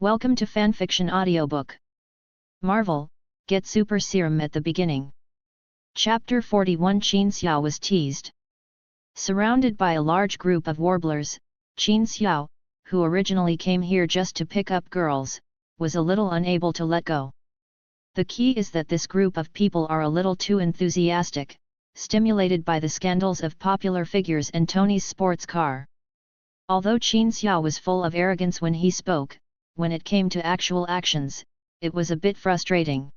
Welcome to Fanfiction Audiobook. Marvel, get super serum at the beginning. Chapter 41 Qin Xiao was teased. Surrounded by a large group of warblers, Qin Xiao, who originally came here just to pick up girls, was a little unable to let go. The key is that this group of people are a little too enthusiastic, stimulated by the scandals of popular figures and Tony's sports car. Although Qin Xiao was full of arrogance when he spoke, when it came to actual actions, it was a bit frustrating.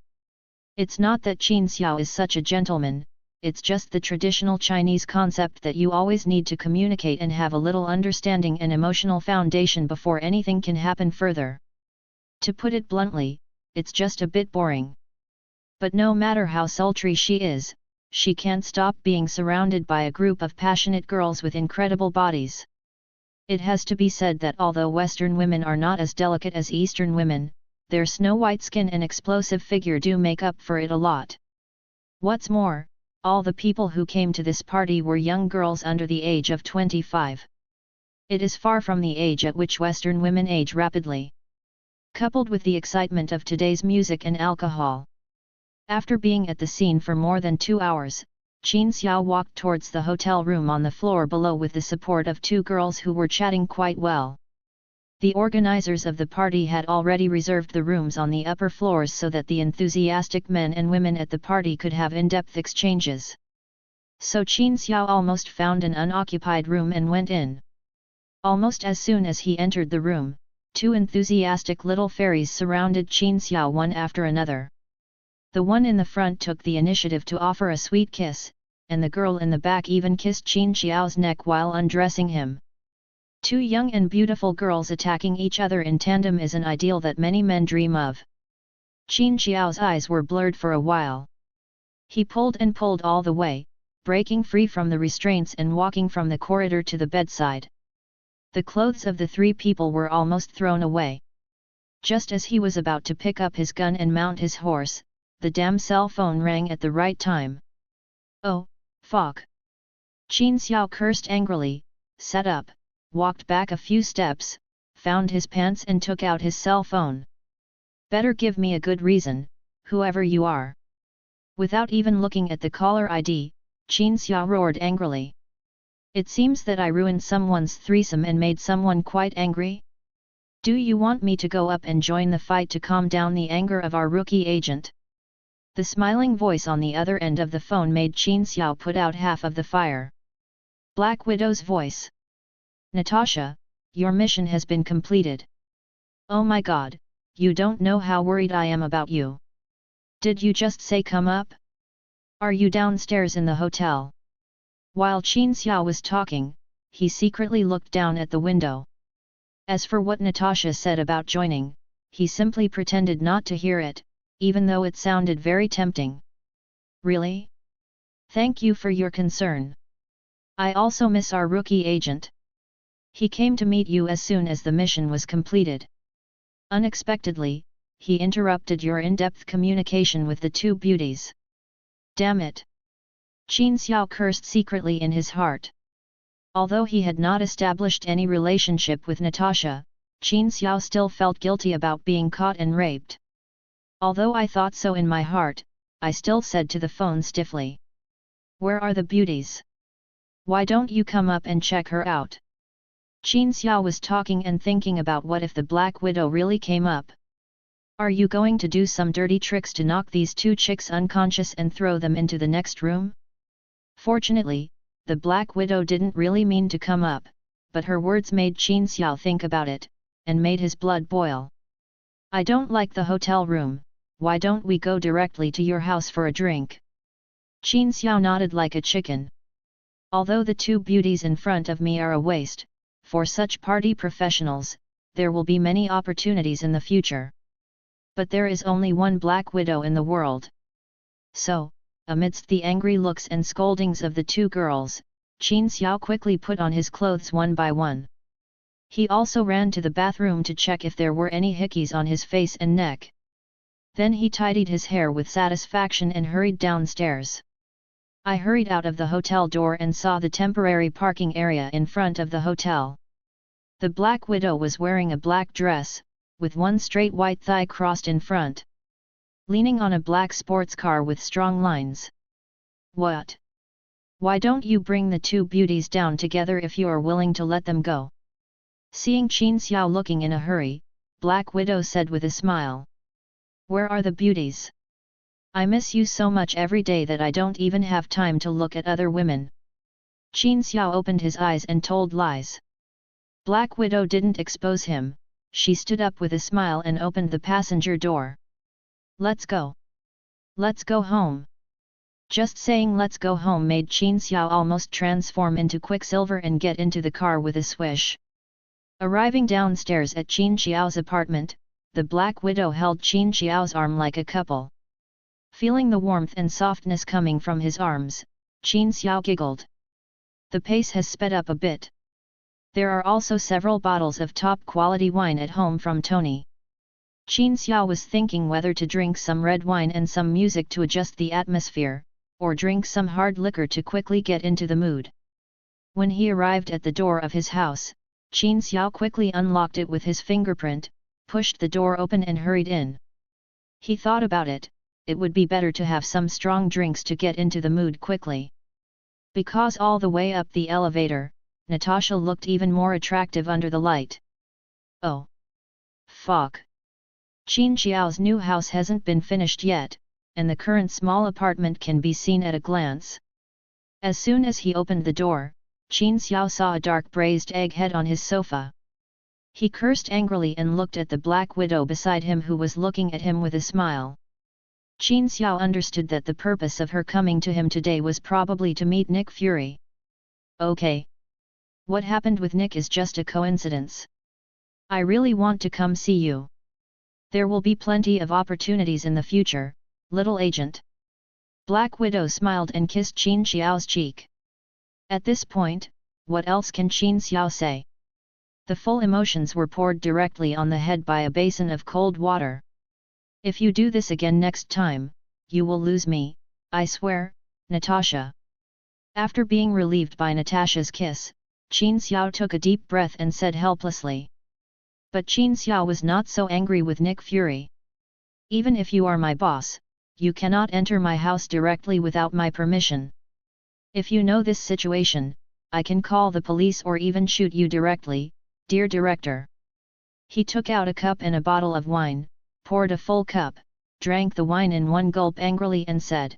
It's not that Qin Xiao is such a gentleman, it's just the traditional Chinese concept that you always need to communicate and have a little understanding and emotional foundation before anything can happen further. To put it bluntly, it's just a bit boring. But no matter how sultry she is, she can't stop being surrounded by a group of passionate girls with incredible bodies. It has to be said that although Western women are not as delicate as Eastern women, their snow-white skin and explosive figure do make up for it a lot. What's more, all the people who came to this party were young girls under the age of 25. It is far from the age at which Western women age rapidly. Coupled with the excitement of today's music and alcohol. After being at the scene for more than 2 hours, Qin Xiao walked towards the hotel room on the floor below with the support of two girls who were chatting quite well. The organizers of the party had already reserved the rooms on the upper floors so that the enthusiastic men and women at the party could have in-depth exchanges. So Qin Xiao almost found an unoccupied room and went in. Almost as soon as he entered the room, two enthusiastic little fairies surrounded Qin Xiao one after another. The one in the front took the initiative to offer a sweet kiss, and the girl in the back even kissed Qin Xiao's neck while undressing him. Two young and beautiful girls attacking each other in tandem is an ideal that many men dream of. Qin Xiao's eyes were blurred for a while. He pulled and pulled all the way, breaking free from the restraints and walking from the corridor to the bedside. The clothes of the three people were almost thrown away. Just as he was about to pick up his gun and mount his horse, the damn cell phone rang at the right time. Oh, fuck! Qin Xiao cursed angrily, sat up, walked back a few steps, found his pants and took out his cell phone. Better give me a good reason, whoever you are. Without even looking at the caller ID, Qin Xiao roared angrily. It seems that I ruined someone's threesome and made someone quite angry? Do you want me to go up and join the fight to calm down the anger of our rookie agent? The smiling voice on the other end of the phone made Qin Xiao put out half of the fire. Black Widow's voice. Natasha, your mission has been completed. Oh my god, you don't know how worried I am about you. Did you just say come up? Are you downstairs in the hotel? While Qin Xiao was talking, he secretly looked down at the window. As for what Natasha said about joining, he simply pretended not to hear it, even though it sounded very tempting. Really? Thank you for your concern. I also miss our rookie agent. He came to meet you as soon as the mission was completed. Unexpectedly, he interrupted your in-depth communication with the two beauties. Damn it! Qin Xiao cursed secretly in his heart. Although he had not established any relationship with Natasha, Qin Xiao still felt guilty about being caught and raped. Although I thought so in my heart, I still said to the phone stiffly. Where are the beauties? Why don't you come up and check her out? Qin Xiao was talking and thinking about what if the Black Widow really came up. Are you going to do some dirty tricks to knock these two chicks unconscious and throw them into the next room? Fortunately, the Black Widow didn't really mean to come up, but her words made Qin Xiao think about it, and made his blood boil. I don't like the hotel room. Why don't we go directly to your house for a drink? Qin Xiao nodded like a chicken. Although the two beauties in front of me are a waste, for such party professionals, there will be many opportunities in the future. But there is only one Black Widow in the world. So, amidst the angry looks and scoldings of the two girls, Qin Xiao quickly put on his clothes one by one. He also ran to the bathroom to check if there were any hickeys on his face and neck. Then he tidied his hair with satisfaction and hurried downstairs. I hurried out of the hotel door and saw the temporary parking area in front of the hotel. The Black Widow was wearing a black dress, with one straight white thigh crossed in front. Leaning on a black sports car with strong lines. What? Why don't you bring the two beauties down together if you are willing to let them go? Seeing Qin Xiao looking in a hurry, Black Widow said with a smile. Where are the beauties? I miss you so much every day that I don't even have time to look at other women. Qin Xiao opened his eyes and told lies. Black Widow didn't expose him, she stood up with a smile and opened the passenger door. Let's go. Let's go home. Just saying let's go home made Qin Xiao almost transform into Quicksilver and get into the car with a swish. Arriving downstairs at Qin Xiao's apartment, the Black Widow held Qin Xiao's arm like a couple. Feeling the warmth and softness coming from his arms, Qin Xiao giggled. The pace has sped up a bit. There are also several bottles of top-quality wine at home from Tony. Qin Xiao was thinking whether to drink some red wine and some music to adjust the atmosphere, or drink some hard liquor to quickly get into the mood. When he arrived at the door of his house, Qin Xiao quickly unlocked it with his fingerprint, pushed the door open and hurried in. He thought about it, it would be better to have some strong drinks to get into the mood quickly. Because all the way up the elevator, Natasha looked even more attractive under the light. Oh! Fuck! Qin Xiao's new house hasn't been finished yet, and the current small apartment can be seen at a glance. As soon as he opened the door, Qin Xiao saw a dark braised egg head on his sofa. He cursed angrily and looked at the Black Widow beside him who was looking at him with a smile. Qin Xiao understood that the purpose of her coming to him today was probably to meet Nick Fury. Okay. What happened with Nick is just a coincidence. I really want to come see you. There will be plenty of opportunities in the future, little agent. Black Widow smiled and kissed Qin Xiao's cheek. At this point, what else can Qin Xiao say? The full emotions were poured directly on the head by a basin of cold water. If you do this again next time, you will lose me, I swear, Natasha. After being relieved by Natasha's kiss, Qin Xiao took a deep breath and said helplessly. But Qin Xiao was not so angry with Nick Fury. Even if you are my boss, you cannot enter my house directly without my permission. If you know this situation, I can call the police or even shoot you directly, dear director. He took out a cup and a bottle of wine, poured a full cup, drank the wine in one gulp angrily and said.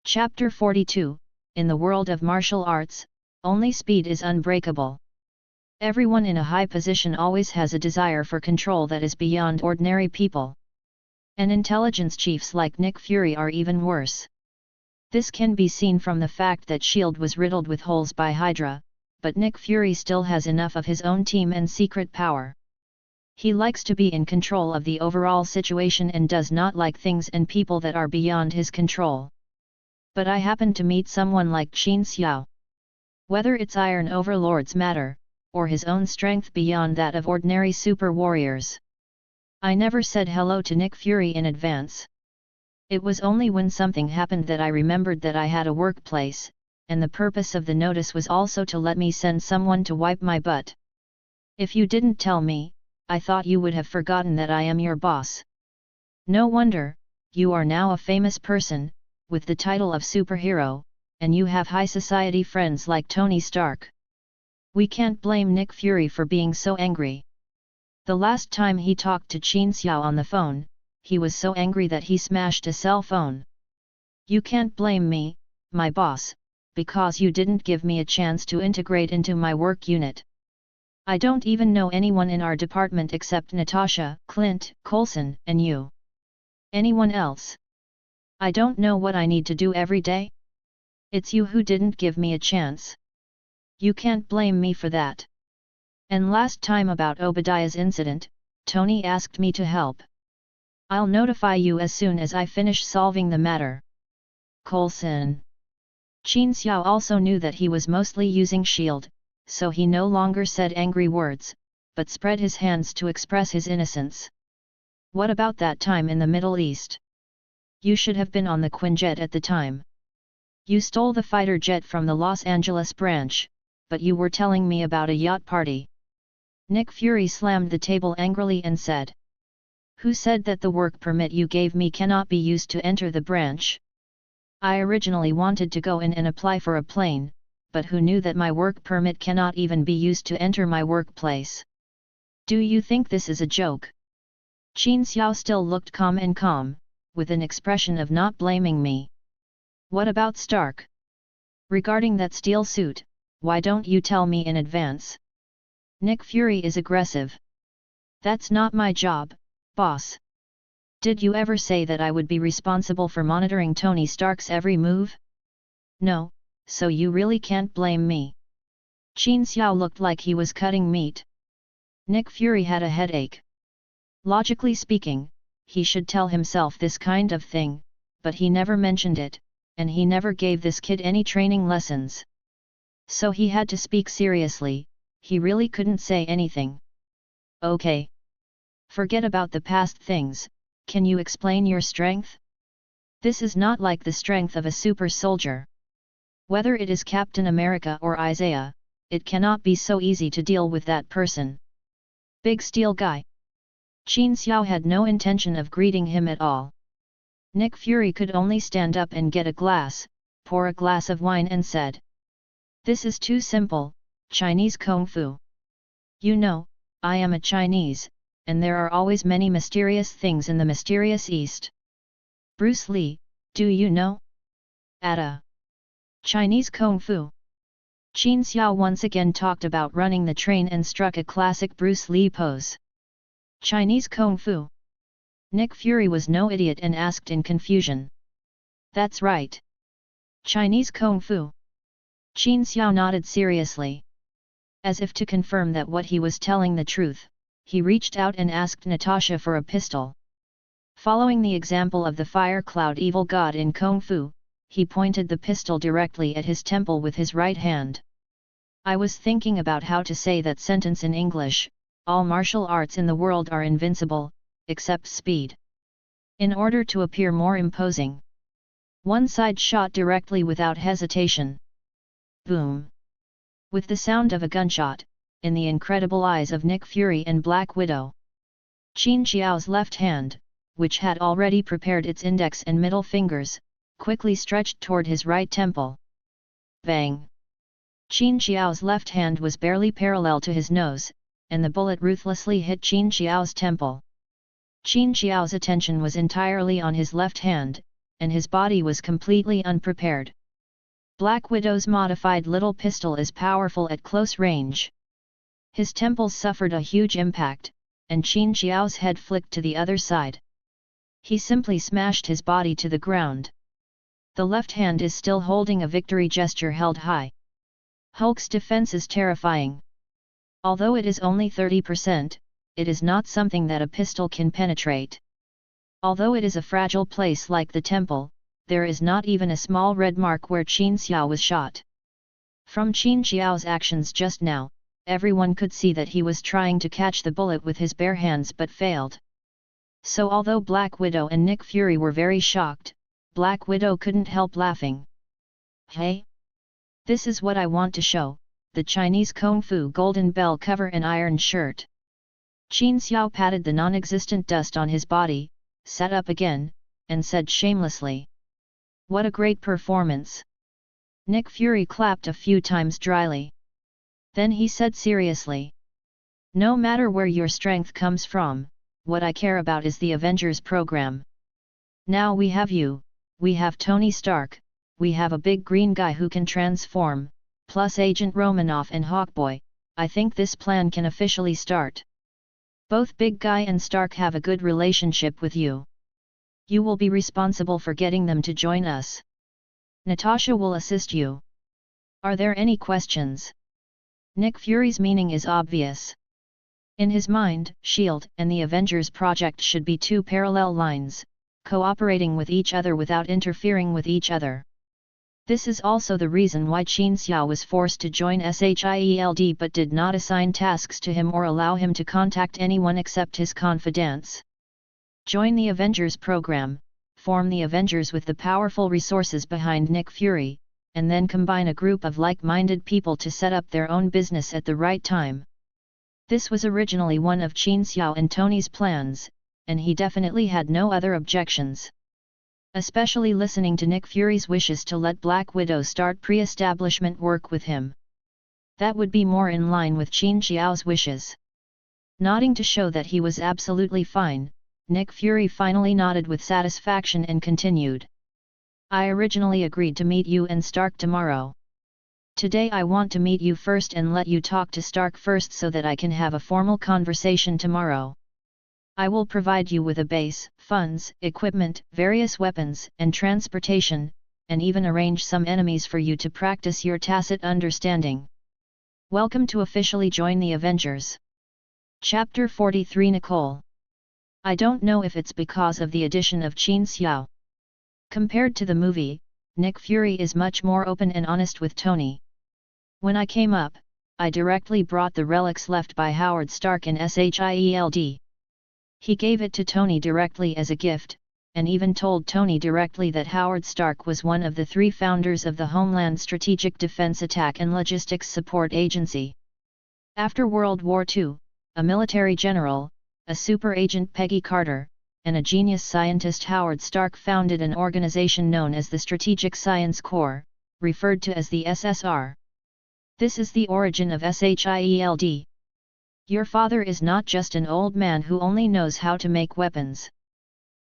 Chapter 42, In the world of martial arts, only speed is unbreakable. Everyone in a high position always has a desire for control that is beyond ordinary people. And intelligence chiefs like Nick Fury are even worse. This can be seen from the fact that S.H.I.E.L.D. was riddled with holes by Hydra, but Nick Fury still has enough of his own team and secret power. He likes to be in control of the overall situation and does not like things and people that are beyond his control. But I happened to meet someone like Qin Xiao. Whether it's Iron Overlord's matter, or his own strength beyond that of ordinary super warriors. I never said hello to Nick Fury in advance. It was only when something happened that I remembered that I had a workplace, and the purpose of the notice was also to let me send someone to wipe my butt. If you didn't tell me, I thought you would have forgotten that I am your boss. No wonder, you are now a famous person, with the title of superhero, and you have high society friends like Tony Stark. We can't blame Nick Fury for being so angry. The last time he talked to Qin Xiao on the phone, he was so angry that he smashed a cell phone. You can't blame me, my boss, because you didn't give me a chance to integrate into my work unit. I don't even know anyone in our department except Natasha, Clint, Coulson, and you. Anyone else? I don't know what I need to do every day? It's you who didn't give me a chance. You can't blame me for that. And last time about Obadiah's incident, Tony asked me to help. I'll notify you as soon as I finish solving the matter. Coulson. Qin Xiao also knew that he was mostly using S.H.I.E.L.D., so he no longer said angry words, but spread his hands to express his innocence. What about that time in the Middle East? You should have been on the Quinjet at the time. You stole the fighter jet from the Los Angeles branch, but you were telling me about a yacht party. Nick Fury slammed the table angrily and said. Who said that the work permit you gave me cannot be used to enter the branch? I originally wanted to go in and apply for a plane, but who knew that my work permit cannot even be used to enter my workplace? Do you think this is a joke? Qin Xiao still looked calm, with an expression of not blaming me. What about Stark? Regarding that steel suit, why don't you tell me in advance? Nick Fury is aggressive. That's not my job, boss. Did you ever say that I would be responsible for monitoring Tony Stark's every move? No, so you really can't blame me. Qin Xiao looked like he was cutting meat. Nick Fury had a headache. Logically speaking, he should tell himself this kind of thing, but he never mentioned it, and he never gave this kid any training lessons. So he had to speak seriously, he really couldn't say anything. Okay. Forget about the past things, can you explain your strength? This is not like the strength of a super soldier. Whether it is Captain America or Isaiah, it cannot be so easy to deal with that person. Big steel guy. Qin Xiao had no intention of greeting him at all. Nick Fury could only stand up and get a glass, pour a glass of wine and said. This is too simple, Chinese Kung Fu. You know, I am a Chinese, and there are always many mysterious things in the mysterious East. Bruce Lee, do you know? Ada. Chinese Kung Fu. Qin Xiao once again talked about running the train and struck a classic Bruce Lee pose. Chinese Kung Fu. Nick Fury was no idiot and asked in confusion. That's right. Chinese Kung Fu. Qin Xiao nodded seriously. As if to confirm that what he was telling the truth, he reached out and asked Natasha for a pistol. Following the example of the fire cloud evil god in Kung Fu, he pointed the pistol directly at his temple with his right hand. I was thinking about how to say that sentence in English, all martial arts in the world are invincible, except speed. In order to appear more imposing. One side shot directly without hesitation. Boom! With the sound of a gunshot, in the incredible eyes of Nick Fury and Black Widow. Qin Xiao's left hand, which had already prepared its index and middle fingers, quickly stretched toward his right temple. Bang! Qin Xiao's left hand was barely parallel to his nose, and the bullet ruthlessly hit Qin Xiao's temple. Qin Xiao's attention was entirely on his left hand, and his body was completely unprepared. Black Widow's modified little pistol is powerful at close range. His temples suffered a huge impact, and Qin Xiao's head flicked to the other side. He simply smashed his body to the ground. The left hand is still holding a victory gesture held high. Hulk's defense is terrifying. Although it is only 30%, it is not something that a pistol can penetrate. Although it is a fragile place like the temple, there is not even a small red mark where Qin Xiao was shot. From Qin Xiao's actions just now, everyone could see that he was trying to catch the bullet with his bare hands but failed. So although Black Widow and Nick Fury were very shocked, Black Widow couldn't help laughing. Hey! This is what I want to show, the Chinese Kung Fu golden bell cover and iron shirt. Qin Xiao patted the non-existent dust on his body, sat up again, and said shamelessly. What a great performance! Nick Fury clapped a few times dryly. Then he said seriously. No matter where your strength comes from, what I care about is the Avengers program. Now we have you, we have Tony Stark, we have a big green guy who can transform, plus Agent Romanoff and Hawkboy, I think this plan can officially start. Both Big Guy and Stark have a good relationship with you. You will be responsible for getting them to join us. Natasha will assist you. Are there any questions? Nick Fury's meaning is obvious. In his mind, S.H.I.E.L.D. and the Avengers project should be two parallel lines, cooperating with each other without interfering with each other. This is also the reason why Qin Xiao was forced to join S.H.I.E.L.D. but did not assign tasks to him or allow him to contact anyone except his confidants. Join the Avengers program, form the Avengers with the powerful resources behind Nick Fury, and then combine a group of like-minded people to set up their own business at the right time. This was originally one of Qin Xiao and Tony's plans, and he definitely had no other objections. Especially listening to Nick Fury's wishes to let Black Widow start pre-establishment work with him. That would be more in line with Qin Xiao's wishes. Nodding to show that he was absolutely fine, Nick Fury finally nodded with satisfaction and continued. I originally agreed to meet you and Stark tomorrow. Today I want to meet you first and let you talk to Stark first so that I can have a formal conversation tomorrow. I will provide you with a base, funds, equipment, various weapons, and transportation, and even arrange some enemies for you to practice your tacit understanding. Welcome to officially join the Avengers. Chapter 43 Nicole. I don't know if it's because of the addition of Qin Xiao. Compared to the movie, Nick Fury is much more open and honest with Tony. When I came up, I directly brought the relics left by Howard Stark in SHIELD. He gave it to Tony directly as a gift, and even told Tony directly that Howard Stark was one of the 3 founders of the Homeland Strategic Defense Attack and Logistics Support Agency. After World War II, a military general, a super agent Peggy Carter, and a genius scientist Howard Stark founded an organization known as the Strategic Science Corps, referred to as the SSR. This is the origin of SHIELD. Your father is not just an old man who only knows how to make weapons.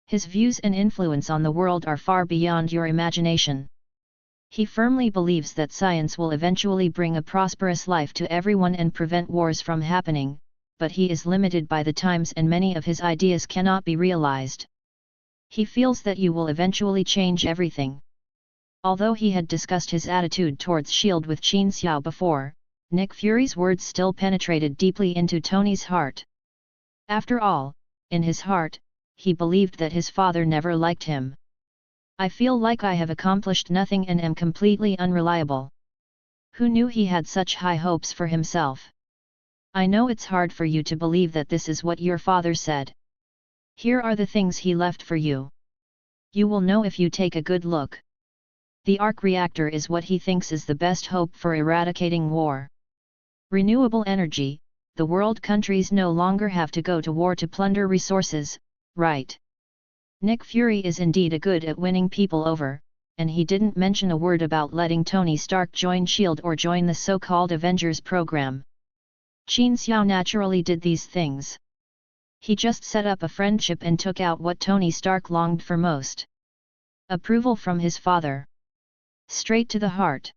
His views and influence on the world are far beyond your imagination. He firmly believes that science will eventually bring a prosperous life to everyone and prevent wars from happening, but he is limited by the times and many of his ideas cannot be realized. He feels that you will eventually change everything. Although he had discussed his attitude towards S.H.I.E.L.D. with Qin Xiao before, Nick Fury's words still penetrated deeply into Tony's heart. After all, in his heart, he believed that his father never liked him. I feel like I have accomplished nothing and am completely unreliable. Who knew he had such high hopes for himself? I know it's hard for you to believe that this is what your father said. Here are the things he left for you. You will know if you take a good look. The arc reactor is what he thinks is the best hope for eradicating war. Renewable energy, the world countries no longer have to go to war to plunder resources, right? Nick Fury is indeed good at winning people over, and he didn't mention a word about letting Tony Stark join S.H.I.E.L.D. or join the so-called Avengers program. Qin Xiao naturally did these things. He just set up a friendship and took out what Tony Stark longed for most. Approval from his father. Straight to the heart.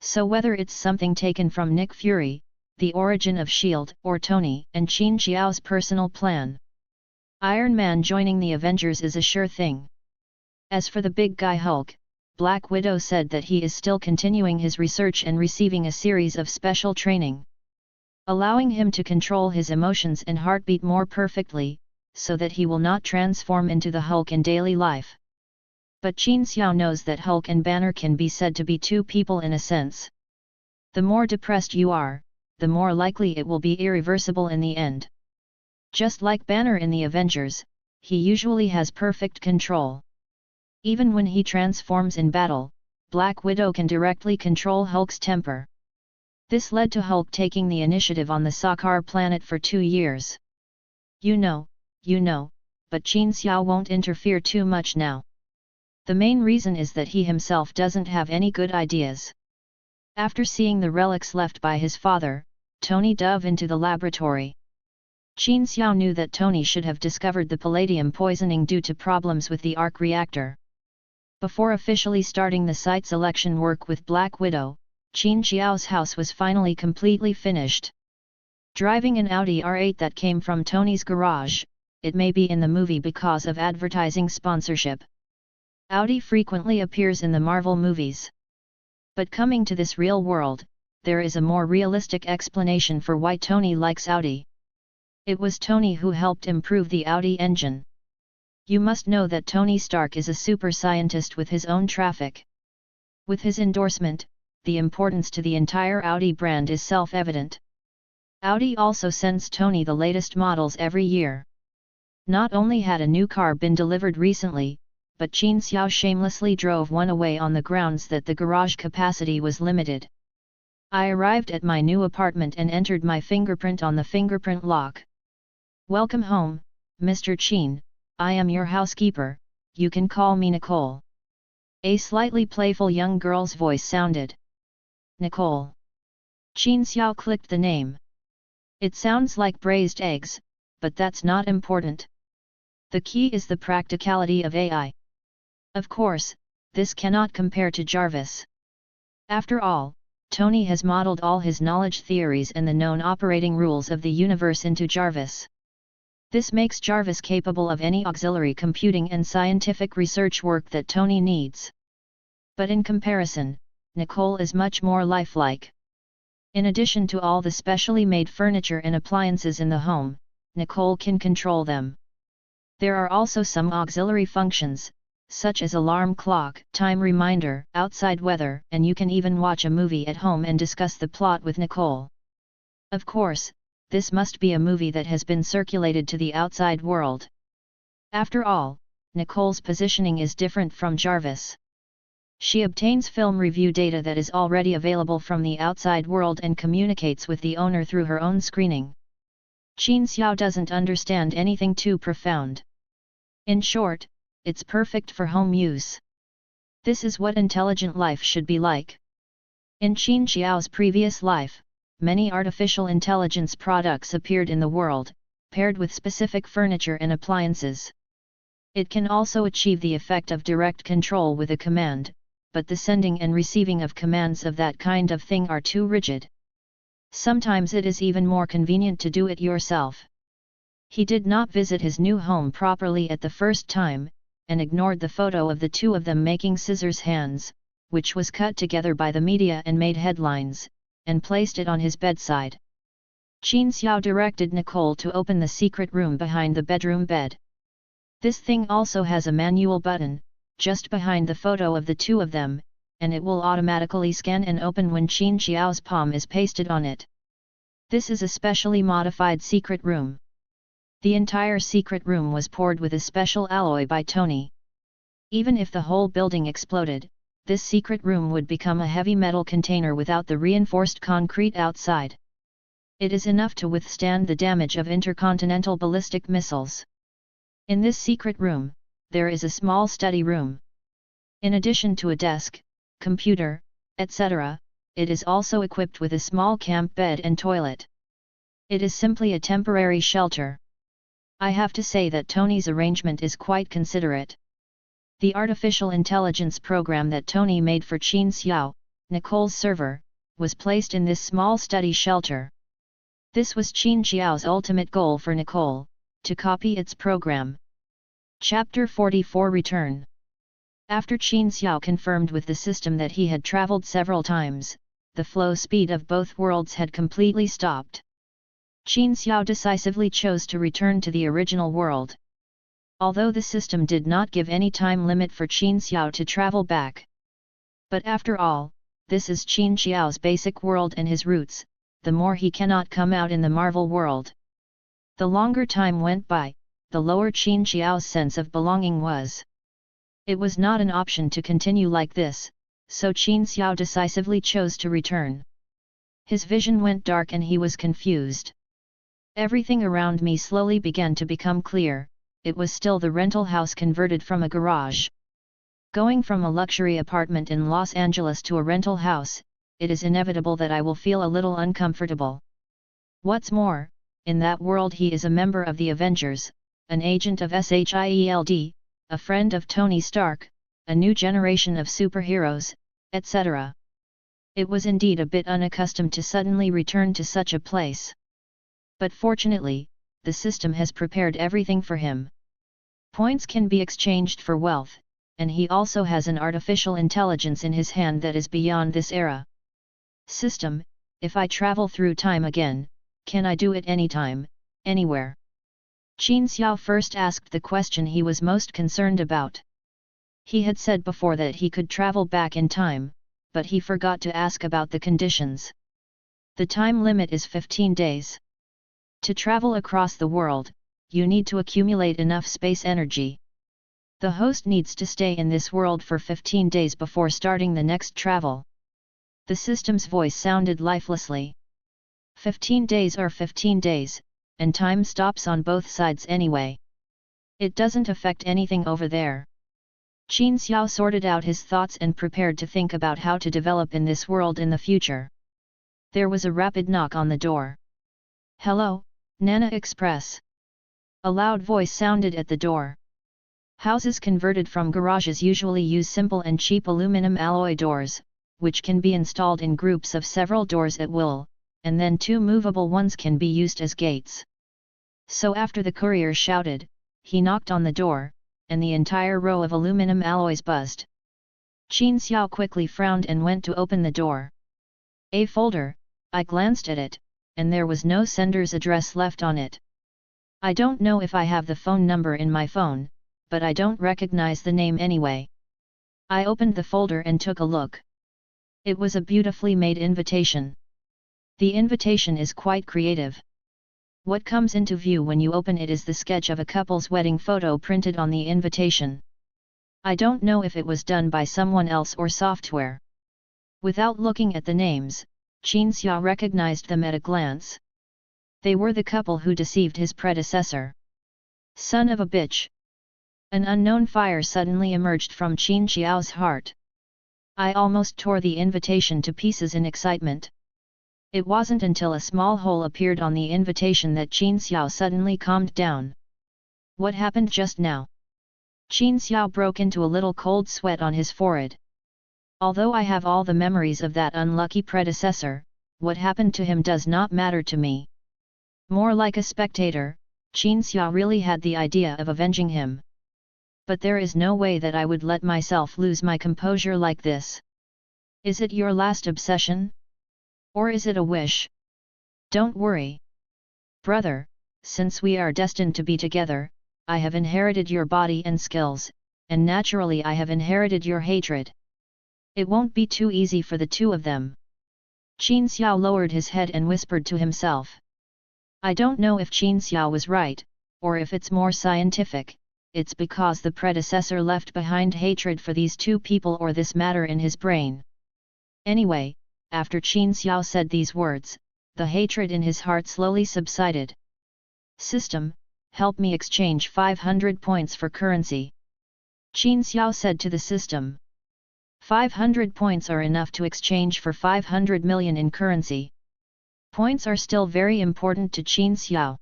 So whether it's something taken from Nick Fury, the origin of S.H.I.E.L.D., or Tony and Qin Xiao's personal plan, Iron Man joining the Avengers is a sure thing. As for the big guy Hulk, Black Widow said that he is still continuing his research and receiving a series of special training, allowing him to control his emotions and heartbeat more perfectly, so that he will not transform into the Hulk in daily life. But Qin Xiao knows that Hulk and Banner can be said to be 2 people in a sense. The more depressed you are, the more likely it will be irreversible in the end. Just like Banner in the Avengers, he usually has perfect control. Even when he transforms in battle, Black Widow can directly control Hulk's temper. This led to Hulk taking the initiative on the Sakaar planet for 2 years. You know, but Qin Xiao won't interfere too much now. The main reason is that he himself doesn't have any good ideas. After seeing the relics left by his father, Tony dove into the laboratory. Qin Xiao knew that Tony should have discovered the palladium poisoning due to problems with the arc reactor. Before officially starting the site selection work with Black Widow, Qin Xiao's house was finally completely finished. Driving an Audi R8 that came from Tony's garage, it may be in the movie because of advertising sponsorship. Audi frequently appears in the Marvel movies. But coming to this real world, there is a more realistic explanation for why Tony likes Audi. It was Tony who helped improve the Audi engine. You must know that Tony Stark is a super scientist with his own traffic. With his endorsement, the importance to the entire Audi brand is self-evident. Audi also sends Tony the latest models every year. Not only had a new car been delivered recently, but Qin Xiao shamelessly drove one away on the grounds that the garage capacity was limited. I arrived at my new apartment and entered my fingerprint on the fingerprint lock. Welcome home, Mr. Qin, I am your housekeeper, you can call me Nicole. A slightly playful young girl's voice sounded. Nicole. Qin Xiao clicked the name. It sounds like braised eggs, but that's not important. The key is the practicality of AI. Of course, this cannot compare to Jarvis. After all, Tony has modeled all his knowledge theories and the known operating rules of the universe into Jarvis. This makes Jarvis capable of any auxiliary computing and scientific research work that Tony needs. But in comparison, Nicole is much more lifelike. In addition to all the specially made furniture and appliances in the home, Nicole can control them. There are also some auxiliary functions, such as alarm clock, time reminder, outside weather, and you can even watch a movie at home and discuss the plot with Nicole. Of course, this must be a movie that has been circulated to the outside world. After all, Nicole's positioning is different from Jarvis. She obtains film review data that is already available from the outside world and communicates with the owner through her own screening. Qin Xiao doesn't understand anything too profound. In short, it's perfect for home use. This is what intelligent life should be like. In Qin Xiao's previous life, many artificial intelligence products appeared in the world, paired with specific furniture and appliances. It can also achieve the effect of direct control with a command, but the sending and receiving of commands of that kind of thing are too rigid. Sometimes it is even more convenient to do it yourself. He did not visit his new home properly at the first time, and ignored the photo of the two of them making scissors hands, which was cut together by the media and made headlines, and placed it on his bedside. Qin Xiao directed Nicole to open the secret room behind the bedroom bed. This thing also has a manual button, just behind the photo of the two of them, and it will automatically scan and open when Qin Xiao's palm is pasted on it. This is a specially modified secret room. The entire secret room was poured with a special alloy by Tony. Even if the whole building exploded, this secret room would become a heavy metal container without the reinforced concrete outside. It is enough to withstand the damage of intercontinental ballistic missiles. In this secret room, there is a small study room. In addition to a desk, computer, etc., it is also equipped with a small camp bed and toilet. It is simply a temporary shelter. I have to say that Tony's arrangement is quite considerate. The artificial intelligence program that Tony made for Qin Xiao, Nicole's server, was placed in this small study shelter. This was Qin Xiao's ultimate goal for Nicole, to copy its program. Chapter 44 Return. After Qin Xiao confirmed with the system that he had traveled several times, the flow speed of both worlds had completely stopped. Qin Xiao decisively chose to return to the original world. Although the system did not give any time limit for Qin Xiao to travel back. But after all, this is Qin Xiao's basic world and his roots, the more he cannot come out in the Marvel world. The longer time went by, the lower Qin Xiao's sense of belonging was. It was not an option to continue like this, so Qin Xiao decisively chose to return. His vision went dark and he was confused. Everything around me slowly began to become clear. It was still the rental house converted from a garage. Going from a luxury apartment in Los Angeles to a rental house, it is inevitable that I will feel a little uncomfortable. What's more, in that world he is a member of the Avengers, an agent of SHIELD, a friend of Tony Stark, a new generation of superheroes, etc. It was indeed a bit unaccustomed to suddenly return to such a place. But fortunately, the system has prepared everything for him. Points can be exchanged for wealth, and he also has an artificial intelligence in his hand that is beyond this era. System, if I travel through time again, can I do it anytime, anywhere? Qin Xiao first asked the question he was most concerned about. He had said before that he could travel back in time, but he forgot to ask about the conditions. The time limit is 15 days. To travel across the world, you need to accumulate enough space energy. The host needs to stay in this world for 15 days before starting the next travel. The system's voice sounded lifelessly. 15 days are 15 days, and time stops on both sides anyway. It doesn't affect anything over there. Qin Xiao sorted out his thoughts and prepared to think about how to develop in this world in the future. There was a rapid knock on the door. "Hello, Nana Express." A loud voice sounded at the door. Houses converted from garages usually use simple and cheap aluminum alloy doors, which can be installed in groups of several doors at will, and then two movable ones can be used as gates. So after the courier shouted, he knocked on the door, and the entire row of aluminum alloys buzzed. Qin Xiao quickly frowned and went to open the door. A folder. I glanced at it, and there was no sender's address left on it. I don't know if I have the phone number in my phone, but I don't recognize the name anyway. I opened the folder and took a look. It was a beautifully made invitation. The invitation is quite creative. What comes into view when you open it is the sketch of a couple's wedding photo printed on the invitation. I don't know if it was done by someone else or software. Without looking at the names, Qin Xiao recognized them at a glance. They were the couple who deceived his predecessor. Son of a bitch! An unknown fire suddenly emerged from Qin Xiao's heart. I almost tore the invitation to pieces in excitement. It wasn't until a small hole appeared on the invitation that Qin Xiao suddenly calmed down. What happened just now? Qin Xiao broke into a little cold sweat on his forehead. Although I have all the memories of that unlucky predecessor, what happened to him does not matter to me. More like a spectator, Qin Xiao really had the idea of avenging him. But there is no way that I would let myself lose my composure like this. Is it your last obsession? Or is it a wish? Don't worry. Brother, since we are destined to be together, I have inherited your body and skills, and naturally I have inherited your hatred. It won't be too easy for the two of them. Qin Xiao lowered his head and whispered to himself. I don't know if Qin Xiao was right, or if it's more scientific. It's because the predecessor left behind hatred for these two people or this matter in his brain. Anyway, after Qin Xiao said these words, the hatred in his heart slowly subsided. System, help me exchange 500 points for currency. Qin Xiao said to the system. 500 points are enough to exchange for 500 million in currency. Points are still very important to Qin Xiao.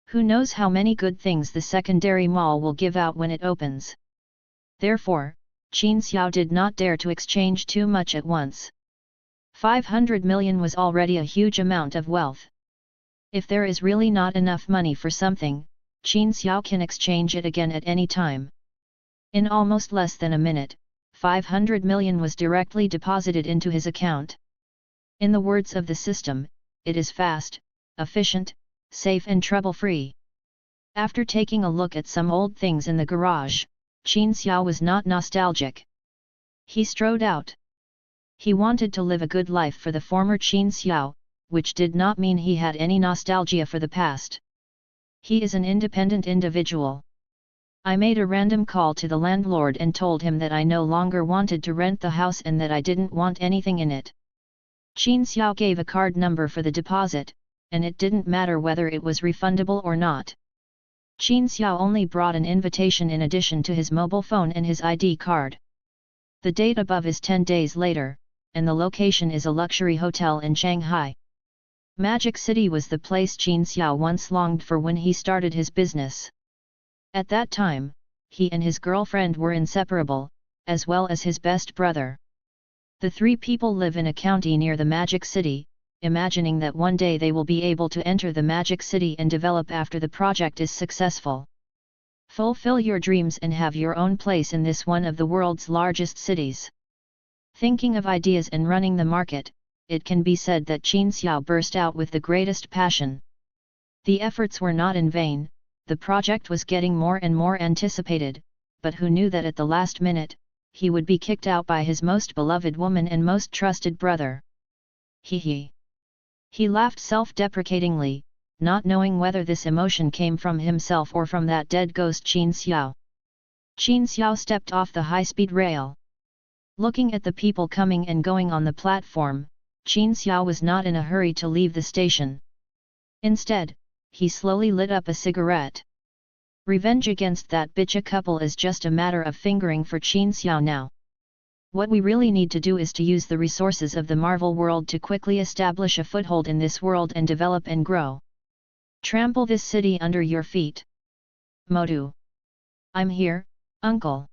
Who knows how many good things the secondary mall will give out when it opens. Therefore, Qin Xiao did not dare to exchange too much at once. 500 million was already a huge amount of wealth. If there is really not enough money for something, Qin Xiao can exchange it again at any time. In almost less than a minute, 500 million was directly deposited into his account. In the words of the system, it is fast, efficient, safe and trouble-free. After taking a look at some old things in the garage, Qin Xiao was not nostalgic. He strode out. He wanted to live a good life for the former Qin Xiao, which did not mean he had any nostalgia for the past. He is an independent individual. I made a random call to the landlord and told him that I no longer wanted to rent the house and that I didn't want anything in it. Qin Xiao gave a card number for the deposit, and it didn't matter whether it was refundable or not. Qin Xiao only brought an invitation in addition to his mobile phone and his ID card. The date above is 10 days later, and the location is a luxury hotel in Shanghai. Magic City was the place Qin Xiao once longed for when he started his business. At that time, he and his girlfriend were inseparable, as well as his best brother. The three people live in a county near the Magic City, imagining that one day they will be able to enter the Magic City and develop after the project is successful. Fulfill your dreams and have your own place in this one of the world's largest cities. Thinking of ideas and running the market, it can be said that Qin Xiao burst out with the greatest passion. The efforts were not in vain, the project was getting more and more anticipated, but who knew that at the last minute, he would be kicked out by his most beloved woman and most trusted brother. He laughed self-deprecatingly, not knowing whether this emotion came from himself or from that dead ghost Qin Xiao. Qin Xiao stepped off the high-speed rail. Looking at the people coming and going on the platform, Qin Xiao was not in a hurry to leave the station. Instead, he slowly lit up a cigarette. Revenge against that bitcha couple is just a matter of fingering for Qin Xiao now. What we really need to do is to use the resources of the Marvel world to quickly establish a foothold in this world and develop and grow. Trample this city under your feet. Modu. I'm here, uncle.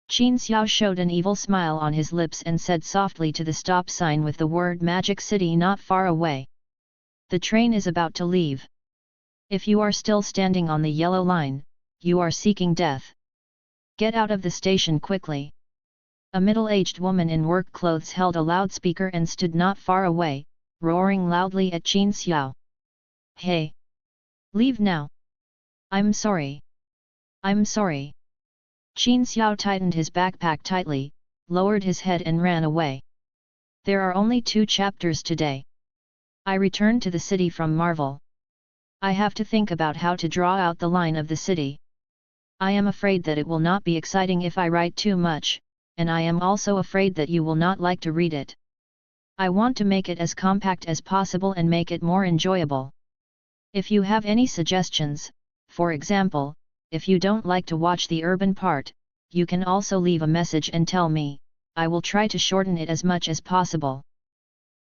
Qin Xiao showed an evil smile on his lips and said softly to the stop sign with the word Magic City not far away. The train is about to leave. If you are still standing on the yellow line, you are seeking death. Get out of the station quickly. A middle-aged woman in work clothes held a loudspeaker and stood not far away, roaring loudly at Qin Xiao. Hey! Leave now! I'm sorry. I'm sorry. Qin Xiao tightened his backpack tightly, lowered his head and ran away. There are only 2 chapters today. I return to the city from Marvel. I have to think about how to draw out the line of the city. I am afraid that it will not be exciting if I write too much, and I am also afraid that you will not like to read it. I want to make it as compact as possible and make it more enjoyable. If you have any suggestions, for example, if you don't like to watch the urban part, you can also leave a message and tell me. I will try to shorten it as much as possible.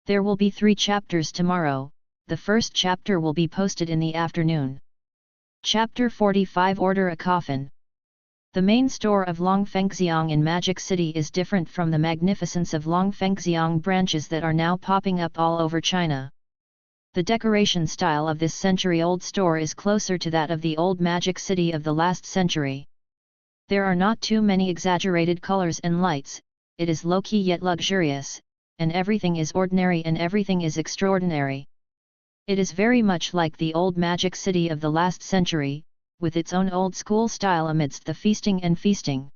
There will be 3 chapters tomorrow. The first chapter will be posted in the afternoon. Chapter 45 Order a Coffin. The main store of Longfengxiang in Magic City is different from the magnificence of Longfengxiang branches that are now popping up all over China. The decoration style of this century-old store is closer to that of the old Magic City of the last century. There are not too many exaggerated colors and lights, it is low-key yet luxurious, and everything is ordinary and everything is extraordinary. It is very much like the old Magic City of the last century, with its own old-school style amidst the feasting and feasting.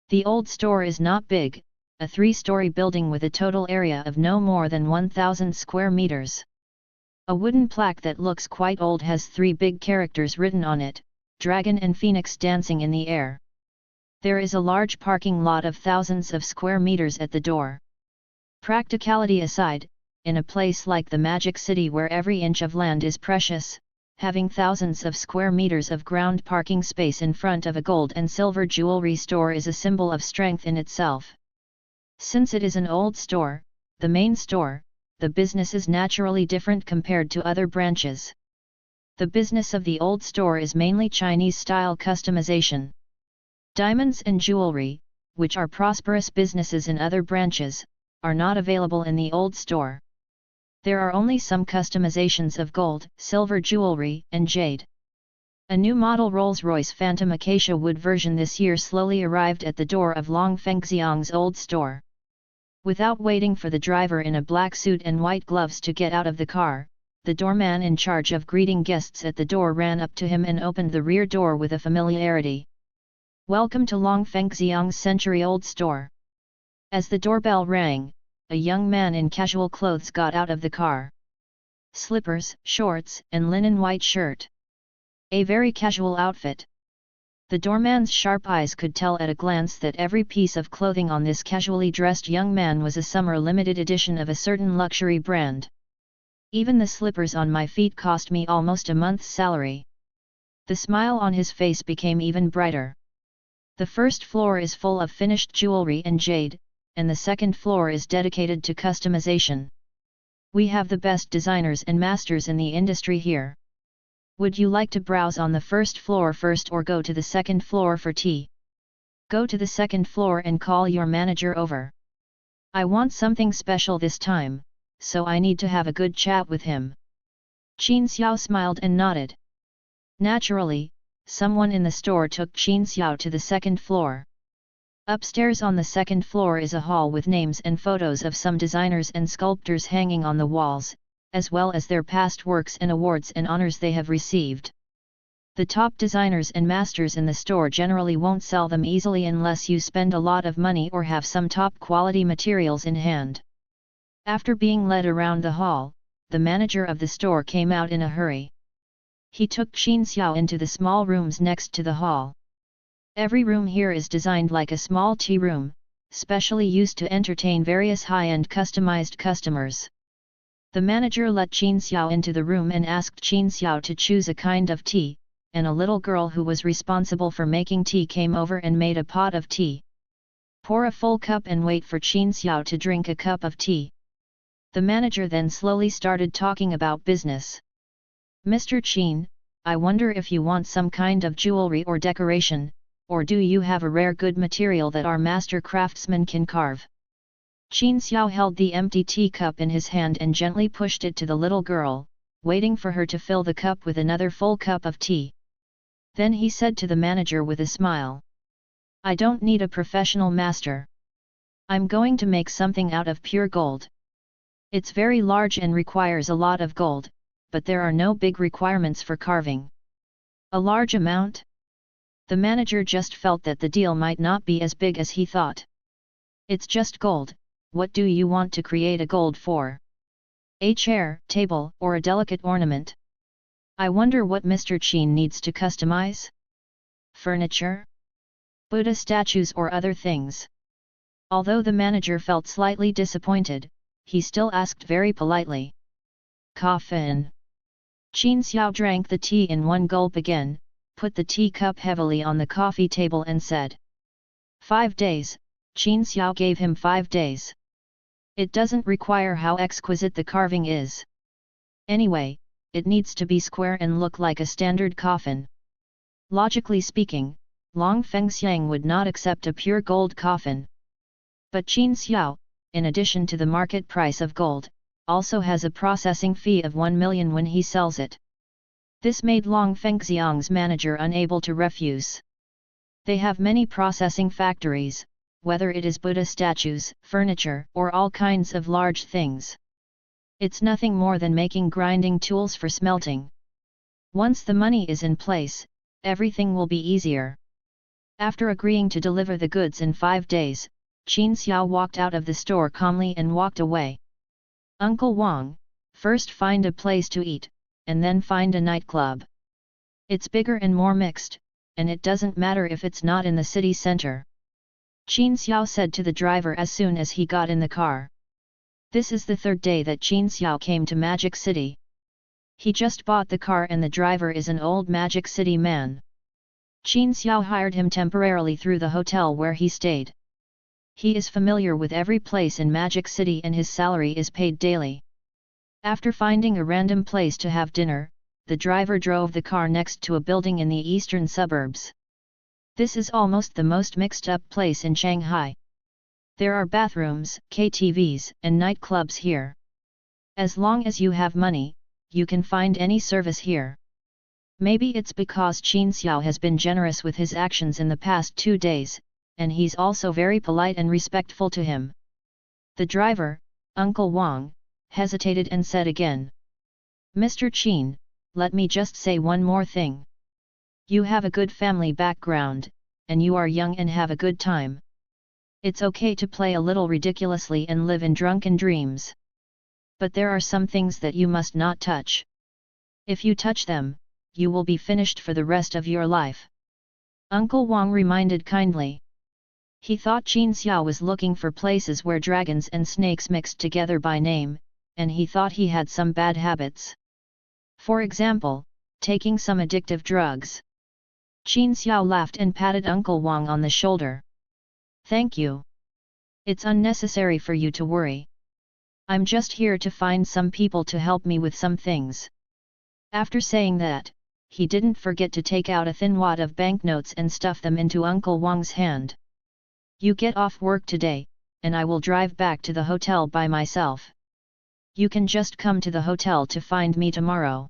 The old store is not big, a 3-story building with a total area of no more than 1,000 square meters. A wooden plaque that looks quite old has 3 big characters written on it, Dragon and Phoenix dancing in the air. There is a large parking lot of thousands of square meters at the door. Practicality aside, in a place like the Magic City where every inch of land is precious, having thousands of square meters of ground parking space in front of a gold and silver jewelry store is a symbol of strength in itself. Since it is an old store, the main store, the business is naturally different compared to other branches. The business of the old store is mainly Chinese-style customization. Diamonds and jewelry, which are prosperous businesses in other branches, are not available in the old store. There are only some customizations of gold, silver jewelry, and jade. A new model Rolls-Royce Phantom Acacia wood version this year slowly arrived at the door of Longfengxiang's old store. Without waiting for the driver in a black suit and white gloves to get out of the car, the doorman in charge of greeting guests at the door ran up to him and opened the rear door with a familiarity. Welcome to Longfengxiang's century-old store. As the doorbell rang, a young man in casual clothes got out of the car. Slippers, shorts, and linen white shirt. A very casual outfit. The doorman's sharp eyes could tell at a glance that every piece of clothing on this casually dressed young man was a summer limited edition of a certain luxury brand. Even the slippers on my feet cost me almost a month's salary. The smile on his face became even brighter. The first floor is full of finished jewelry and jade, and the second floor is dedicated to customization. We have the best designers and masters in the industry here. Would you like to browse on the first floor first or go to the second floor for tea? Go to the second floor and call your manager over. I want something special this time, so I need to have a good chat with him. Qin Xiao smiled and nodded. Naturally, someone in the store took Qin Xiao to the second floor. Upstairs on the second floor is a hall with names and photos of some designers and sculptors hanging on the walls, as well as their past works and awards and honors they have received. The top designers and masters in the store generally won't sell them easily unless you spend a lot of money or have some top quality materials in hand. After being led around the hall, the manager of the store came out in a hurry. He took Qin Xiao into the small rooms next to the hall. Every room here is designed like a small tea room, specially used to entertain various high-end customized customers. The manager let Qin Xiao into the room and asked Qin Xiao to choose a kind of tea, and a little girl who was responsible for making tea came over and made a pot of tea. Pour a full cup and wait for Qin Xiao to drink a cup of tea. The manager then slowly started talking about business. Mr. Qin, I wonder if you want some kind of jewelry or decoration, or do you have a rare good material that our master craftsman can carve? Qin Xiao held the empty teacup in his hand and gently pushed it to the little girl, waiting for her to fill the cup with another full cup of tea. Then he said to the manager with a smile, I don't need a professional master. I'm going to make something out of pure gold. It's very large and requires a lot of gold, but there are no big requirements for carving. A large amount? The manager just felt that the deal might not be as big as he thought. It's just gold, what do you want to create a gold for? A chair, table, or a delicate ornament? I wonder what Mr. Qin needs to customize? Furniture? Buddha statues or other things? Although the manager felt slightly disappointed, he still asked very politely. Coffin. Qin Xiao drank the tea in one gulp again, put the teacup heavily on the coffee table and said. 5 days, Qin Xiao gave him 5 days. It doesn't require how exquisite the carving is. Anyway, it needs to be square and look like a standard coffin. Logically speaking, Long Fengxiang would not accept a pure gold coffin. But Qin Xiao, in addition to the market price of gold, also has a processing fee of 1 million when he sells it. This made Long Fengxiang's manager unable to refuse. They have many processing factories, whether it is Buddha statues, furniture, or all kinds of large things. It's nothing more than making grinding tools for smelting. Once the money is in place, everything will be easier. After agreeing to deliver the goods in 5 days, Qin Xiao walked out of the store calmly and walked away. Uncle Wang, first find a place to eat, and then find a nightclub. It's bigger and more mixed, and it doesn't matter if it's not in the city center. Qin Xiao said to the driver as soon as he got in the car. This is the 3rd day that Qin Xiao came to Magic City. He just bought the car and the driver is an old Magic City man. Qin Xiao hired him temporarily through the hotel where he stayed. He is familiar with every place in Magic City and his salary is paid daily. After finding a random place to have dinner, the driver drove the car next to a building in the eastern suburbs. This is almost the most mixed-up place in Shanghai. There are bathrooms, KTVs, and nightclubs here. As long as you have money, you can find any service here. Maybe it's because Qin Xiao has been generous with his actions in the past 2 days, and he's also very polite and respectful to him. The driver, Uncle Wang, hesitated and said again. Mr. Qin, let me just say one more thing. You have a good family background, and you are young and have a good time. It's okay to play a little ridiculously and live in drunken dreams. But there are some things that you must not touch. If you touch them, you will be finished for the rest of your life. Uncle Wang reminded kindly. He thought Qin Xiao was looking for places where dragons and snakes mixed together by name, and he thought he had some bad habits. For example, taking some addictive drugs. Qin Xiao laughed and patted Uncle Wang on the shoulder. Thank you. It's unnecessary for you to worry. I'm just here to find some people to help me with some things. After saying that, he didn't forget to take out a thin wad of banknotes and stuff them into Uncle Wang's hand. You get off work today, and I will drive back to the hotel by myself. You can just come to the hotel to find me tomorrow.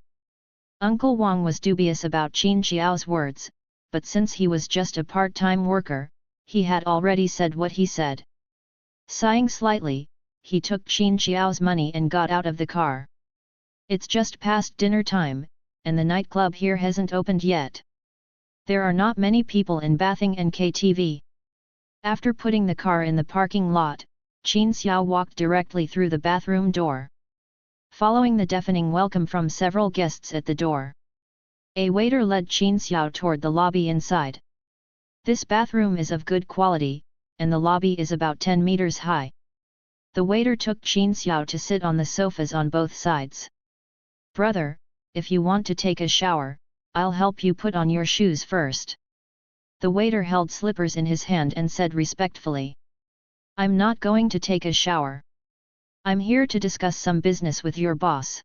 Uncle Wang was dubious about Qin Xiao's words, but since he was just a part-time worker, he had already said what he said. Sighing slightly, he took Qin Xiao's money and got out of the car. It's just past dinner time, and the nightclub here hasn't opened yet. There are not many people in bathing and KTV. After putting the car in the parking lot, Qin Xiao walked directly through the bathroom door. Following the deafening welcome from several guests at the door, a waiter led Qin Xiao toward the lobby inside. This bathroom is of good quality, and the lobby is about 10 meters high. The waiter took Qin Xiao to sit on the sofas on both sides. "Brother, if you want to take a shower, I'll help you put on your shoes first." The waiter held slippers in his hand and said respectfully, "I'm not going to take a shower. I'm here to discuss some business with your boss.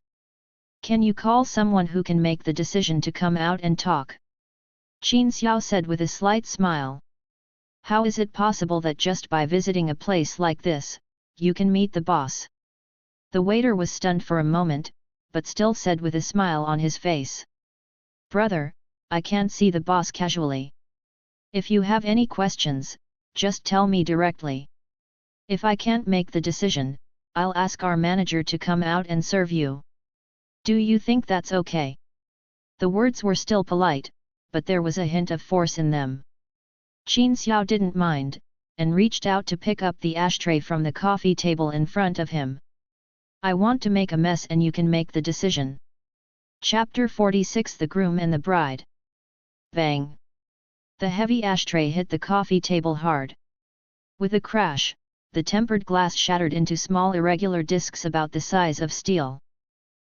Can you call someone who can make the decision to come out and talk?" Qin Xiao said with a slight smile. "How is it possible that just by visiting a place like this, you can meet the boss?" The waiter was stunned for a moment, but still said with a smile on his face, "Brother, I can't see the boss casually. If you have any questions, just tell me directly. If I can't make the decision, I'll ask our manager to come out and serve you. Do you think that's okay?" The words were still polite, but there was a hint of force in them. Qin Xiao didn't mind, and reached out to pick up the ashtray from the coffee table in front of him. "I want to make a mess and you can make the decision." Chapter 46 The Groom and the Bride. Bang! The heavy ashtray hit the coffee table hard. With a crash, the tempered glass shattered into small irregular discs about the size of steel.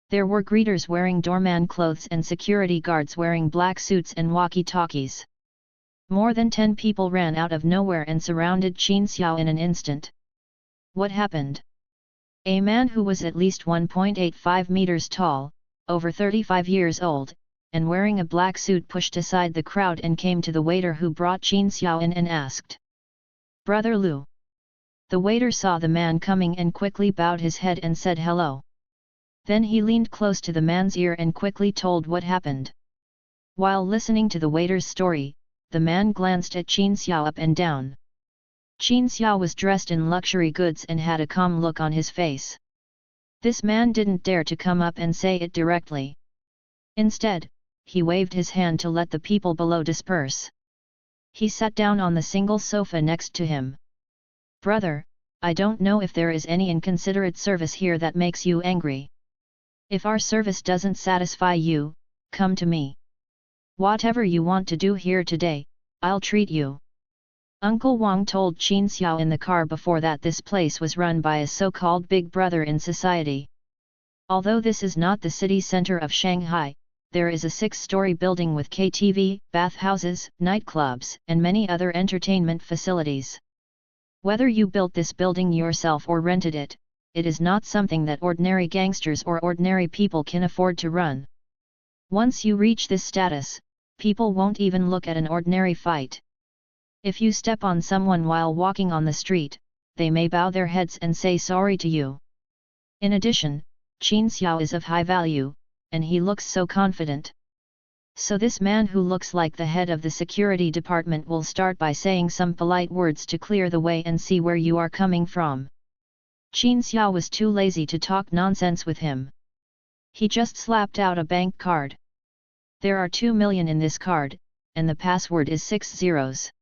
There were greeters wearing doorman clothes and security guards wearing black suits and walkie-talkies. More than 10 people ran out of nowhere and surrounded Qin Xiao in an instant. What happened? A man who was at least 1.85 meters tall, over 35 years old, and wearing a black suit pushed aside the crowd and came to the waiter who brought Qin Xiao in and asked, "Brother Lu." The waiter saw the man coming and quickly bowed his head and said hello. Then he leaned close to the man's ear and quickly told what happened. While listening to the waiter's story, the man glanced at Qin Xiao up and down. Qin Xiao was dressed in luxury goods and had a calm look on his face. This man didn't dare to come up and say it directly. Instead, he waved his hand to let the people below disperse. He sat down on the single sofa next to him. "Brother, I don't know if there is any inconsiderate service here that makes you angry. If our service doesn't satisfy you, come to me. Whatever you want to do here today, I'll treat you." Uncle Wang told Qin Xiao in the car before that this place was run by a so-called big brother in society. Although this is not the city center of Shanghai, there is a 6-story building with KTV, bathhouses, nightclubs, and many other entertainment facilities. Whether you built this building yourself or rented it, it is not something that ordinary gangsters or ordinary people can afford to run. Once you reach this status, people won't even look at an ordinary fight. If you step on someone while walking on the street, they may bow their heads and say sorry to you. In addition, Qin Xiao is of high value, and he looks so confident. So this man who looks like the head of the security department will start by saying some polite words to clear the way and see where you are coming from. Qin Xiao was too lazy to talk nonsense with him. He just slapped out a bank card. "There are 2 million in this card, and the password is 6 zeros.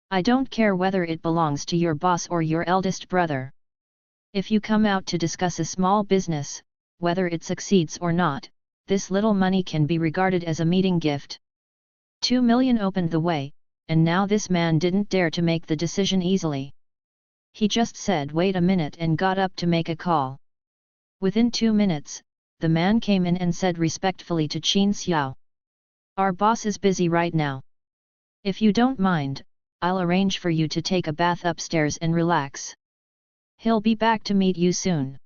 I don't care whether it belongs to your boss or your eldest brother. If you come out to discuss a small business, whether it succeeds or not, this little money can be regarded as a meeting gift." 2 million opened the way, and now this man didn't dare to make the decision easily. He just said wait a minute and got up to make a call. Within 2 minutes, the man came in and said respectfully to Qin Xiao, "Our boss is busy right now. If you don't mind, I'll arrange for you to take a bath upstairs and relax. He'll be back to meet you soon."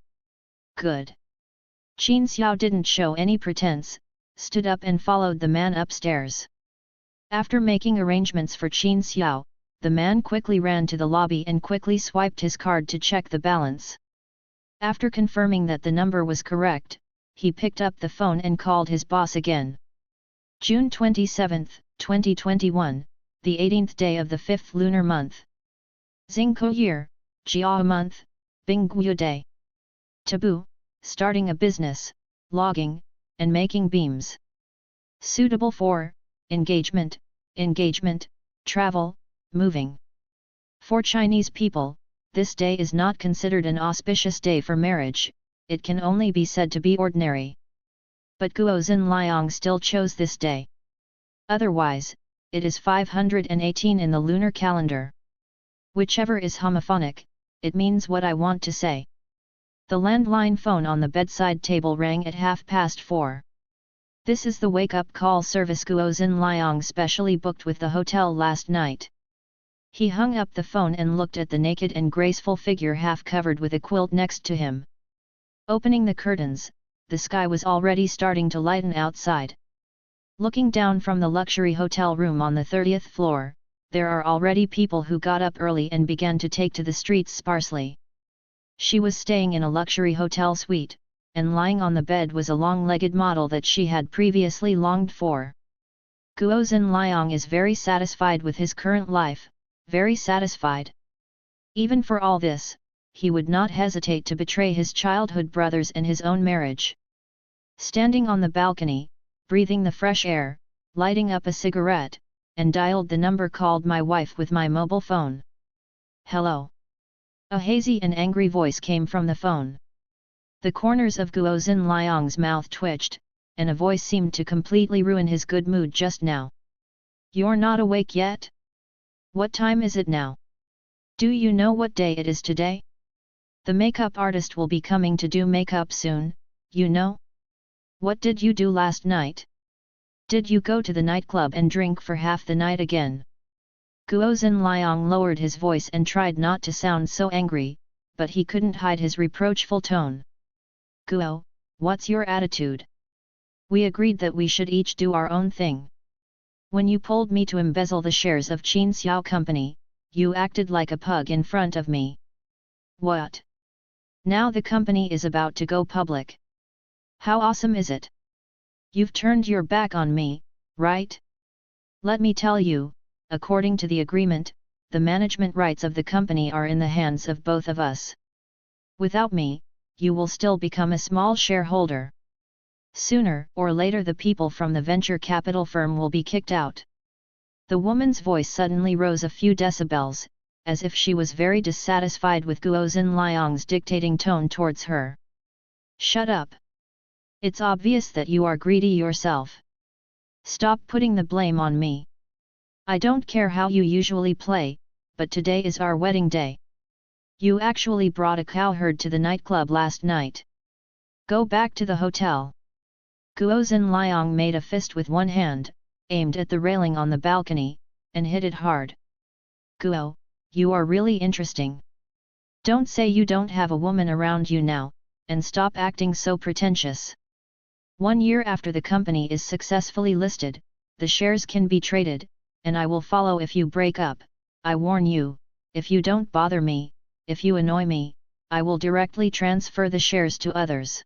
"Good." Qin Xiao didn't show any pretense, stood up and followed the man upstairs. After making arrangements for Qin Xiao, the man quickly ran to the lobby and quickly swiped his card to check the balance. After confirming that the number was correct, he picked up the phone and called his boss again. June 27, 2021, the 18th day of the 5th lunar month. Xingkou year, Jiao month, Bingguo day. Taboo, starting a business, logging, and making beams. Suitable for engagement, travel, moving. For Chinese people, this day is not considered an auspicious day for marriage, it can only be said to be ordinary. But Guo Xinliang still chose this day. Otherwise, it is 518 in the lunar calendar. Whichever is homophonic, it means what I want to say. The landline phone on the bedside table rang at 4:30. This is the wake-up call service Guozhen Liang specially booked with the hotel last night. He hung up the phone and looked at the naked and graceful figure half covered with a quilt next to him. Opening the curtains, the sky was already starting to lighten outside. Looking down from the luxury hotel room on the 30th floor, there are already people who got up early and began to take to the streets sparsely. She was staying in a luxury hotel suite, and lying on the bed was a long-legged model that she had previously longed for. Guozhen Liang is very satisfied with his current life, very satisfied. Even for all this, he would not hesitate to betray his childhood brothers and his own marriage. Standing on the balcony, breathing the fresh air, lighting up a cigarette, and dialed the number called my wife with my mobile phone. Hello. A hazy and angry voice came from the phone. The corners of Guozhen Liang's mouth twitched, and a voice seemed to completely ruin his good mood just now. You're not awake yet? What time is it now? Do you know what day it is today? The makeup artist will be coming to do makeup soon, you know? What did you do last night? Did you go to the nightclub and drink for half the night again? Guozhen Liang lowered his voice and tried not to sound so angry, but he couldn't hide his reproachful tone. Guo, what's your attitude? We agreed that we should each do our own thing. When you pulled me to embezzle the shares of Qin Xiao company, you acted like a pug in front of me. What? Now the company is about to go public. How awesome is it? You've turned your back on me, right? Let me tell you, according to the agreement, the management rights of the company are in the hands of both of us. Without me, you will still become a small shareholder. Sooner or later the people from the venture capital firm will be kicked out. The woman's voice suddenly rose a few decibels, as if she was very dissatisfied with Guozhen Liang's dictating tone towards her. Shut up. It's obvious that you are greedy yourself. Stop putting the blame on me. I don't care how you usually play, but today is our wedding day. You actually brought a cowherd to the nightclub last night. Go back to the hotel. Guozhen Liang made a fist with one hand, aimed at the railing on the balcony, and hit it hard. Guo, you are really interesting. Don't say you don't have a woman around you now, and stop acting so pretentious. 1 year after the company is successfully listed, the shares can be traded, and I will follow if you break up. I warn you, if you don't bother me, if you annoy me, I will directly transfer the shares to others.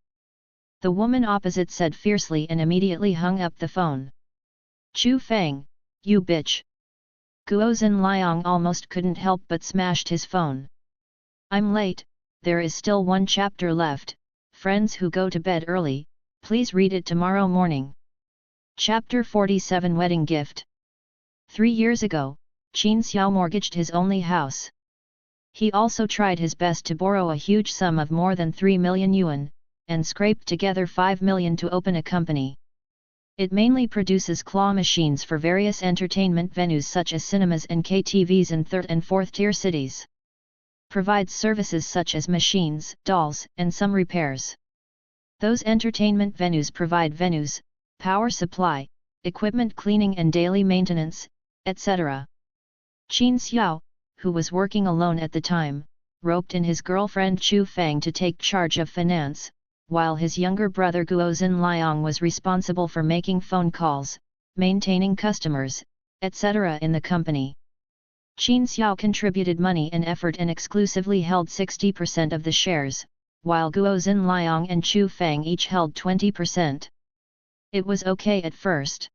The woman opposite said fiercely and immediately hung up the phone. Chu Feng, you bitch! Guozhen Liang almost couldn't help but smashed his phone. I'm late, there is still one chapter left, friends who go to bed early, please read it tomorrow morning. Chapter 47 Wedding Gift. 3 years ago, Qin Xiao mortgaged his only house. He also tried his best to borrow a huge sum of more than 3 million yuan, and scraped together 5 million to open a company. It mainly produces claw machines for various entertainment venues such as cinemas and KTVs in 3rd and 4th tier cities. Provides services such as machines, dolls, and some repairs. Those entertainment venues provide venues, power supply, equipment cleaning and daily maintenance, etc. Qin Xiao, who was working alone at the time, roped in his girlfriend Chu Feng to take charge of finance, while his younger brother Guozhen Liang was responsible for making phone calls, maintaining customers, etc. in the company. Qin Xiao contributed money and effort and exclusively held 60% of the shares, while Guozhen Liang and Chu Feng each held 20%. It was okay at first.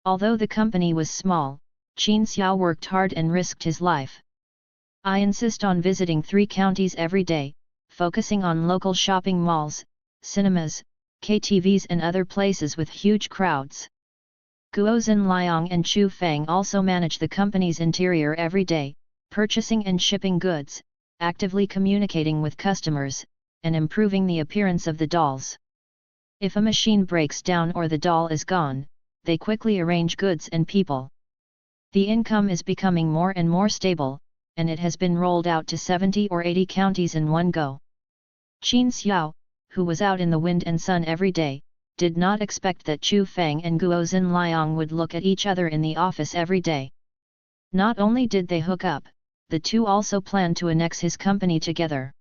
Although the company was small, Qin Xiao worked hard and risked his life. I insist on visiting 3 counties every day, focusing on local shopping malls, cinemas, KTVs and other places with huge crowds. Guozhen Liang and Chu Feng also manage the company's interior every day, purchasing and shipping goods, actively communicating with customers, and improving the appearance of the dolls. If a machine breaks down or the doll is gone, they quickly arrange goods and people. The income is becoming more and more stable, and it has been rolled out to 70 or 80 counties in one go. Qin Xiao, who was out in the wind and sun every day, did not expect that Chu Feng and Guo Xinliang would look at each other in the office every day. Not only did they hook up, the two also planned to annex his company together.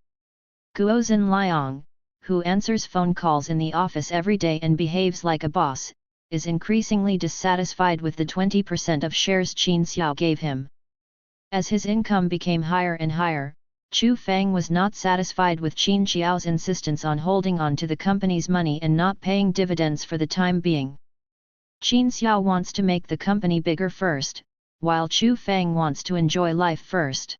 Guo Xinliang, who answers phone calls in the office every day and behaves like a boss, is increasingly dissatisfied with the 20% of shares Qin Xiao gave him. As his income became higher and higher, Chu Feng was not satisfied with Qin Xiao's insistence on holding on to the company's money and not paying dividends for the time being. Qin Xiao wants to make the company bigger first, while Chu Feng wants to enjoy life first.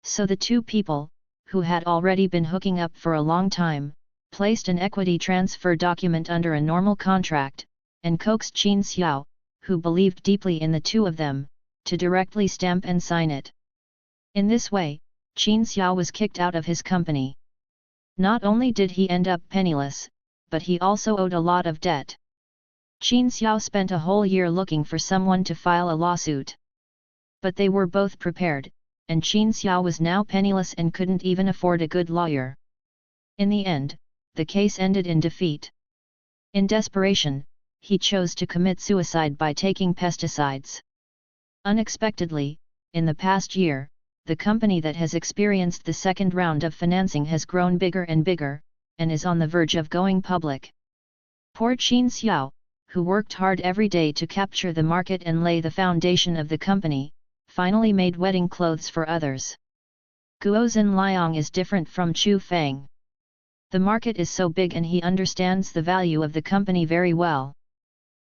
So the two people, who had already been hooking up for a long time, placed an equity transfer document under a normal contract, and coaxed Qin Xiao, who believed deeply in the two of them, to directly stamp and sign it. In this way, Qin Xiao was kicked out of his company. Not only did he end up penniless, but he also owed a lot of debt. Qin Xiao spent a whole year looking for someone to file a lawsuit. But they were both prepared, and Qin Xiao was now penniless and couldn't even afford a good lawyer. In the end, the case ended in defeat. In desperation, he chose to commit suicide by taking pesticides. Unexpectedly, in the past year, the company that has experienced the second round of financing has grown bigger and bigger, and is on the verge of going public. Poor Qin Xiao, who worked hard every day to capture the market and lay the foundation of the company, finally made wedding clothes for others. Guo Xinliang is different from Chu Feng. The market is so big and he understands the value of the company very well.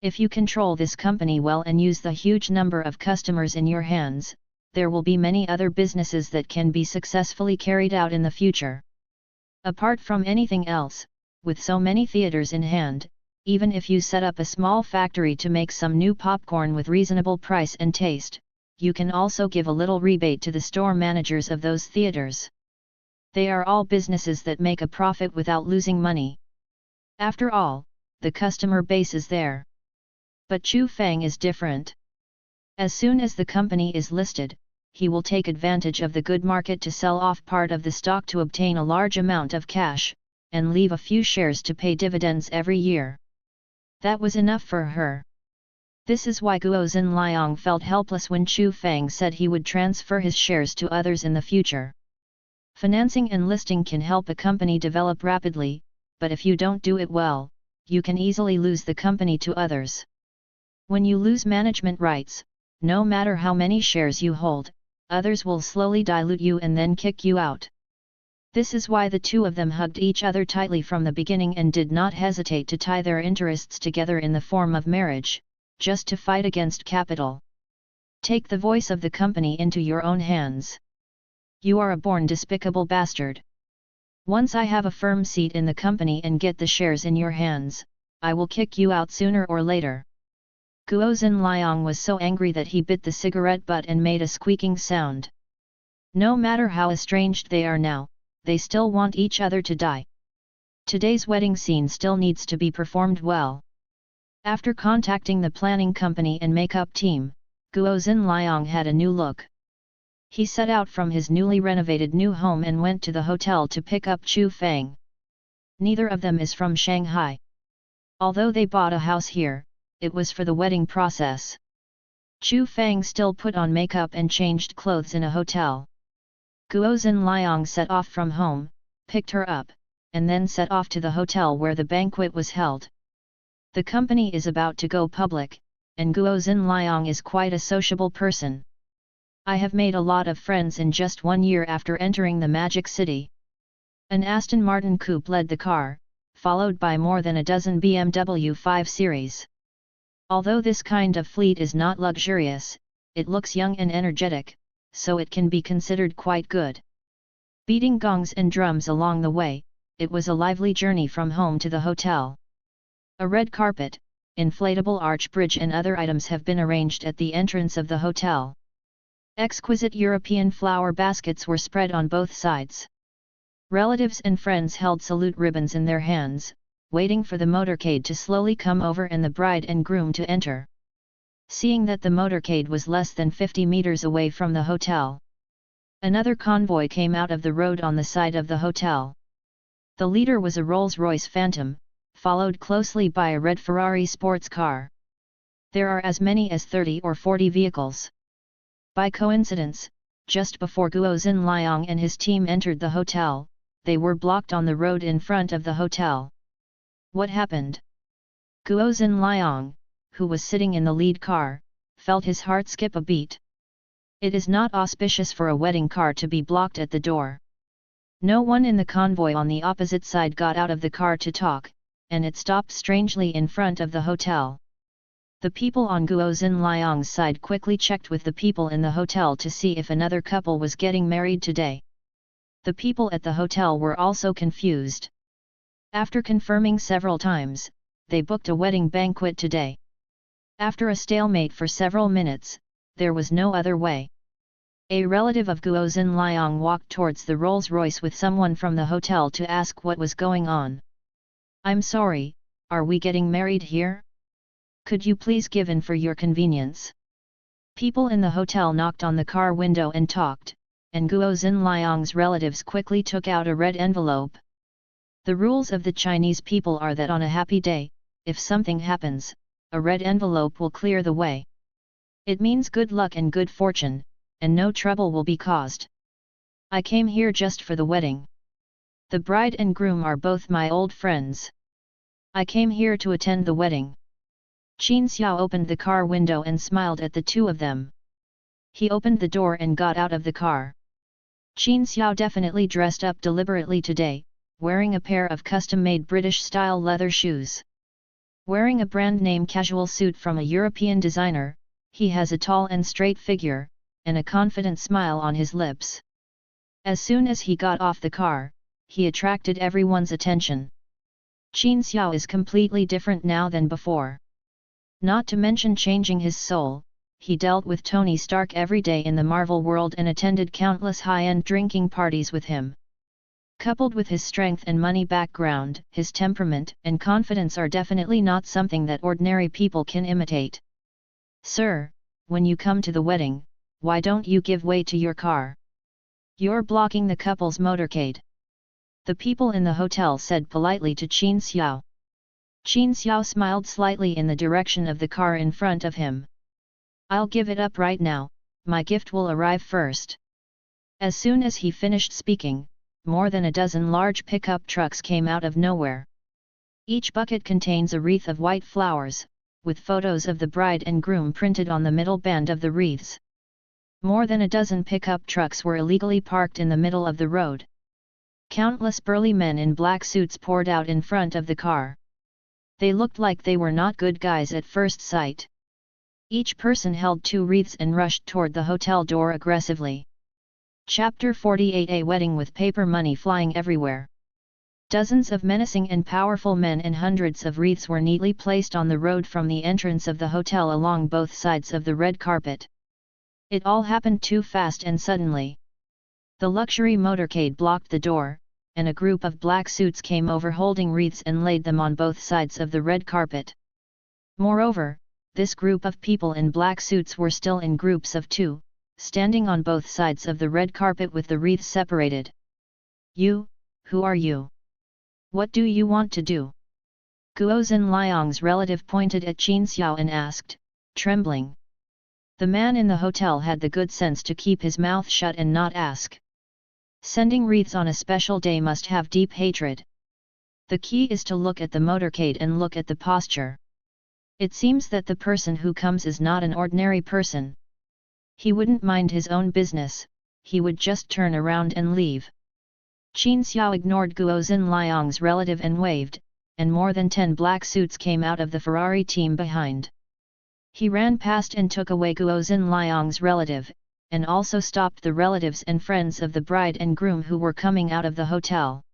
If you control this company well and use the huge number of customers in your hands, there will be many other businesses that can be successfully carried out in the future. Apart from anything else, with so many theaters in hand, even if you set up a small factory to make some new popcorn with reasonable price and taste, you can also give a little rebate to the store managers of those theaters. They are all businesses that make a profit without losing money. After all, the customer base is there. But Chu Feng is different. As soon as the company is listed, he will take advantage of the good market to sell off part of the stock to obtain a large amount of cash, and leave a few shares to pay dividends every year. That was enough for her. This is why Guo Xinliang felt helpless when Chu Feng said he would transfer his shares to others in the future. Financing and listing can help a company develop rapidly, but if you don't do it well, you can easily lose the company to others. When you lose management rights, no matter how many shares you hold, others will slowly dilute you and then kick you out. This is why the two of them hugged each other tightly from the beginning and did not hesitate to tie their interests together in the form of marriage, just to fight against capital. Take the voice of the company into your own hands. You are a born despicable bastard. Once I have a firm seat in the company and get the shares in your hands, I will kick you out sooner or later. Guo Xinliang was so angry that he bit the cigarette butt and made a squeaking sound. No matter how estranged they are now, they still want each other to die. Today's wedding scene still needs to be performed well. After contacting the planning company and makeup team, Guo Xinliang had a new look. He set out from his newly renovated new home and went to the hotel to pick up Chu Feng. Neither of them is from Shanghai. Although they bought a house here, it was for the wedding process. Chu Feng still put on makeup and changed clothes in a hotel. Guo Xinliang set off from home, picked her up, and then set off to the hotel where the banquet was held. The company is about to go public, and Guo Xinliang is quite a sociable person. I have made a lot of friends in just 1 year after entering the Magic City. An Aston Martin coupe led the car, followed by more than a dozen BMW 5 Series. Although this kind of fleet is not luxurious, it looks young and energetic, so it can be considered quite good. Beating gongs and drums along the way, it was a lively journey from home to the hotel. A red carpet, inflatable arch bridge and other items have been arranged at the entrance of the hotel. Exquisite European flower baskets were spread on both sides. Relatives and friends held salute ribbons in their hands, waiting for the motorcade to slowly come over and the bride and groom to enter. Seeing that the motorcade was less than 50 meters away from the hotel, Another convoy came out of the road on the side of the hotel. The leader was a Rolls-Royce Phantom, followed closely by a red Ferrari sports car. There are as many as 30 or 40 vehicles. By coincidence, just before Guo Xinliang and his team entered the hotel, they were blocked on the road in front of the hotel. What happened? Guo Xinliang, who was sitting in the lead car, felt his heart skip a beat. It is not auspicious for a wedding car to be blocked at the door. No one in the convoy on the opposite side got out of the car to talk, and it stopped strangely in front of the hotel. The people on Guo Xinliang's side quickly checked with the people in the hotel to see if another couple was getting married today. The people at the hotel were also confused. After confirming several times, they booked a wedding banquet today. After a stalemate for several minutes, there was no other way. A relative of Guo Xinliang walked towards the Rolls-Royce with someone from the hotel to ask what was going on. "I'm sorry, are we getting married here? Could you please give in for your convenience?" People in the hotel knocked on the car window and talked, and Guo Xinliang's relatives quickly took out a red envelope. The rules of the Chinese people are that on a happy day, if something happens, a red envelope will clear the way. It means good luck and good fortune, and no trouble will be caused. I came here just for the wedding. The bride and groom are both my old friends. I came here to attend the wedding. Qin Xiao opened the car window and smiled at the two of them. He opened the door and got out of the car. Qin Xiao definitely dressed up deliberately today, wearing a pair of custom-made British-style leather shoes. Wearing a brand-name casual suit from a European designer, he has a tall and straight figure, and a confident smile on his lips. As soon as he got off the car, he attracted everyone's attention. Qin Xiao is completely different now than before. Not to mention changing his soul, he dealt with Tony Stark every day in the Marvel world and attended countless high-end drinking parties with him. Coupled with his strength and money background, his temperament and confidence are definitely not something that ordinary people can imitate. "Sir, when you come to the wedding, why don't you give way to your car? You're blocking the couple's motorcade," the people in the hotel said politely to Qin Xiao. Qin Xiao smiled slightly in the direction of the car in front of him. "I'll give it up right now, my gift will arrive first." As soon as he finished speaking, more than a dozen large pickup trucks came out of nowhere. Each bucket contains a wreath of white flowers, with photos of the bride and groom printed on the middle band of the wreaths. More than a dozen pickup trucks were illegally parked in the middle of the road. Countless burly men in black suits poured out in front of the car. They looked like they were not good guys at first sight. Each person held 2 wreaths and rushed toward the hotel door aggressively. Chapter 48: A wedding with paper money flying everywhere. Dozens of menacing and powerful men and hundreds of wreaths were neatly placed on the road from the entrance of the hotel along both sides of the red carpet. It all happened too fast and suddenly. The luxury motorcade blocked the door, and a group of black suits came over holding wreaths and laid them on both sides of the red carpet. Moreover, this group of people in black suits were still in groups of 2, standing on both sides of the red carpet with the wreaths separated. "You, who are you? What do you want to do?" Guo Xinliang's relative pointed at Qin Xiao and asked, trembling. The man in the hotel had the good sense to keep his mouth shut and not ask. Sending wreaths on a special day must have deep hatred. The key is to look at the motorcade and look at the posture. It seems that the person who comes is not an ordinary person. He wouldn't mind his own business, he would just turn around and leave. Qin Xiao ignored Guo Xinliang's relative and waved, and more than 10 black suits came out of the Ferrari team behind. He ran past and took away Guo Xinliang's relative, and also stopped the relatives and friends of the bride and groom who were coming out of the hotel.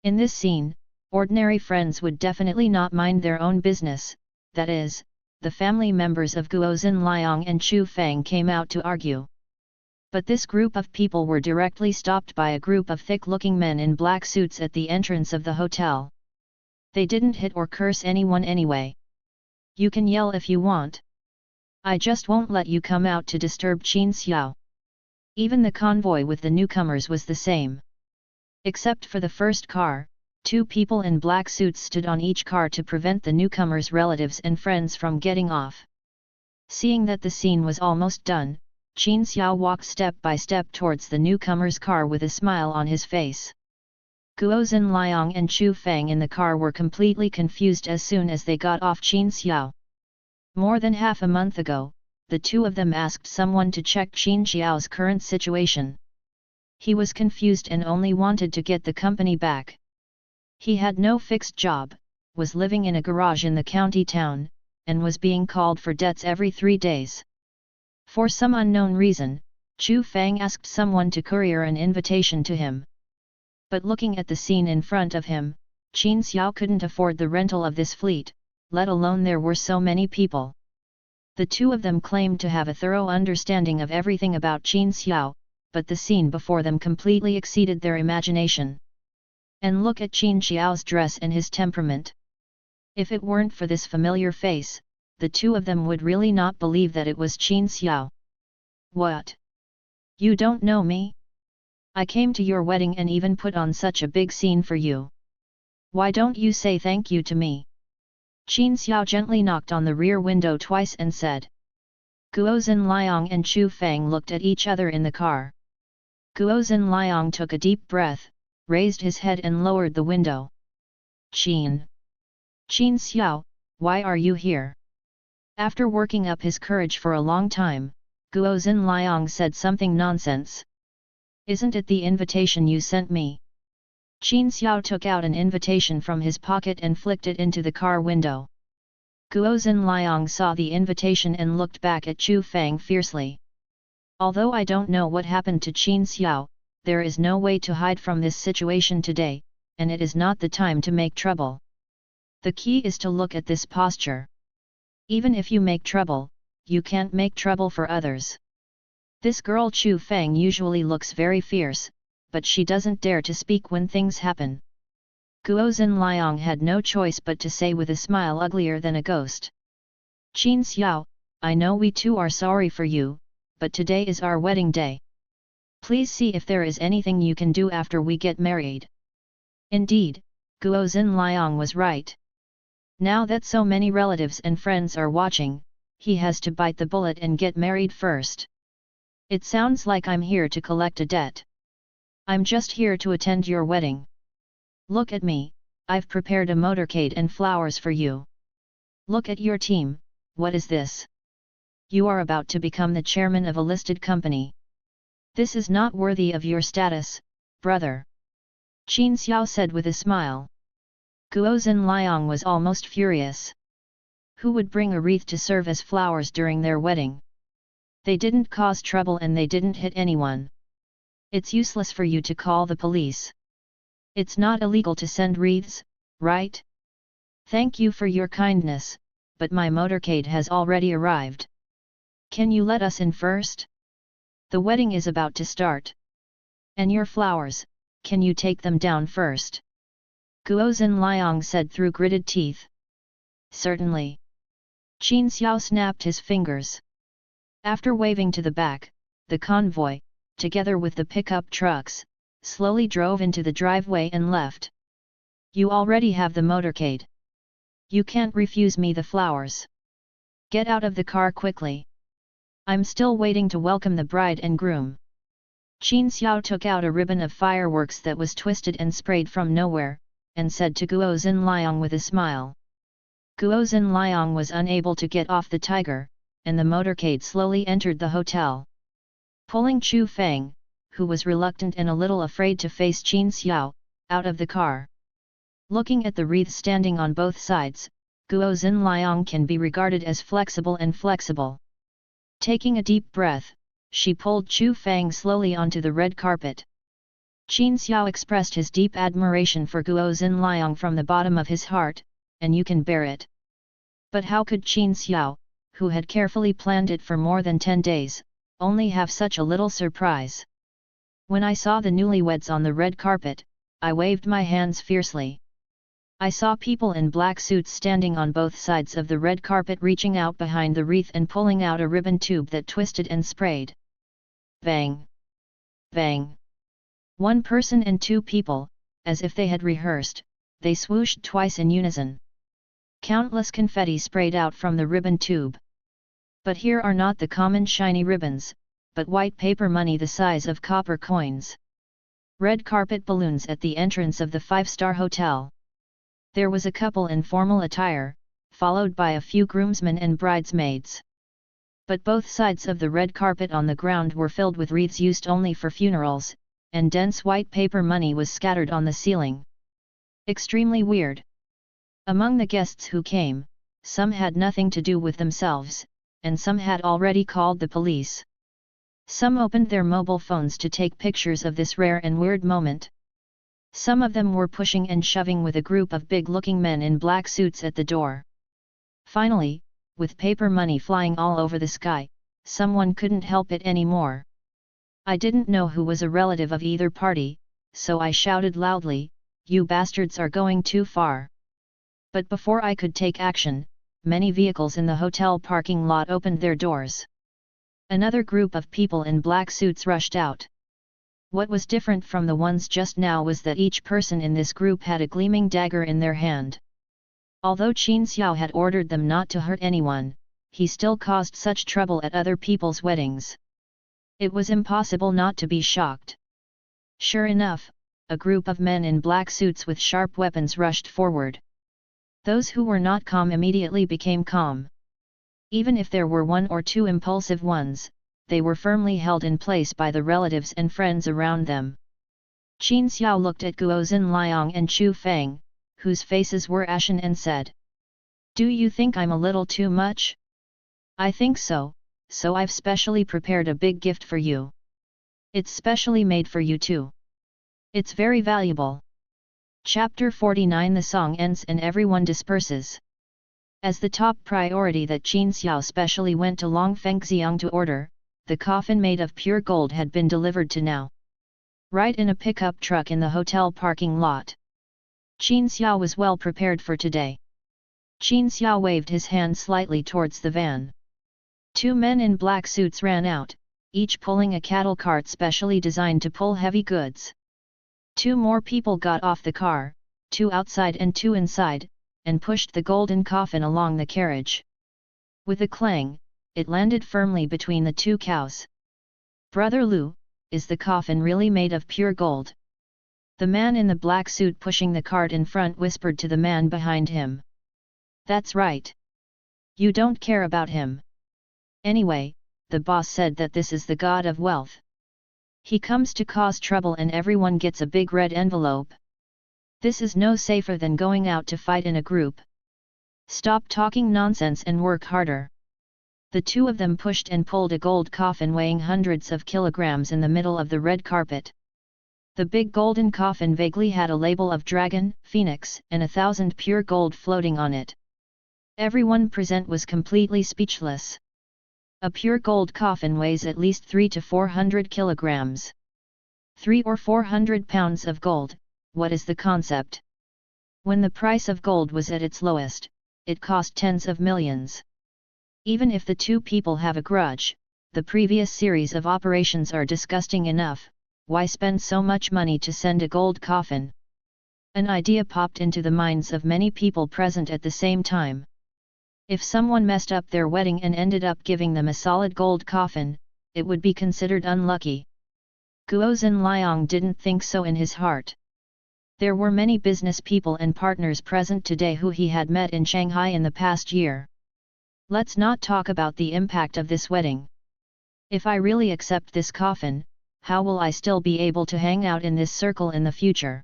In this scene, ordinary friends would definitely not mind their own business, that is, the family members of Guo Xinliang and Chu Fang came out to argue. But this group of people were directly stopped by a group of thick-looking men in black suits at the entrance of the hotel. They didn't hit or curse anyone anyway. "You can yell if you want. I just won't let you come out to disturb Qin Xiao." Even the convoy with the newcomers was the same. Except for the first car, 2 people in black suits stood on each car to prevent the newcomers' relatives and friends from getting off. Seeing that the scene was almost done, Qin Xiao walked step by step towards the newcomer's car with a smile on his face. Guozhen Liang and Chu Feng in the car were completely confused as soon as they got off Qin Xiao. More than half a month ago, the 2 of them asked someone to check Qin Xiao's current situation. He was confused and only wanted to get the company back. He had no fixed job, was living in a garage in the county town, and was being called for debts every 3 days. For some unknown reason, Chu Feng asked someone to courier an invitation to him. But looking at the scene in front of him, Qin Xiao couldn't afford the rental of this fleet, let alone there were so many people. The 2 of them claimed to have a thorough understanding of everything about Qin Xiao, but the scene before them completely exceeded their imagination. And look at Qin Xiao's dress and his temperament. If it weren't for this familiar face, the 2 of them would really not believe that it was Qin Xiao. What? You don't know me? I came to your wedding and even put on such a big scene for you. Why don't you say thank you to me? Qin Xiao gently knocked on the rear window twice and said. Guozhen Liang and Chu Feng looked at each other in the car. Guozhen Liang took a deep breath, raised his head and lowered the window. Qin Xiao, why are you here? After working up his courage for a long time, Guozhen Liang said something nonsense. Isn't it the invitation you sent me? Qin Xiao took out an invitation from his pocket and flicked it into the car window. Guozhen Liang saw the invitation and looked back at Chu Feng fiercely. Although I don't know what happened to Qin Xiao, there is no way to hide from this situation today, and it is not the time to make trouble. The key is to look at this posture. Even if you make trouble, you can't make trouble for others. This girl Chu Feng usually looks very fierce, but she doesn't dare to speak when things happen. Guozhen Liang had no choice but to say with a smile uglier than a ghost. Qin Xiao, I know we too are sorry for you, but today is our wedding day. Please see if there is anything you can do after we get married. Indeed, Guozhen Liang was right. Now that so many relatives and friends are watching, he has to bite the bullet and get married first. It sounds like I'm here to collect a debt. I'm just here to attend your wedding. Look at me, I've prepared a motorcade and flowers for you. Look at your team, what is this? You are about to become the chairman of a listed company. This is not worthy of your status, brother. Qin Xiao said with a smile. Guozhen Liang was almost furious. Who would bring a wreath to serve as flowers during their wedding? They didn't cause trouble and they didn't hit anyone. It's useless for you to call the police. It's not illegal to send wreaths, right? Thank you for your kindness, but my motorcade has already arrived. Can you let us in first? The wedding is about to start. And your flowers, can you take them down first? Guozhen Liang said through gritted teeth. Certainly. Qin Xiao snapped his fingers. After waving to the back, the convoy, together with the pickup trucks, slowly drove into the driveway and left. You already have the motorcade. You can't refuse me the flowers. Get out of the car quickly. I'm still waiting to welcome the bride and groom. Qin Xiao took out a ribbon of fireworks that was twisted and sprayed from nowhere, and said to Guozhen Liang with a smile. Guozhen Liang was unable to get off the tiger, and the motorcade slowly entered the hotel. Pulling Chu Feng, who was reluctant and a little afraid to face Qin Xiao, out of the car. Looking at the wreaths standing on both sides, Guozhen Liang can be regarded as flexible and flexible. Taking a deep breath, she pulled Chu Feng slowly onto the red carpet. Qin Xiao expressed his deep admiration for Guozhen Liang from the bottom of his heart, and you can bear it. But how could Qin Xiao, who had carefully planned it for more than 10 days, only have such a little surprise? When I saw the newlyweds on the red carpet, I waved my hands fiercely. I saw people in black suits standing on both sides of the red carpet reaching out behind the wreath and pulling out a ribbon tube that twisted and sprayed. Bang! bang! One person and two people, as if they had rehearsed, they swooshed twice in unison. Countless confetti sprayed out from the ribbon tube. But here are not the common shiny ribbons, but white paper money the size of copper coins. Red carpet balloons at the entrance of the five-star hotel. There was a couple in formal attire, followed by a few groomsmen and bridesmaids. But both sides of the red carpet on the ground were filled with wreaths used only for funerals, and dense white paper money was scattered on the ceiling. Extremely weird. Among the guests who came, some had nothing to do with themselves, and some had already called the police. Some opened their mobile phones to take pictures of this rare and weird moment. Some of them were pushing and shoving with a group of big-looking men in black suits at the door. Finally, with paper money flying all over the sky, someone couldn't help it anymore. I didn't know who was a relative of either party, so I shouted loudly, "You bastards are going too far!" But before I could take action, many vehicles in the hotel parking lot opened their doors. Another group of people in black suits rushed out. What was different from the ones just now was that each person in this group had a gleaming dagger in their hand. Although Qin Xiao had ordered them not to hurt anyone, he still caused such trouble at other people's weddings. It was impossible not to be shocked. Sure enough, a group of men in black suits with sharp weapons rushed forward. Those who were not calm immediately became calm. Even if there were one or two impulsive ones, they were firmly held in place by the relatives and friends around them. Qin Xiao looked at Guozhen Liang and Chu Feng, whose faces were ashen, and said, "Do you think I'm a little too much? I think so, so I've specially prepared a big gift for you. It's specially made for you too. It's very valuable." Chapter 49. The song ends and everyone disperses. As the top priority that Qin Xiao specially went to Long Fengxiang to order, the coffin made of pure gold had been delivered to now. Right in a pickup truck in the hotel parking lot. Qin Xiao was well prepared for today. Qin Xiao waved his hand slightly towards the van. Two men in black suits ran out, each pulling a cattle cart specially designed to pull heavy goods. Two more people got off the car, two outside and two inside, and pushed the golden coffin along the carriage. With a clang, it landed firmly between the two cows. "Brother Lu, is the coffin really made of pure gold?" The man in the black suit pushing the cart in front whispered to the man behind him. "That's right. You don't care about him. Anyway, the boss said that this is the god of wealth. He comes to cause trouble and everyone gets a big red envelope. This is no safer than going out to fight in a group. Stop talking nonsense and work harder." The two of them pushed and pulled a gold coffin weighing hundreds of kilograms in the middle of the red carpet. The big golden coffin vaguely had a label of dragon, phoenix, and 1,000 pure gold floating on it. Everyone present was completely speechless. A pure gold coffin weighs at least 300 to 400 kilograms. 300 or 400 pounds of gold, what is the concept? When the price of gold was at its lowest, it cost tens of millions. Even if the two people have a grudge, the previous series of operations are disgusting enough, why spend so much money to send a gold coffin? An idea popped into the minds of many people present at the same time. If someone messed up their wedding and ended up giving them a solid gold coffin, it would be considered unlucky. Guozhen Liang didn't think so in his heart. There were many business people and partners present today who he had met in Shanghai in the past year. Let's not talk about the impact of this wedding. If I really accept this coffin, how will I still be able to hang out in this circle in the future?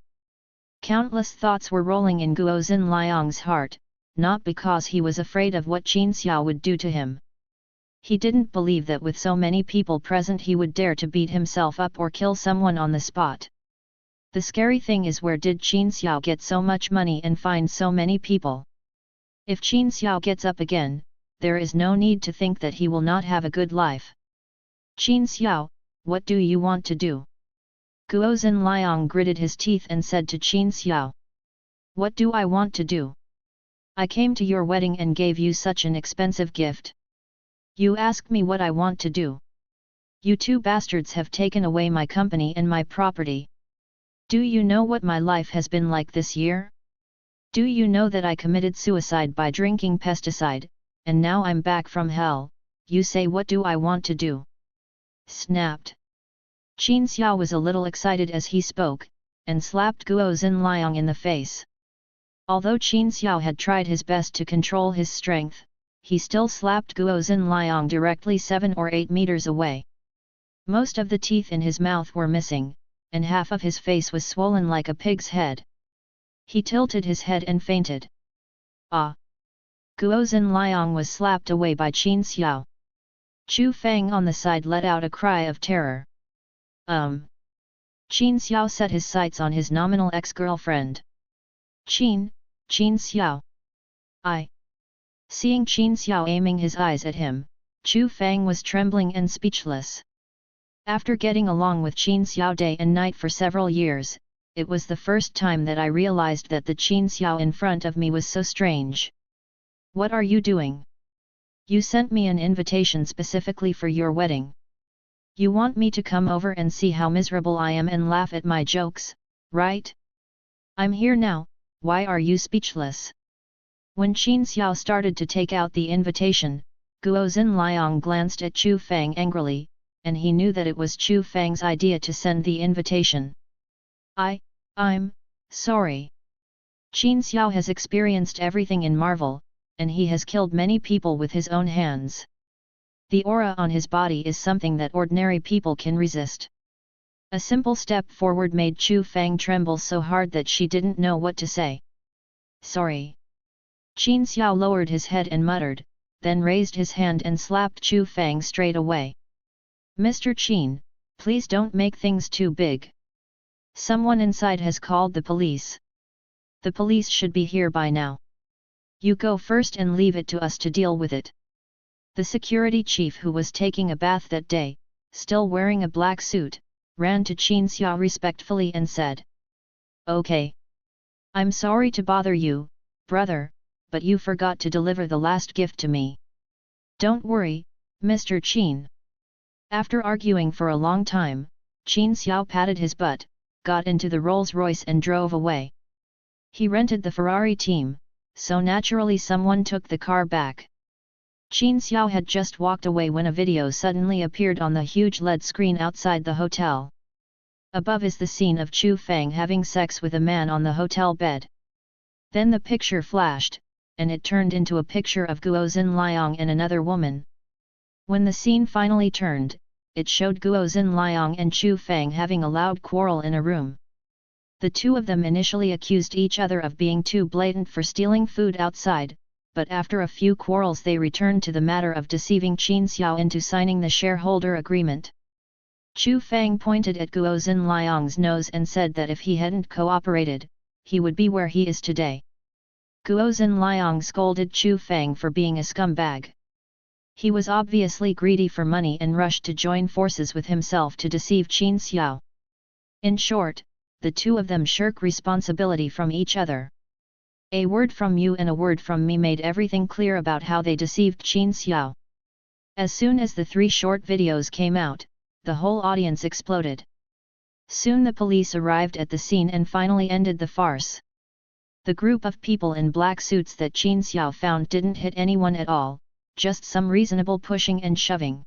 Countless thoughts were rolling in Guozhen Liang's heart, not because he was afraid of what Qin Xiao would do to him. He didn't believe that with so many people present he would dare to beat himself up or kill someone on the spot. The scary thing is, where did Qin Xiao get so much money and find so many people? If Qin Xiao gets up again, there is no need to think that he will not have a good life. "Qin Xiao, what do you want to do?" Guozhen Liang gritted his teeth and said to Qin Xiao. "What do I want to do? I came to your wedding and gave you such an expensive gift. You ask me what I want to do. You two bastards have taken away my company and my property. Do you know what my life has been like this year? Do you know that I committed suicide by drinking pesticide, and now I'm back from hell? You say what do I want to do? Snapped. Qin Xiao was a little excited as he spoke, and slapped Guo Xinliang in the face. Although Qin Xiao had tried his best to control his strength, he still slapped Guo Xinliang directly 7 or 8 meters away. Most of the teeth in his mouth were missing, and half of his face was swollen like a pig's head. He tilted his head and fainted. Ah! Guo Xinliang was slapped away by Qin Xiao. Chu Feng on the side let out a cry of terror. Qin Xiao set his sights on his nominal ex-girlfriend. Qin Xiao. Seeing Qin Xiao aiming his eyes at him, Chu Feng was trembling and speechless. After getting along with Qin Xiao day and night for several years, it was the first time that I realized that the Qin Xiao in front of me was so strange. What are you doing? You sent me an invitation specifically for your wedding. You want me to come over and see how miserable I am and laugh at my jokes, right? I'm here now, why are you speechless? When Qin Xiao started to take out the invitation, Guo Xinliang glanced at Chu Feng angrily, and he knew that it was Chu Feng's idea to send the invitation. I'm sorry. Qin Xiao has experienced everything in Marvel, and he has killed many people with his own hands. The aura on his body is something that ordinary people can resist. A simple step forward made Chu Feng tremble so hard that she didn't know what to say. Sorry. Qin Xiao lowered his head and muttered, then raised his hand and slapped Chu Feng straight away. Mr. Qin, please don't make things too big. Someone inside has called the police. The police should be here by now. You go first and leave it to us to deal with it. The security chief, who was taking a bath that day, still wearing a black suit, ran to Qin Xiao respectfully and said, Okay. I'm sorry to bother you, brother, but you forgot to deliver the last gift to me. Don't worry, Mr. Qin. After arguing for a long time, Qin Xiao patted his butt, got into the Rolls-Royce and drove away. He rented the Ferrari team, so naturally someone took the car back. Qin Xiao had just walked away when a video suddenly appeared on the huge LED screen outside the hotel. Above is the scene of Chu Feng having sex with a man on the hotel bed. Then the picture flashed, and it turned into a picture of Guo Xinliang and another woman. When the scene finally turned, it showed Guo Xinliang and Chu Feng having a loud quarrel in a room. The two of them initially accused each other of being too blatant for stealing food outside, but after a few quarrels they returned to the matter of deceiving Qin Xiao into signing the shareholder agreement. Chu Feng pointed at Guo Xinliang's nose and said that if he hadn't cooperated, he would be where he is today. Guo Xinliang scolded Chu Feng for being a scumbag. He was obviously greedy for money and rushed to join forces with himself to deceive Qin Xiao. In short, the two of them shirk responsibility from each other. A word from you and a word from me made everything clear about how they deceived Qin Xiao. As soon as the 3 short videos came out, the whole audience exploded. Soon the police arrived at the scene and finally ended the farce. The group of people in black suits that Qin Xiao found didn't hit anyone at all, just some reasonable pushing and shoving.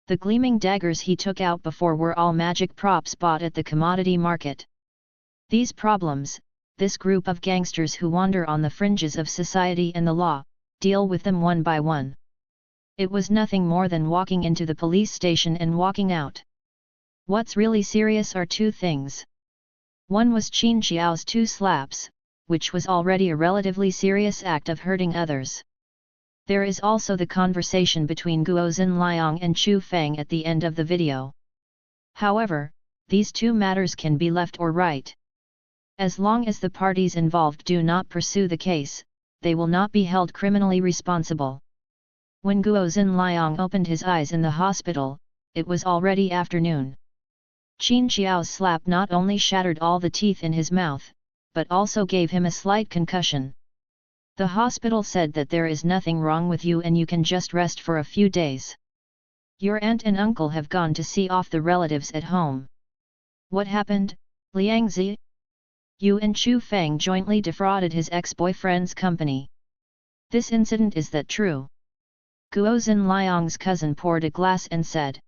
The gleaming daggers he took out before were all magic props bought at the commodity market. These problems, this group of gangsters who wander on the fringes of society and the law, deal with them one by one. It was nothing more than walking into the police station and walking out. What's really serious are 2 things. One was Qin Xiao's 2 slaps, which was already a relatively serious act of hurting others. There is also the conversation between Guo Xinliang and Chu Feng at the end of the video. However, these 2 matters can be left or right. As long as the parties involved do not pursue the case, they will not be held criminally responsible. When Guo Xinliang opened his eyes in the hospital, it was already afternoon. Qin Xiao's slap not only shattered all the teeth in his mouth, but also gave him a slight concussion. The hospital said that there is nothing wrong with you and you can just rest for a few days. Your aunt and uncle have gone to see off the relatives at home. What happened, Liangzi? You and Chu Feng jointly defrauded his ex-boyfriend's company. This incident, is that true? Guozhen Liang's cousin poured a glass and said.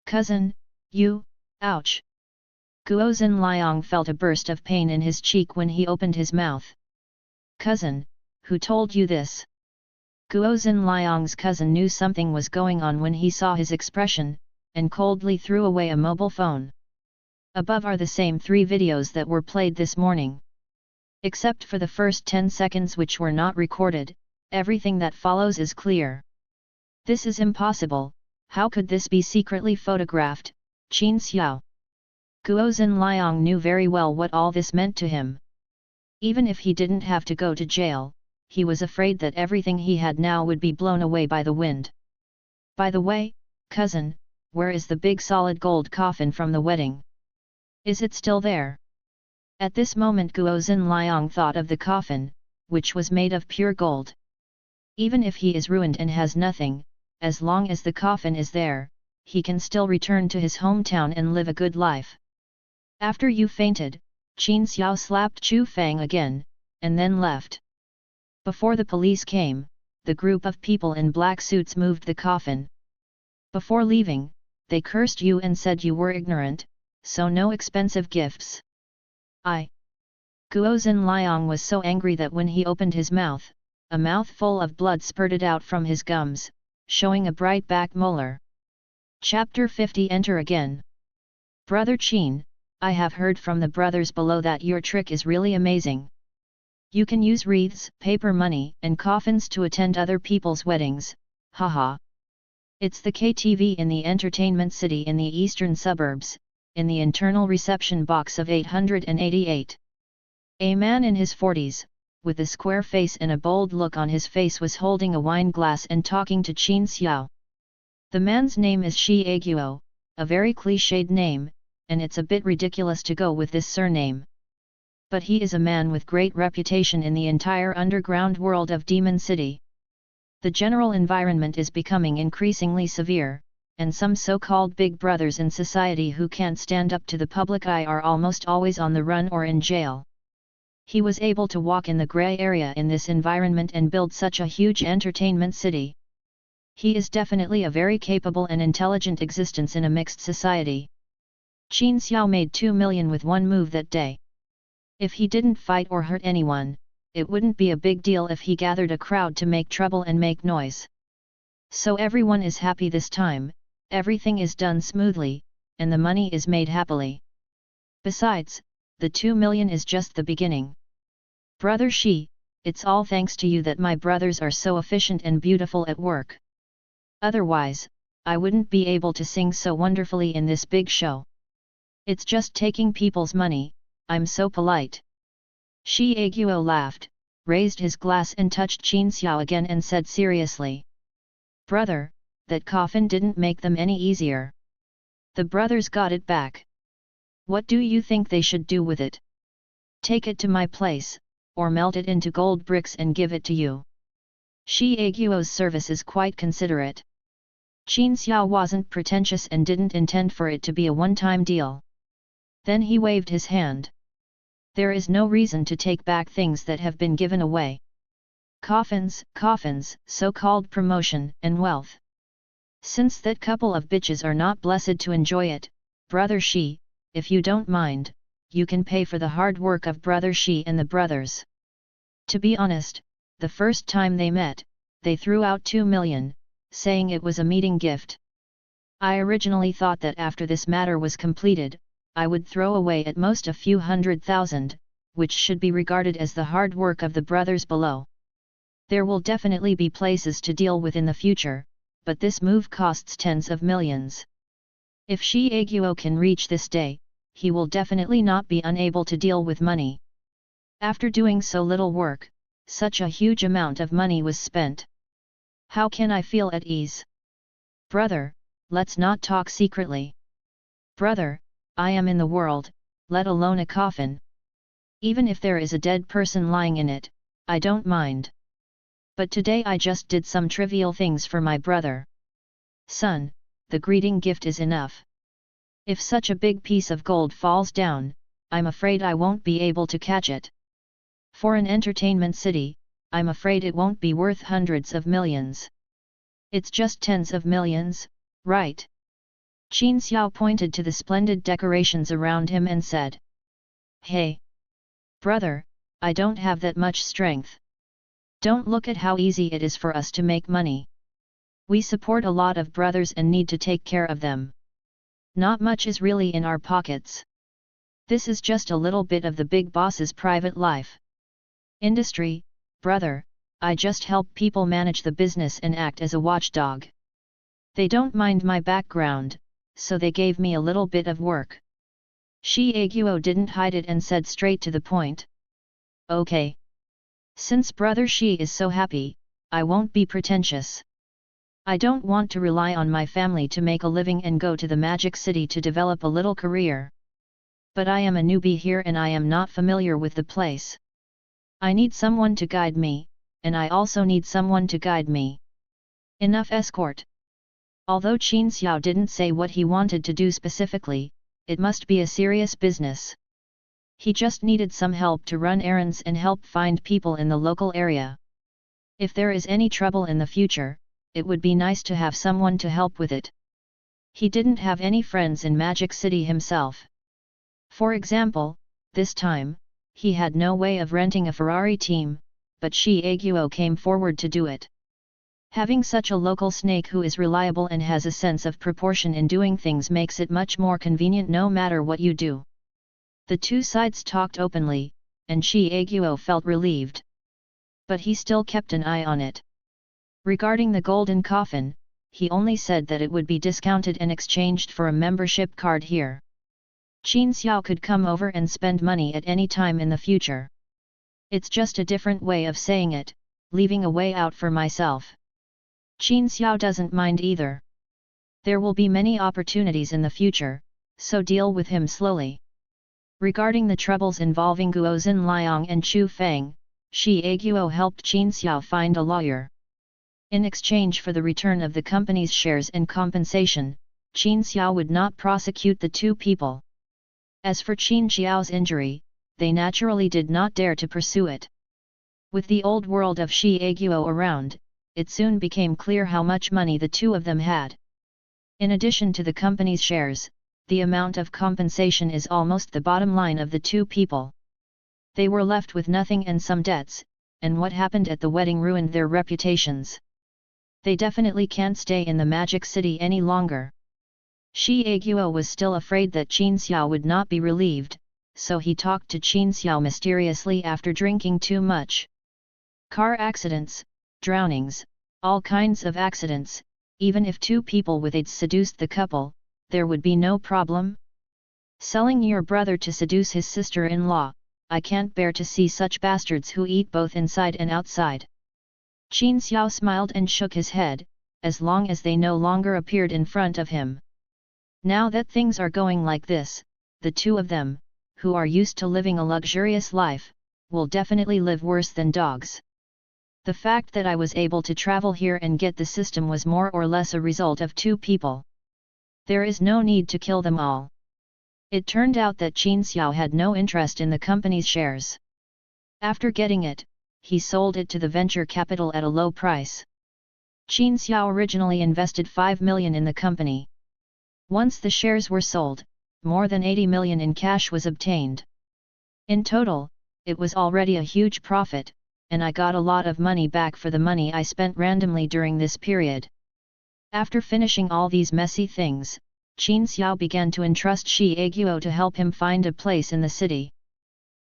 Cousin, you, ouch! Guozhen Liang felt a burst of pain in his cheek when he opened his mouth. Cousin, who told you this? Guozhen Liang's cousin knew something was going on when he saw his expression, and coldly threw away a mobile phone. Above are the same 3 videos that were played this morning. Except for the first 10 seconds which were not recorded, everything that follows is clear. This is impossible. How could this be secretly photographed, Qin Xiao? Guozhen Liang knew very well what all this meant to him. Even if he didn't have to go to jail, he was afraid that everything he had now would be blown away by the wind. By the way, cousin, where is the big solid gold coffin from the wedding? Is it still there? At this moment Guozhen Liang thought of the coffin, which was made of pure gold. Even if he is ruined and has nothing, as long as the coffin is there, he can still return to his hometown and live a good life. After you fainted, Qin Xiao slapped Chu Feng again, and then left. Before the police came, the group of people in black suits moved the coffin. Before leaving, they cursed you and said you were ignorant, so no expensive gifts. Guozhen Liang was so angry that when he opened his mouth, a mouthful of blood spurted out from his gums, showing a bright back molar. Chapter 50. Enter again. Brother Qin, I have heard from the brothers below that your trick is really amazing. You can use wreaths, paper money, and coffins to attend other people's weddings, haha. It's the KTV in the entertainment city in the eastern suburbs, in the internal reception box of 888. A man in his 40s, with a square face and a bold look on his face, was holding a wine glass and talking to Qin Xiao. The man's name is Shi Aguo, a very cliched name, and it's a bit ridiculous to go with this surname. But he is a man with great reputation in the entire underground world of Demon City. The general environment is becoming increasingly severe, and some so-called big brothers in society who can't stand up to the public eye are almost always on the run or in jail. He was able to walk in the grey area in this environment and build such a huge entertainment city. He is definitely a very capable and intelligent existence in a mixed society. Qin Xiao made 2 million with one move that day. If he didn't fight or hurt anyone, it wouldn't be a big deal if he gathered a crowd to make trouble and make noise. So everyone is happy this time, everything is done smoothly, and the money is made happily. Besides, the 2 million is just the beginning. Brother Shi, it's all thanks to you that my brothers are so efficient and beautiful at work. Otherwise, I wouldn't be able to sing so wonderfully in this big show. It's just taking people's money, I'm so polite. Shi Aguo laughed, raised his glass and touched Qin Xiao again and said seriously. Brother, that coffin didn't make them any easier. The brothers got it back. What do you think they should do with it? Take it to my place, or melt it into gold bricks and give it to you. Shi Aguo's service is quite considerate. Qin Xiao wasn't pretentious and didn't intend for it to be a one-time deal. Then he waved his hand. There is no reason to take back things that have been given away. Coffins, so-called promotion and wealth. Since that couple of bitches are not blessed to enjoy it, Brother Shi, if you don't mind, you can pay for the hard work of Brother Shi and the brothers. To be honest, the first time they met, they threw out 2 million, saying it was a meeting gift. I originally thought that after this matter was completed, I would throw away at most a few 100,000, which should be regarded as the hard work of the brothers below. There will definitely be places to deal with in the future, but this move costs tens of millions. If Shi Aguo can reach this day, he will definitely not be unable to deal with money. After doing so little work, such a huge amount of money was spent. How can I feel at ease? Brother, let's not talk secretly. Brother, I am in the world, let alone a coffin. Even if there is a dead person lying in it, I don't mind. But today I just did some trivial things for my brother. Son, the greeting gift is enough. If such a big piece of gold falls down, I'm afraid I won't be able to catch it. For an entertainment city, I'm afraid it won't be worth hundreds of millions. It's just tens of millions, right? Qin Xiao pointed to the splendid decorations around him and said, "Hey! Brother, I don't have that much strength. Don't look at how easy it is for us to make money. We support a lot of brothers and need to take care of them. Not much is really in our pockets. This is just a little bit of the big boss's private life. Industry, brother, I just help people manage the business and act as a watchdog. They don't mind my background, so they gave me a little bit of work." Shi Aguo didn't hide it and said straight to the point. "Okay. Since brother Shi is so happy, I won't be pretentious. I don't want to rely on my family to make a living and go to the Magic City to develop a little career. But I am a newbie here and I am not familiar with the place. I need someone to guide me, and I also need someone to guide me. Enough escort." Although Qin Xiao didn't say what he wanted to do specifically, it must be a serious business. He just needed some help to run errands and help find people in the local area. If there is any trouble in the future, it would be nice to have someone to help with it. He didn't have any friends in Magic City himself. For example, this time, he had no way of renting a Ferrari team, but Shi Aguo came forward to do it. Having such a local snake who is reliable and has a sense of proportion in doing things makes it much more convenient no matter what you do. The two sides talked openly, and Shi Aguo felt relieved. But he still kept an eye on it. Regarding the golden coffin, he only said that it would be discounted and exchanged for a membership card here. Qin Xiao could come over and spend money at any time in the future. It's just a different way of saying it, leaving a way out for myself. Qin Xiao doesn't mind either. There will be many opportunities in the future, so deal with him slowly. Regarding the troubles involving Guozhen Liang and Chu Feng, Shi Aguo helped Qin Xiao find a lawyer. In exchange for the return of the company's shares and compensation, Qin Xiao would not prosecute the two people. As for Qin Xiao's injury, they naturally did not dare to pursue it. With the old world of Shi Aguo around, it soon became clear how much money the two of them had. In addition to the company's shares, the amount of compensation is almost the bottom line of the two people. They were left with nothing and some debts, and what happened at the wedding ruined their reputations. They definitely can't stay in the Magic City any longer. Shi Aguo was still afraid that Qin Xiao would not be relieved, so he talked to Qin Xiao mysteriously after drinking too much. Car accidents, drownings, all kinds of accidents, even if two people with AIDS seduced the couple, there would be no problem. Selling your brother to seduce his sister-in-law, I can't bear to see such bastards who eat both inside and outside. Qin Xiao smiled and shook his head, as long as they no longer appeared in front of him. Now that things are going like this, the two of them, who are used to living a luxurious life, will definitely live worse than dogs. The fact that I was able to travel here and get the system was more or less a result of two people. There is no need to kill them all. It turned out that Qin Xiao had no interest in the company's shares. After getting it, he sold it to the venture capital at a low price. Qin Xiao originally invested 5 million in the company. Once the shares were sold, more than 80 million in cash was obtained. In total, it was already a huge profit, and I got a lot of money back for the money I spent randomly during this period. After finishing all these messy things, Qin Xiao began to entrust Shi Aguo to help him find a place in the city.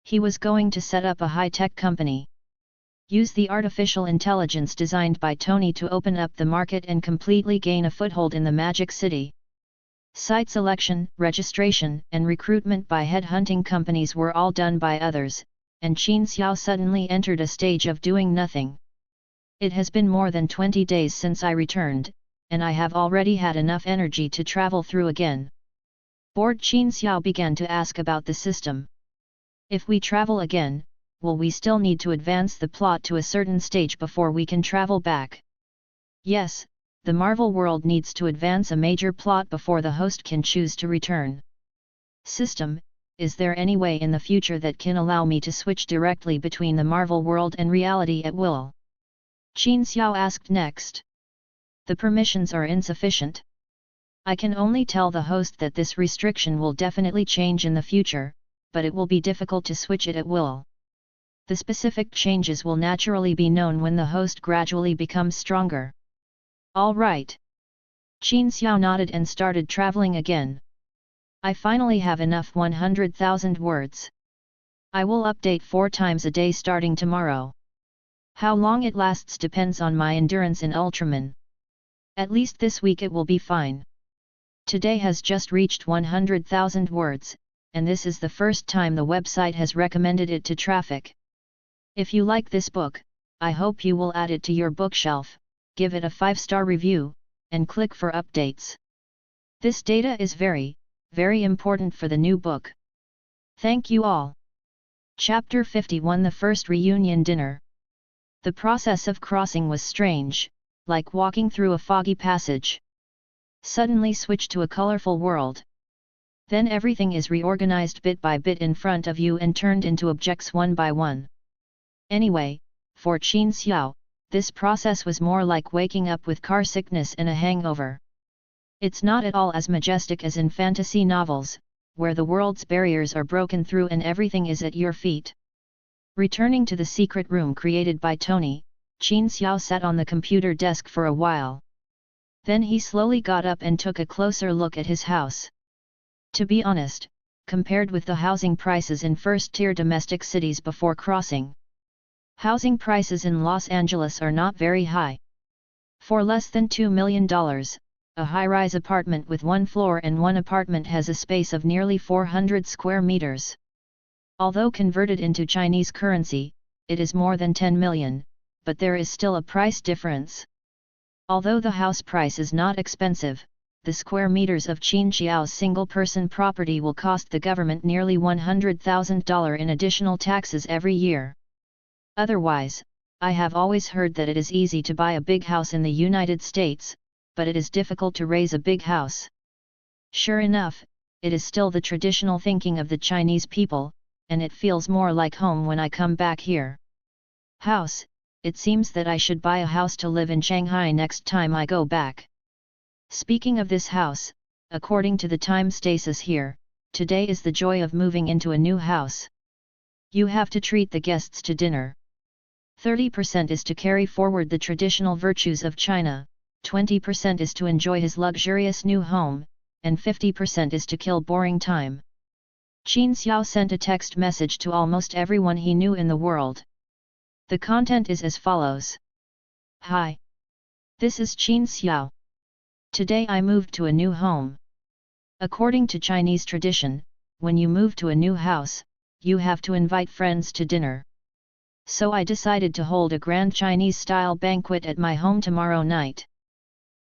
He was going to set up a high-tech company. Use the artificial intelligence designed by Tony to open up the market and completely gain a foothold in the Magic City. Site selection, registration, and recruitment by headhunting companies were all done by others, and Qin Xiao suddenly entered a stage of doing nothing. It has been more than 20 days since I returned, and I have already had enough energy to travel through again. Bored Qin Xiao began to ask about the system. If we travel again, will we still need to advance the plot to a certain stage before we can travel back? Yes, the Marvel world needs to advance a major plot before the host can choose to return. System, is there any way in the future that can allow me to switch directly between the Marvel world and reality at will? Qin Xiao asked next. The permissions are insufficient. I can only tell the host that this restriction will definitely change in the future, but it will be difficult to switch it at will. The specific changes will naturally be known when the host gradually becomes stronger. All right. Qin Xiao nodded and started traveling again. I finally have enough 100,000 words. I will update 4 times a day starting tomorrow. How long it lasts depends on my endurance in Ultraman. At least this week it will be fine. Today has just reached 100,000 words, and this is the first time the website has recommended it to traffic. If you like this book, I hope you will add it to your bookshelf, give it a 5-star review, and click for updates. This data is very important for the new book. Thank you all. Chapter 51 The First Reunion Dinner. The process of crossing was strange, like walking through a foggy passage. Suddenly switch to a colorful world. Then everything is reorganized bit by bit in front of you and turned into objects one by one. Anyway, for Qin Xiao, this process was more like waking up with car sickness and a hangover. It's not at all as majestic as in fantasy novels, where the world's barriers are broken through and everything is at your feet. Returning to the secret room created by Tony, Qin Xiao sat on the computer desk for a while. Then he slowly got up and took a closer look at his house. To be honest, compared with the housing prices in first-tier domestic cities before crossing, housing prices in Los Angeles are not very high. For less than $2 million, a high-rise apartment with 1 floor and 1 apartment has a space of nearly 400 square meters. Although converted into Chinese currency, it is more than 10 million, but there is still a price difference. Although the house price is not expensive, the square meters of Qin Xiao's single-person property will cost the government nearly $100,000 in additional taxes every year. Otherwise, I have always heard that it is easy to buy a big house in the United States, but it is difficult to raise a big house. Sure enough, it is still the traditional thinking of the Chinese people, and it feels more like home when I come back here. House, it seems that I should buy a house to live in Shanghai next time I go back. Speaking of this house, according to the time stasis here, today is the joy of moving into a new house. You have to treat the guests to dinner. 30% is to carry forward the traditional virtues of China, 20% is to enjoy his luxurious new home, and 50% is to kill boring time. Qin Xiao sent a text message to almost everyone he knew in the world. The content is as follows. Hi. This is Qin Xiao. Today I moved to a new home. According to Chinese tradition, when you move to a new house, you have to invite friends to dinner. So I decided to hold a grand Chinese-style banquet at my home tomorrow night.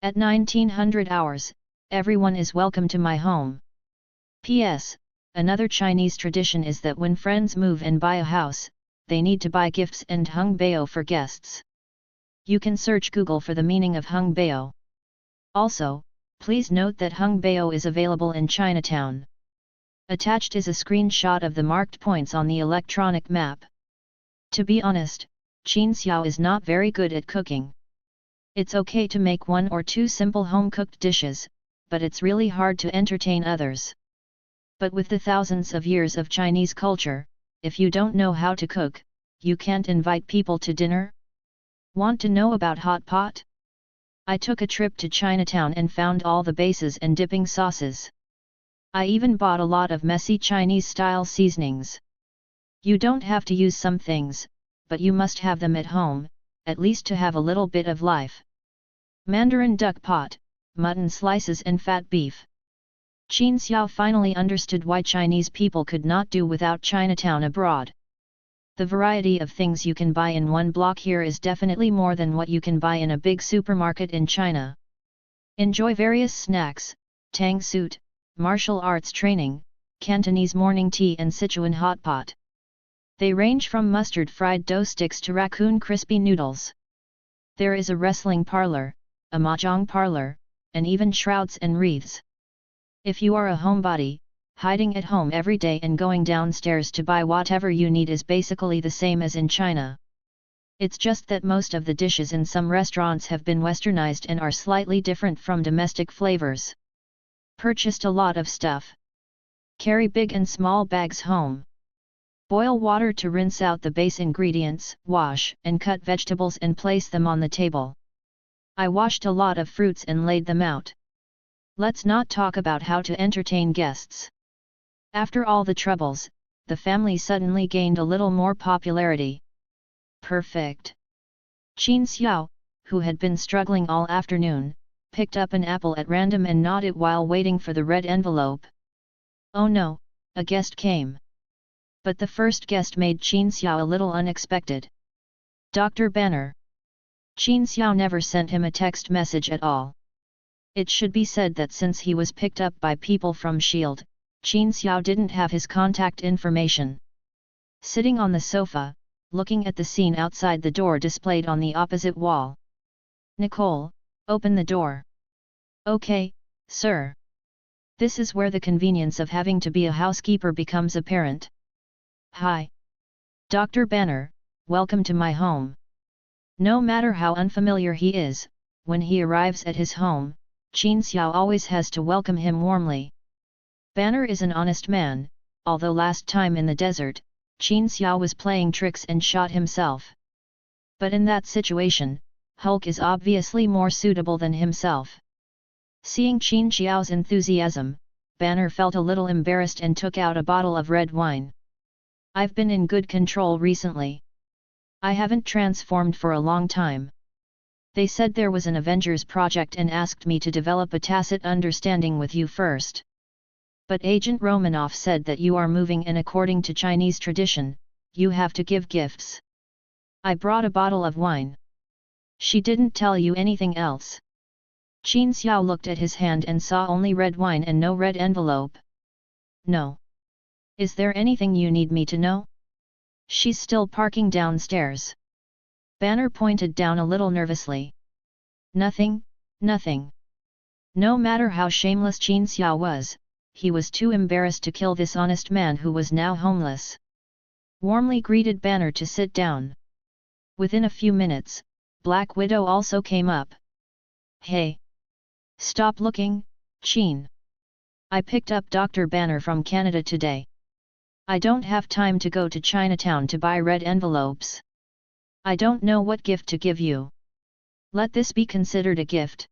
At 1900 hours, everyone is welcome to my home. P.S. Another Chinese tradition is that when friends move and buy a house, they need to buy gifts and hung bao for guests. You can search Google for the meaning of hung bao. Also, please note that hung bao is available in Chinatown. Attached is a screenshot of the marked points on the electronic map. To be honest, Qin Xiao is not very good at cooking. It's okay to make 1 or 2 simple home-cooked dishes, but it's really hard to entertain others. But with the thousands of years of Chinese culture, if you don't know how to cook, you can't invite people to dinner? Want to know about hot pot? I took a trip to Chinatown and found all the bases and dipping sauces. I even bought a lot of messy Chinese-style seasonings. You don't have to use some things, but you must have them at home, at least to have a little bit of life. Mandarin duck pot, mutton slices and fat beef. Qin Xiao finally understood why Chinese people could not do without Chinatown abroad. The variety of things you can buy in one block here is definitely more than what you can buy in a big supermarket in China. Enjoy various snacks, tang suit, martial arts training, Cantonese morning tea and Sichuan hot pot. They range from mustard fried dough sticks to raccoon crispy noodles. There is a wrestling parlor, a mahjong parlor, and even shrouds and wreaths. If you are a homebody, hiding at home every day and going downstairs to buy whatever you need is basically the same as in China. It's just that most of the dishes in some restaurants have been westernized and are slightly different from domestic flavors. Purchased a lot of stuff. Carry big and small bags home. Boil water to rinse out the base ingredients, wash and cut vegetables and place them on the table. I washed a lot of fruits and laid them out. Let's not talk about how to entertain guests. After all the troubles, the family suddenly gained a little more popularity. Perfect. Qin Xiao, who had been struggling all afternoon, picked up an apple at random and gnawed it while waiting for the red envelope. Oh no, a guest came. But the first guest made Qin Xiao a little unexpected. Dr. Banner. Qin Xiao never sent him a text message at all. It should be said that since he was picked up by people from S.H.I.E.L.D., Qin Xiao didn't have his contact information. Sitting on the sofa, looking at the scene outside the door displayed on the opposite wall. Nicole, open the door. Okay, sir. This is where the convenience of having to be a housekeeper becomes apparent. Hi. Dr. Banner, welcome to my home. No matter how unfamiliar he is, when he arrives at his home, Qin Xiao always has to welcome him warmly. Banner is an honest man, although last time in the desert, Qin Xiao was playing tricks and shot himself. But in that situation, Hulk is obviously more suitable than himself. Seeing Qin Xiao's enthusiasm, Banner felt a little embarrassed and took out a bottle of red wine. I've been in good control recently. I haven't transformed for a long time. They said there was an Avengers project and asked me to develop a tacit understanding with you first. But Agent Romanoff said that you are moving and according to Chinese tradition, you have to give gifts. I brought a bottle of wine. She didn't tell you anything else. Qin Xiao looked at his hand and saw only red wine and no red envelope. No. Is there anything you need me to know? She's still parking downstairs. Banner pointed down a little nervously. Nothing, nothing. No matter how shameless Qin Xiao was, he was too embarrassed to kill this honest man who was now homeless. Warmly greeted Banner to sit down. Within a few minutes, Black Widow also came up. Hey! Stop looking, Qin. I picked up Dr. Banner from Canada today. I don't have time to go to Chinatown to buy red envelopes. I don't know what gift to give you. Let this be considered a gift.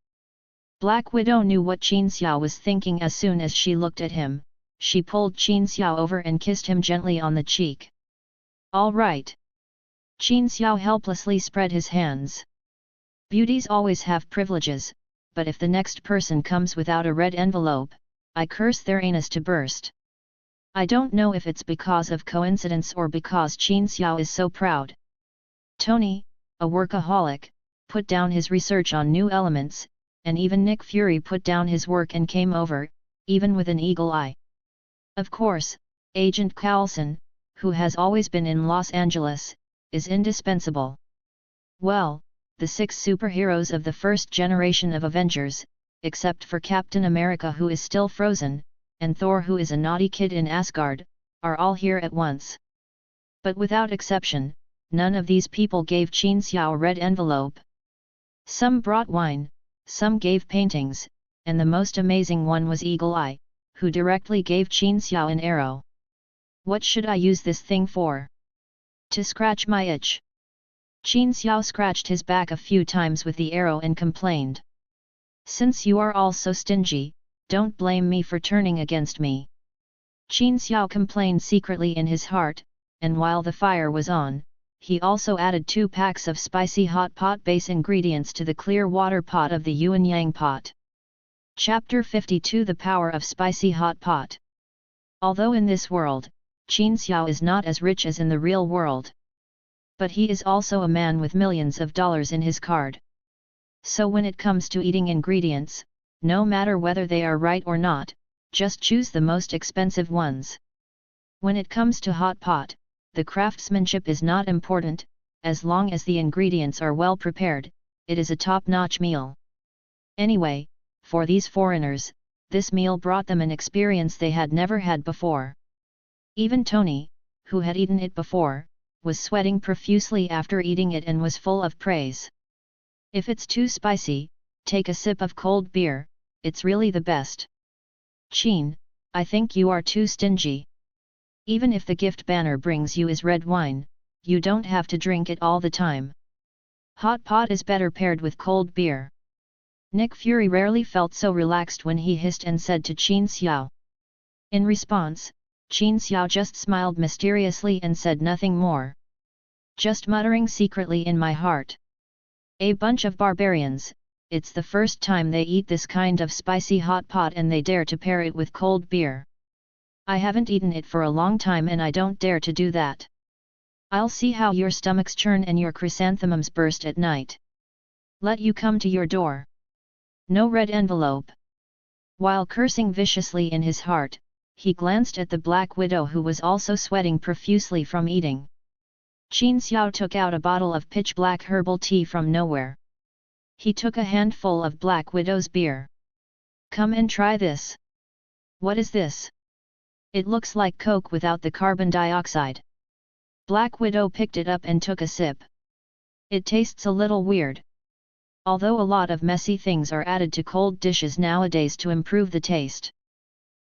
Black Widow knew what Qin Xiao was thinking as soon as she looked at him. She pulled Qin Xiao over and kissed him gently on the cheek. All right. Qin Xiao helplessly spread his hands. Beauties always have privileges, but if the next person comes without a red envelope, I curse their anus to burst. I don't know if it's because of coincidence or because Qin Xiao is so proud. Tony, a workaholic, put down his research on new elements, and even Nick Fury put down his work and came over, even with an eagle eye. Of course, Agent Coulson, who has always been in Los Angeles, is indispensable. Well, the 6 superheroes of the first generation of Avengers, except for Captain America who is still frozen, and Thor who is a naughty kid in Asgard, are all here at once. But without exception, none of these people gave Qin Xiao a red envelope. Some brought wine, some gave paintings, and the most amazing one was Eagle Eye, who directly gave Qin Xiao an arrow. What should I use this thing for? To scratch my itch. Qin Xiao scratched his back a few times with the arrow and complained. Since you are all so stingy, don't blame me for turning against me. Qin Xiao complained secretly in his heart, and while the fire was on, he also added 2 packs of spicy hot pot base ingredients to the clear water pot of the Yuan Yang pot. Chapter 52 The Power of Spicy Hot Pot. Although in this world, Qin Xiao is not as rich as in the real world. But he is also a man with millions of dollars in his card. So when it comes to eating ingredients, no matter whether they are right or not, just choose the most expensive ones. When it comes to hot pot, the craftsmanship is not important, as long as the ingredients are well prepared, it is a top-notch meal. Anyway, for these foreigners, this meal brought them an experience they had never had before. Even Tony, who had eaten it before, was sweating profusely after eating it and was full of praise. If it's too spicy, take a sip of cold beer, it's really the best. Qin, I think you are too stingy. Even if the gift banner brings you is red wine, you don't have to drink it all the time. Hot pot is better paired with cold beer. Nick Fury rarely felt so relaxed when he hissed and said to Qin Xiao. In response, Qin Xiao just smiled mysteriously and said nothing more. Just muttering secretly in my heart. A bunch of barbarians, it's the first time they eat this kind of spicy hot pot and they dare to pair it with cold beer. I haven't eaten it for a long time and I don't dare to do that. I'll see how your stomachs churn and your chrysanthemums burst at night. Let you come to your door. No red envelope. While cursing viciously in his heart, he glanced at the Black Widow who was also sweating profusely from eating. Qin Xiao took out a bottle of pitch-black herbal tea from nowhere. He took a handful of Black Widow's beer. Come and try this. What is this? It looks like Coke without the carbon dioxide. Black Widow picked it up and took a sip. It tastes a little weird. Although a lot of messy things are added to cold dishes nowadays to improve the taste.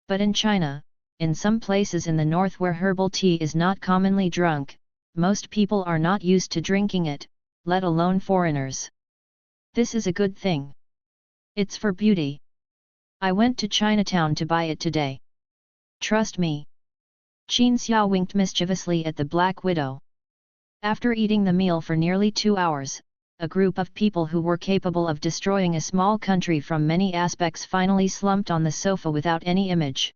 But in China, in some places in the north where herbal tea is not commonly drunk, most people are not used to drinking it, let alone foreigners. This is a good thing. It's for beauty. I went to Chinatown to buy it today. Trust me. Qin Xiao winked mischievously at the Black Widow. After eating the meal for nearly 2 hours, a group of people who were capable of destroying a small country from many aspects finally slumped on the sofa without any image.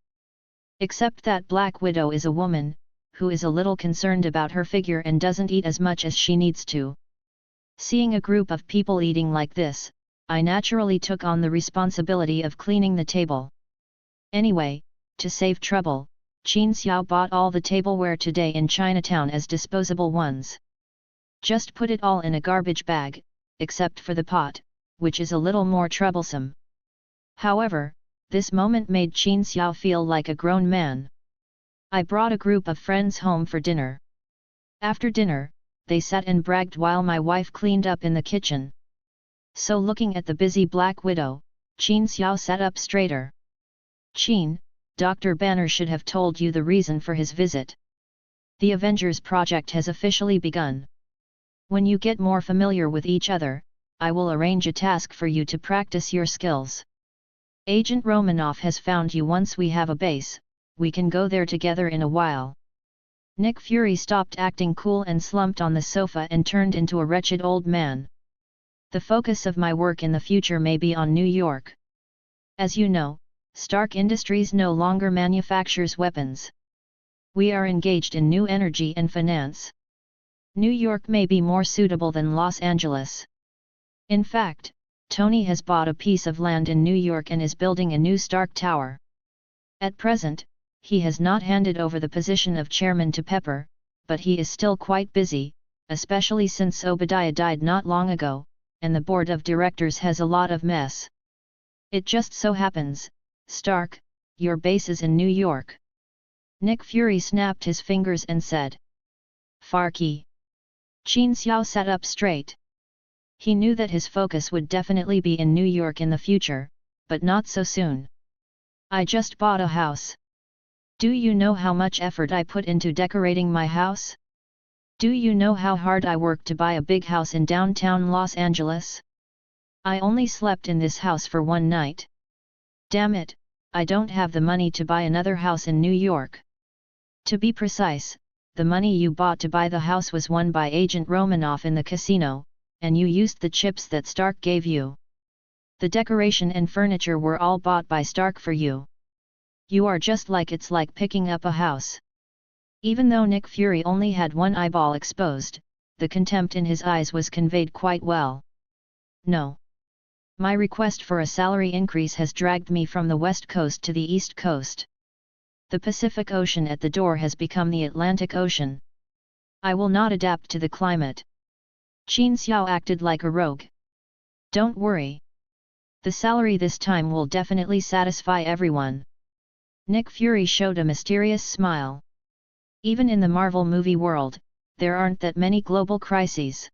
Except that Black Widow is a woman, who is a little concerned about her figure and doesn't eat as much as she needs to. Seeing a group of people eating like this, I naturally took on the responsibility of cleaning the table. Anyway, to save trouble, Qin Xiao bought all the tableware today in Chinatown as disposable ones. Just put it all in a garbage bag, except for the pot, which is a little more troublesome. However, this moment made Qin Xiao feel like a grown man. I brought a group of friends home for dinner. After dinner, they sat and bragged while my wife cleaned up in the kitchen. So looking at the busy Black Widow, Qin Xiao sat up straighter. Qin, Dr. Banner should have told you the reason for his visit. The Avengers project has officially begun. When you get more familiar with each other, I will arrange a task for you to practice your skills. Agent Romanoff has found you. Once we have a base, we can go there together in a while. Nick Fury stopped acting cool and slumped on the sofa and turned into a wretched old man. The focus of my work in the future may be on New York. As you know, Stark Industries no longer manufactures weapons. We are engaged in new energy and finance. New York may be more suitable than Los Angeles. In fact, Tony has bought a piece of land in New York and is building a new Stark Tower. At present, he has not handed over the position of chairman to Pepper, but he is still quite busy, especially since Obadiah died not long ago, and the board of directors has a lot of mess. It just so happens, Stark, your base is in New York. Nick Fury snapped his fingers and said. Farky. Qin Xiao sat up straight. He knew that his focus would definitely be in New York in the future, but not so soon. I just bought a house. Do you know how much effort I put into decorating my house? Do you know how hard I worked to buy a big house in downtown Los Angeles? I only slept in this house for one night. Damn it, I don't have the money to buy another house in New York. To be precise, the money you bought to buy the house was won by Agent Romanoff in the casino, and you used the chips that Stark gave you. The decoration and furniture were all bought by Stark for you. You are just like it's like picking up a house. Even though Nick Fury only had one eyeball exposed, the contempt in his eyes was conveyed quite well. No. My request for a salary increase has dragged me from the West Coast to the East Coast. The Pacific Ocean at the door has become the Atlantic Ocean. I will not adapt to the climate. Qin Xiao acted like a rogue. Don't worry. The salary this time will definitely satisfy everyone. Nick Fury showed a mysterious smile. Even in the Marvel movie world, there aren't that many global crises.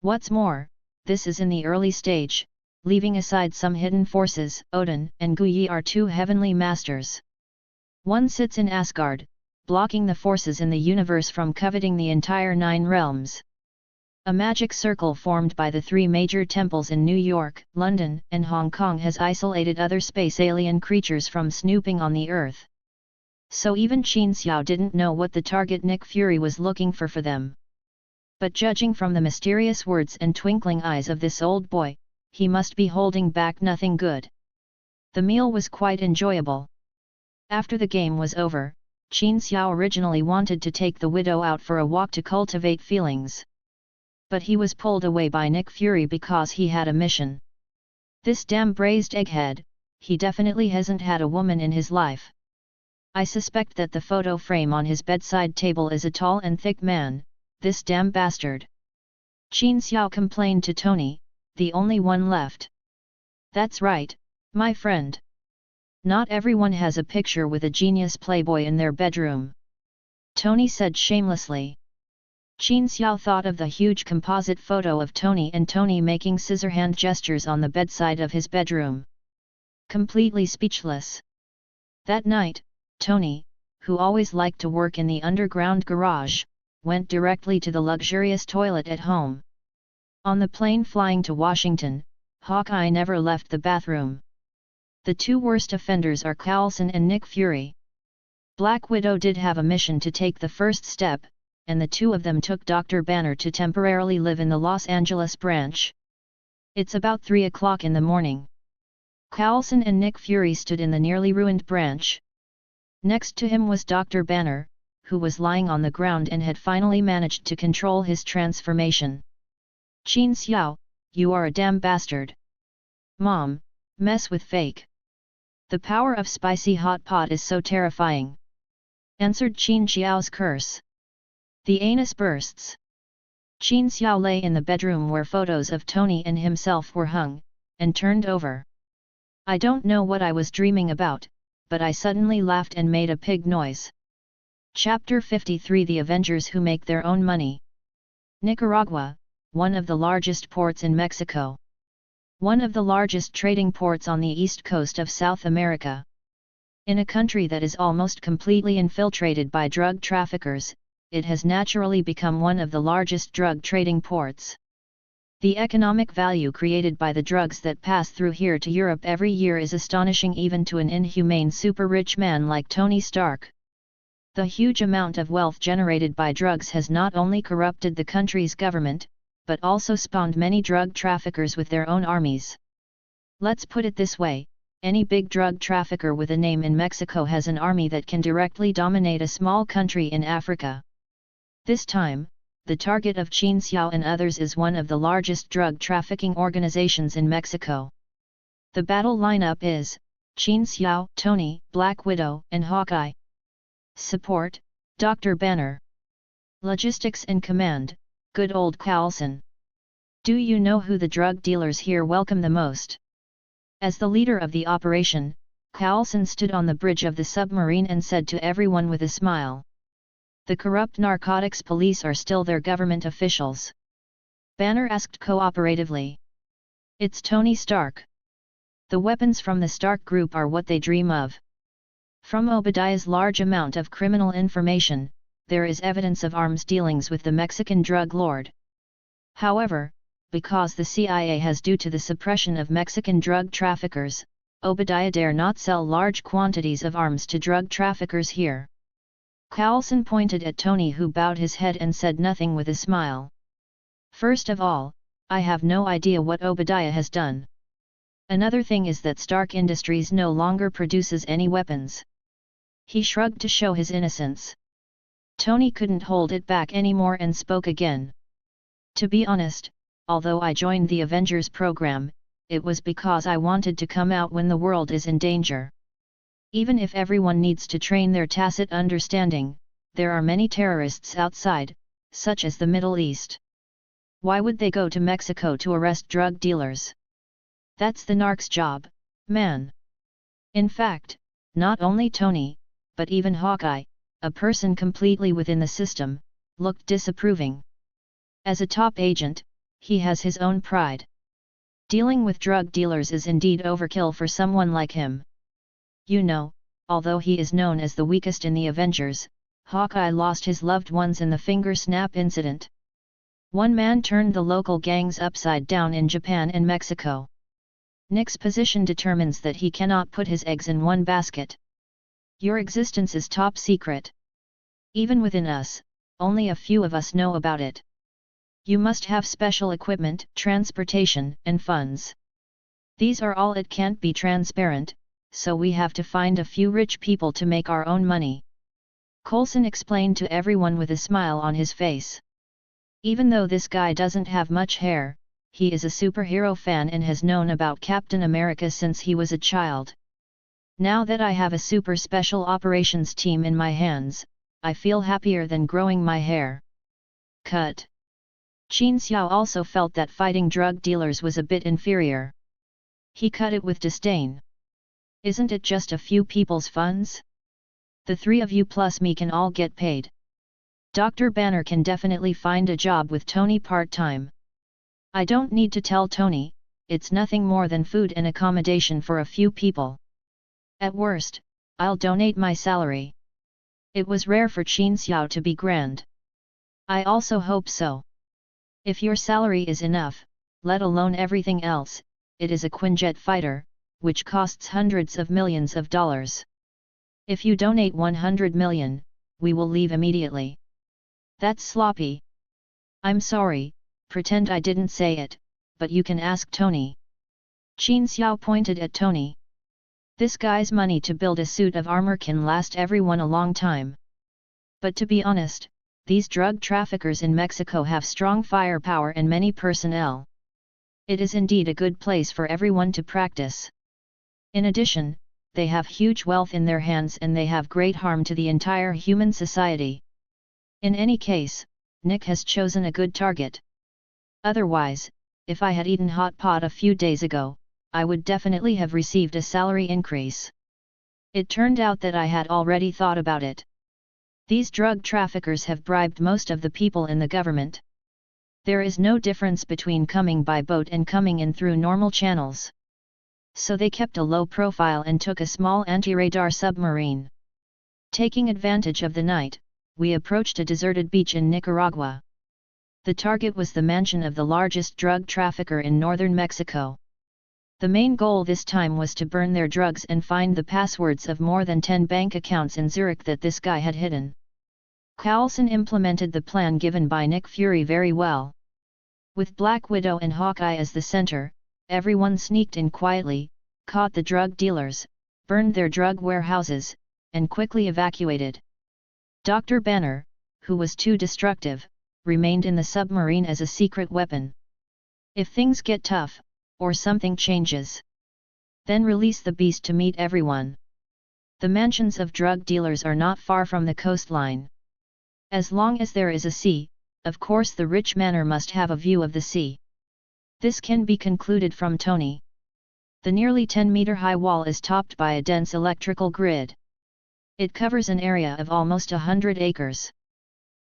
What's more, this is in the early stage, leaving aside some hidden forces. Odin and Guyi are two heavenly masters. One sits in Asgard, blocking the forces in the universe from coveting the entire 9 realms. A magic circle formed by the 3 major temples in New York, London, and Hong Kong has isolated other space alien creatures from snooping on the Earth. So even Qin Xiao didn't know what the target Nick Fury was looking for them. But judging from the mysterious words and twinkling eyes of this old boy, he must be holding back nothing good. The meal was quite enjoyable. After the game was over, Qin Xiao originally wanted to take the widow out for a walk to cultivate feelings. But he was pulled away by Nick Fury because he had a mission. This damn braised egghead, he definitely hasn't had a woman in his life. I suspect that the photo frame on his bedside table is a tall and thick man, this damn bastard. Qin Xiao complained to Tony, the only one left. That's right, my friend. Not everyone has a picture with a genius playboy in their bedroom. Tony said shamelessly. Qin Xiao thought of the huge composite photo of Tony and Tony making scissorhand gestures on the bedside of his bedroom. Completely speechless. That night, Tony, who always liked to work in the underground garage, went directly to the luxurious toilet at home. On the plane flying to Washington, Hawkeye never left the bathroom. The 2 worst offenders are Coulson and Nick Fury. Black Widow did have a mission to take the first step, and the 2 of them took Dr. Banner to temporarily live in the Los Angeles branch. It's about 3 o'clock in the morning. Coulson and Nick Fury stood in the nearly ruined branch. Next to him was Dr. Banner, who was lying on the ground and had finally managed to control his transformation. Qin Xiao, you are a damn bastard. Mom, mess with fake. The power of spicy hot pot is so terrifying. Answered Qin Xiao's curse. The anus bursts. Qin Xiao lay in the bedroom where photos of Tony and himself were hung, and turned over. I don't know what I was dreaming about, but I suddenly laughed and made a pig noise. Chapter 53 The Avengers Who Make Their Own Money. Nicaragua, one of the largest ports in Mexico. One of the largest trading ports on the east coast of South America. In a country that is almost completely infiltrated by drug traffickers, it has naturally become one of the largest drug trading ports. The economic value created by the drugs that pass through here to Europe every year is astonishing even to an inhumane super-rich man like Tony Stark. The huge amount of wealth generated by drugs has not only corrupted the country's government, but also spawned many drug traffickers with their own armies. Let's put it this way, any big drug trafficker with a name in Mexico has an army that can directly dominate a small country in Africa. This time, the target of Qin Xiao and others is one of the largest drug trafficking organizations in Mexico. The battle lineup is, Qin Xiao, Tony, Black Widow, and Hawkeye. Support, Dr. Banner. Logistics and command, good old Coulson. Do you know who the drug dealers here welcome the most? As the leader of the operation, Coulson stood on the bridge of the submarine and said to everyone with a smile. The corrupt narcotics police are still their government officials. Banner asked cooperatively. It's Tony Stark. The weapons from the Stark Group are what they dream of. From Obadiah's large amount of criminal information, there is evidence of arms dealings with the Mexican drug lord. However, because the CIA has due to the suppression of Mexican drug traffickers, Obadiah dare not sell large quantities of arms to drug traffickers here. Coulson pointed at Tony, who bowed his head and said nothing with a smile. First of all, I have no idea what Obadiah has done. Another thing is that Stark Industries no longer produces any weapons. He shrugged to show his innocence. Tony couldn't hold it back anymore and spoke again. To be honest, although I joined the Avengers program, it was because I wanted to come out when the world is in danger. Even if everyone needs to train their tacit understanding, there are many terrorists outside, such as the Middle East. Why would they go to Mexico to arrest drug dealers? That's the narc's job, man. In fact, not only Tony, but even Hawkeye, a person completely within the system, looked disapproving. As a top agent, he has his own pride. Dealing with drug dealers is indeed overkill for someone like him. You know, although he is known as the weakest in the Avengers, Hawkeye lost his loved ones in the finger snap incident. One man turned the local gangs upside down in Japan and Mexico. Nick's position determines that he cannot put his eggs in one basket. Your existence is top secret. Even within us, only a few of us know about it. You must have special equipment, transportation, and funds. These are all it can't be transparent, so we have to find a few rich people to make our own money. Coulson explained to everyone with a smile on his face. Even though this guy doesn't have much hair, he is a superhero fan and has known about Captain America since he was a child. Now that I have a super special operations team in my hands, I feel happier than growing my hair. Cut. Qin Xiao also felt that fighting drug dealers was a bit inferior. He cut it with disdain. Isn't it just a few people's funds? The three of you plus me can all get paid. Dr. Banner can definitely find a job with Tony part-time. I don't need to tell Tony, it's nothing more than food and accommodation for a few people. At worst, I'll donate my salary. It was rare for Qin Xiao to be grand. I also hope so. If your salary is enough, let alone everything else, it is a Quinjet fighter, which costs hundreds of millions of dollars. If you donate 100 million, we will leave immediately. That's sloppy. I'm sorry, pretend I didn't say it, but you can ask Tony. Qin Xiao pointed at Tony. This guy's money to build a suit of armor can last everyone a long time. But to be honest, these drug traffickers in Mexico have strong firepower and many personnel. It is indeed a good place for everyone to practice. In addition, they have huge wealth in their hands and they have great harm to the entire human society. In any case, Nick has chosen a good target. Otherwise, if I had eaten hot pot a few days ago, I would definitely have received a salary increase. It turned out that I had already thought about it. These drug traffickers have bribed most of the people in the government. There is no difference between coming by boat and coming in through normal channels. So they kept a low profile and took a small anti-radar submarine. Taking advantage of the night, we approached a deserted beach in Nicaragua. The target was the mansion of the largest drug trafficker in northern Mexico. The main goal this time was to burn their drugs and find the passwords of more than 10 bank accounts in Zurich that this guy had hidden. Coulson implemented the plan given by Nick Fury very well. With Black Widow and Hawkeye as the center, everyone sneaked in quietly, caught the drug dealers, burned their drug warehouses, and quickly evacuated. Dr. Banner, who was too destructive, remained in the submarine as a secret weapon. If things get tough, or something changes, then release the beast to meet everyone. The mansions of drug dealers are not far from the coastline. As long as there is a sea, of course the rich manor must have a view of the sea. This can be concluded from Tony. The nearly 10-meter-high wall is topped by a dense electrical grid. It covers an area of almost 100 acres.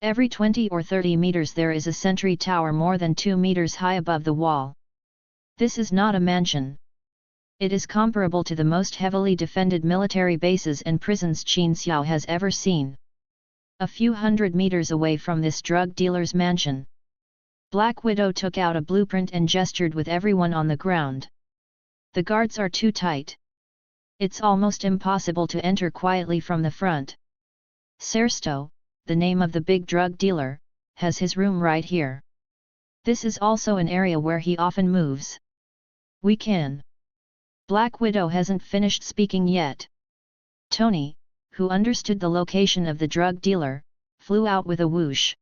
Every 20 or 30 meters there is a sentry tower more than 2 meters high above the wall. This is not a mansion. It is comparable to the most heavily defended military bases and prisons Qin Xiao has ever seen. A few hundred meters away from this drug dealer's mansion, Black Widow took out a blueprint and gestured with everyone on the ground. The guards are too tight. It's almost impossible to enter quietly from the front. Sersto, the name of the big drug dealer, has his room right here. This is also an area where he often moves. We can. Black Widow hasn't finished speaking yet. Tony, who understood the location of the drug dealer, flew out with a whoosh.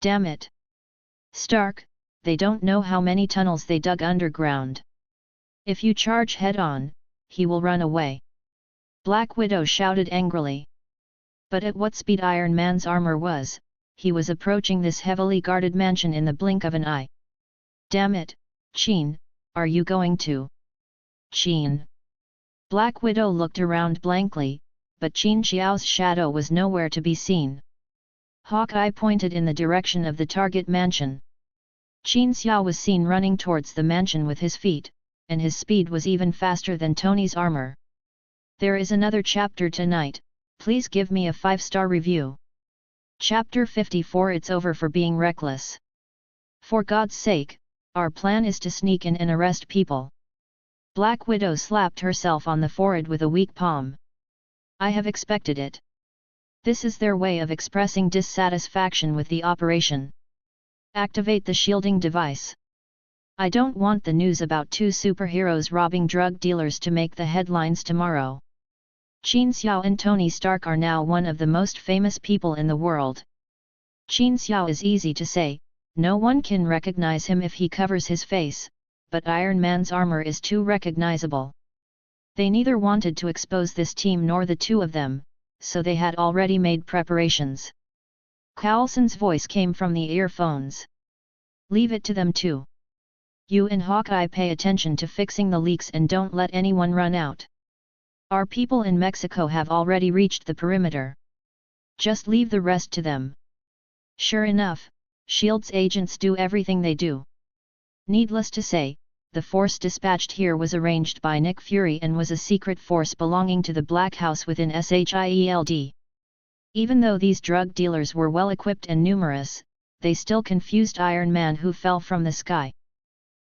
Damn it! Stark, they don't know how many tunnels they dug underground. If you charge head-on, he will run away. Black Widow shouted angrily. But at what speed Iron Man's armor was, he was approaching this heavily guarded mansion in the blink of an eye. Damn it, Qin, are you going to Qin. Black Widow looked around blankly, but Qin Xiao's shadow was nowhere to be seen. Hawkeye pointed in the direction of the target mansion. Qin Xiao was seen running towards the mansion with his feet, and his speed was even faster than Tony's armor. There is another chapter tonight, please give me a 5-star review. Chapter 54. It's over for being reckless. For God's sake, our plan is to sneak in and arrest people. Black Widow slapped herself on the forehead with a weak palm. I have expected it. This is their way of expressing dissatisfaction with the operation. Activate the shielding device. I don't want the news about 2 superheroes robbing drug dealers to make the headlines tomorrow. Qin Xiao and Tony Stark are now one of the most famous people in the world. Qin Xiao is easy to say, no one can recognize him if he covers his face, but Iron Man's armor is too recognizable. They neither wanted to expose this team nor the two of them, so they had already made preparations. Coulson's voice came from the earphones. Leave it to them too. You and Hawkeye pay attention to fixing the leaks and don't let anyone run out. Our people in Mexico have already reached the perimeter. Just leave the rest to them. Sure enough, S.H.I.E.L.D's agents do everything they do. Needless to say, the force dispatched here was arranged by Nick Fury and was a secret force belonging to the Black House within S.H.I.E.L.D. Even though these drug dealers were well equipped and numerous, they still confused Iron Man, who fell from the sky.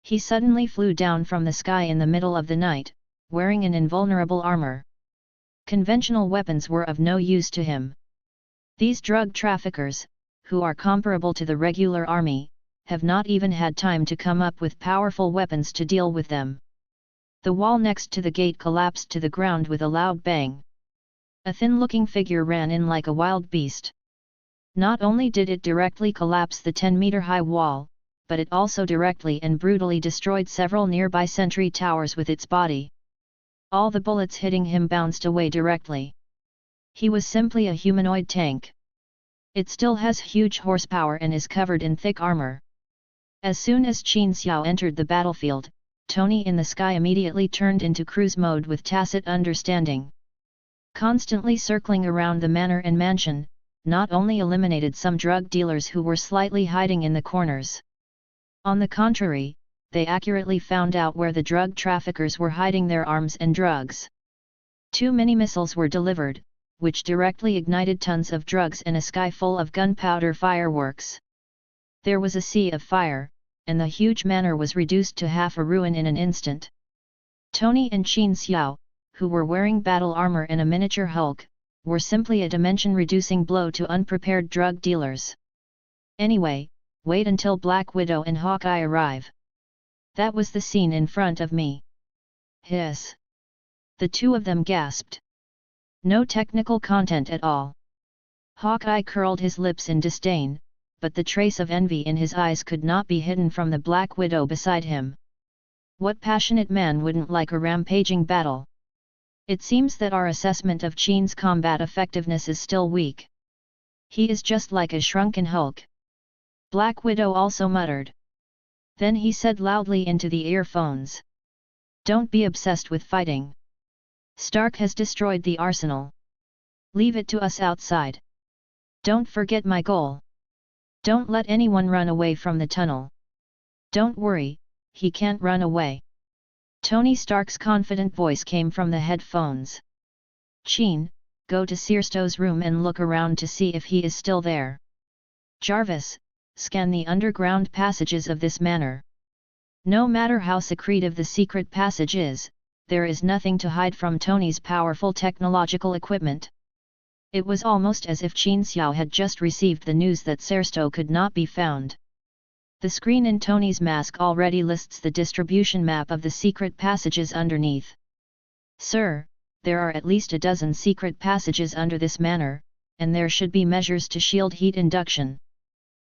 He suddenly flew down from the sky in the middle of the night, wearing an invulnerable armor. Conventional weapons were of no use to him. These drug traffickers, who are comparable to the regular army, have not even had time to come up with powerful weapons to deal with them. The wall next to the gate collapsed to the ground with a loud bang. A thin-looking figure ran in like a wild beast. Not only did it directly collapse the 10-meter-high wall, but it also directly and brutally destroyed several nearby sentry towers with its body. All the bullets hitting him bounced away directly. He was simply a humanoid tank. It still has huge horsepower and is covered in thick armor. As soon as Qin Xiao entered the battlefield, Tony in the sky immediately turned into cruise mode with tacit understanding. Constantly circling around the manor and mansion, not only eliminated some drug dealers who were slightly hiding in the corners. On the contrary, they accurately found out where the drug traffickers were hiding their arms and drugs. 2 mini-missiles were delivered, which directly ignited tons of drugs and a sky full of gunpowder fireworks. There was a sea of fire, and the huge manor was reduced to half a ruin in an instant. Tony and Qin Xiao, who were wearing battle armor and a miniature Hulk, were simply a dimension-reducing blow to unprepared drug dealers. Anyway, wait until Black Widow and Hawkeye arrive. That was the scene in front of me. Hiss. The two of them gasped. No technical content at all. Hawkeye curled his lips in disdain, but the trace of envy in his eyes could not be hidden from the Black Widow beside him. What passionate man wouldn't like a rampaging battle? It seems that our assessment of Qin's combat effectiveness is still weak. He is just like a shrunken Hulk. Black Widow also muttered. Then he said loudly into the earphones. Don't be obsessed with fighting. Stark has destroyed the arsenal. Leave it to us outside. Don't forget my goal. Don't let anyone run away from the tunnel. Don't worry, he can't run away. Tony Stark's confident voice came from the headphones. Qin, go to Searsto's room and look around to see if he is still there. Jarvis, scan the underground passages of this manor. No matter how secretive the secret passage is, there is nothing to hide from Tony's powerful technological equipment. It was almost as if Qin Xiao had just received the news that Searsto could not be found. The screen in Tony's mask already lists the distribution map of the secret passages underneath. Sir, there are at least a dozen secret passages under this manor, and there should be measures to shield heat induction.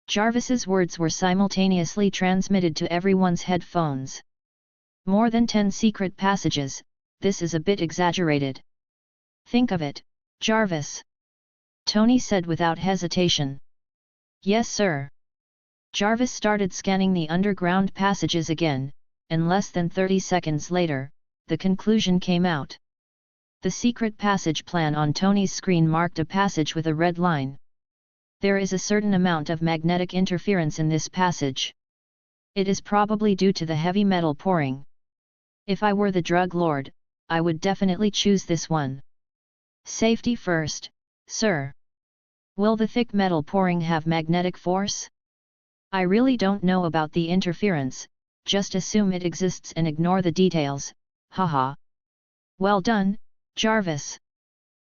Jarvis's words were simultaneously transmitted to everyone's headphones. More than 10 secret passages, this is a bit exaggerated. Think of it, Jarvis. Tony said without hesitation. Yes, sir. Jarvis started scanning the underground passages again, and less than 30 seconds later, the conclusion came out. The secret passage plan on Tony's screen marked a passage with a red line. There is a certain amount of magnetic interference in this passage. It is probably due to the heavy metal pouring. If I were the drug lord, I would definitely choose this one. Safety first, sir. Will the thick metal pouring have magnetic force? I really don't know about the interference, just assume it exists and ignore the details, haha. Well done, Jarvis.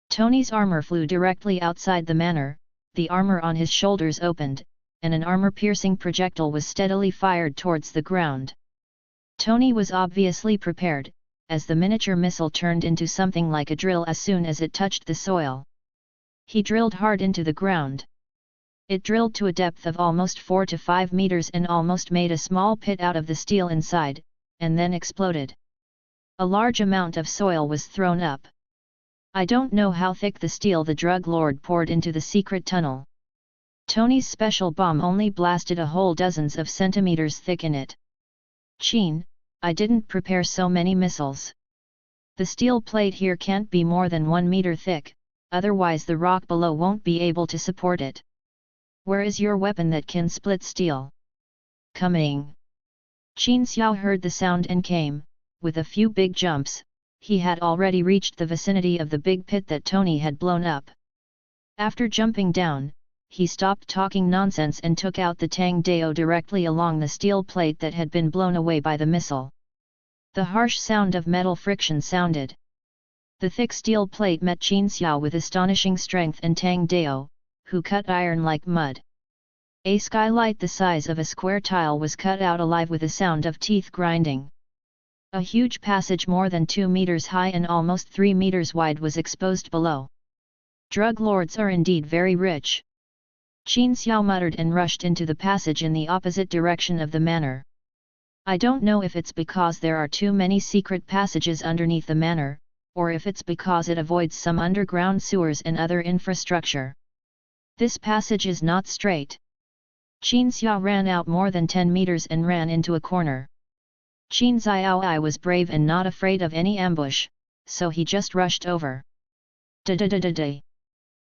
Tony's armor flew directly outside the manor, the armor on his shoulders opened, and an armor-piercing projectile was steadily fired towards the ground. Tony was obviously prepared, as the miniature missile turned into something like a drill as soon as it touched the soil. He drilled hard into the ground. It drilled to a depth of almost 4 to 5 meters and almost made a small pit out of the steel inside, and then exploded. A large amount of soil was thrown up. I don't know how thick the steel the drug lord poured into the secret tunnel. Tony's special bomb only blasted a hole dozens of centimeters thick in it. Qin, I didn't prepare so many missiles. The steel plate here can't be more than 1 meter thick, otherwise the rock below won't be able to support it. Where is your weapon that can split steel? Coming. Qin Xiao heard the sound and came, with a few big jumps. He had already reached the vicinity of the big pit that Tony had blown up. After jumping down, he stopped talking nonsense and took out the Tang Dao directly along the steel plate that had been blown away by the missile. The harsh sound of metal friction sounded. The thick steel plate met Qin Xiao with astonishing strength, and Tang Dao, who cut iron like mud. A skylight the size of a square tile was cut out alive with a sound of teeth grinding. A huge passage more than 2 meters high and almost 3 meters wide was exposed below. Drug lords are indeed very rich. Qin Xiao muttered and rushed into the passage in the opposite direction of the manor. I don't know if it's because there are too many secret passages underneath the manor, or if it's because it avoids some underground sewers and other infrastructure. This passage is not straight. Qin Xiao ran out more than 10 meters and ran into a corner. Qin Xiao was brave and not afraid of any ambush, so he just rushed over. Da-da-da-da-da.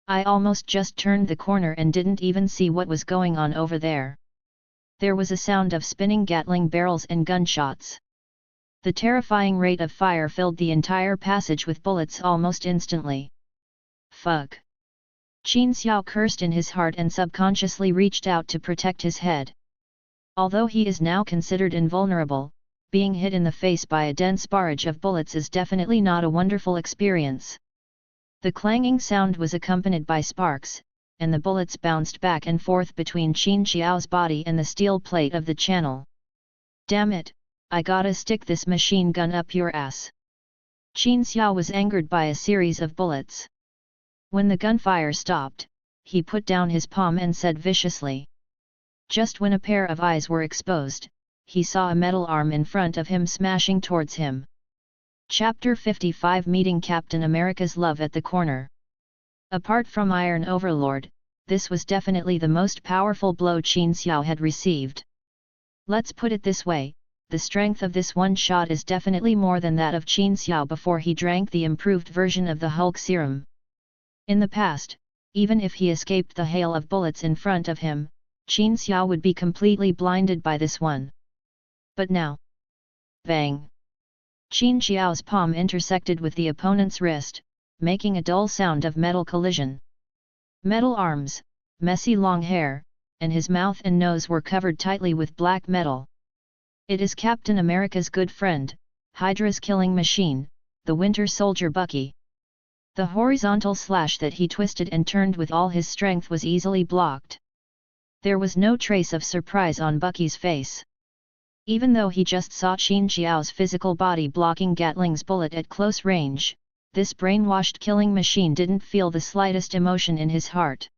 I almost just turned the corner and didn't even see what was going on over there. There was a sound of spinning Gatling barrels and gunshots. The terrifying rate of fire filled the entire passage with bullets almost instantly. Fuck. Qin Xiao cursed in his heart and subconsciously reached out to protect his head. Although he is now considered invulnerable, being hit in the face by a dense barrage of bullets is definitely not a wonderful experience. The clanging sound was accompanied by sparks, and the bullets bounced back and forth between Qin Xiao's body and the steel plate of the channel. Damn it, I gotta stick this machine gun up your ass. Qin Xiao was angered by a series of bullets. When the gunfire stopped, he put down his palm and said viciously. Just when a pair of eyes were exposed, he saw a metal arm in front of him smashing towards him. Chapter 55 Meeting Captain America's Love at the Corner. Apart from Iron Overlord, this was definitely the most powerful blow Qin Xiao had received. Let's put it this way, the strength of this one shot is definitely more than that of Qin Xiao before he drank the improved version of the Hulk serum. In the past, even if he escaped the hail of bullets in front of him, Qin Xiao would be completely blinded by this one. But now... Bang! Qin Xiao's palm intersected with the opponent's wrist, making a dull sound of metal collision. Metal arms, messy long hair, and his mouth and nose were covered tightly with black metal. It is Captain America's good friend, Hydra's killing machine, the Winter Soldier Bucky. The horizontal slash that he twisted and turned with all his strength was easily blocked. There was no trace of surprise on Bucky's face. Even though he just saw Qin Xiao's physical body blocking Gatling's bullet at close range, this brainwashed killing machine didn't feel the slightest emotion in his heart.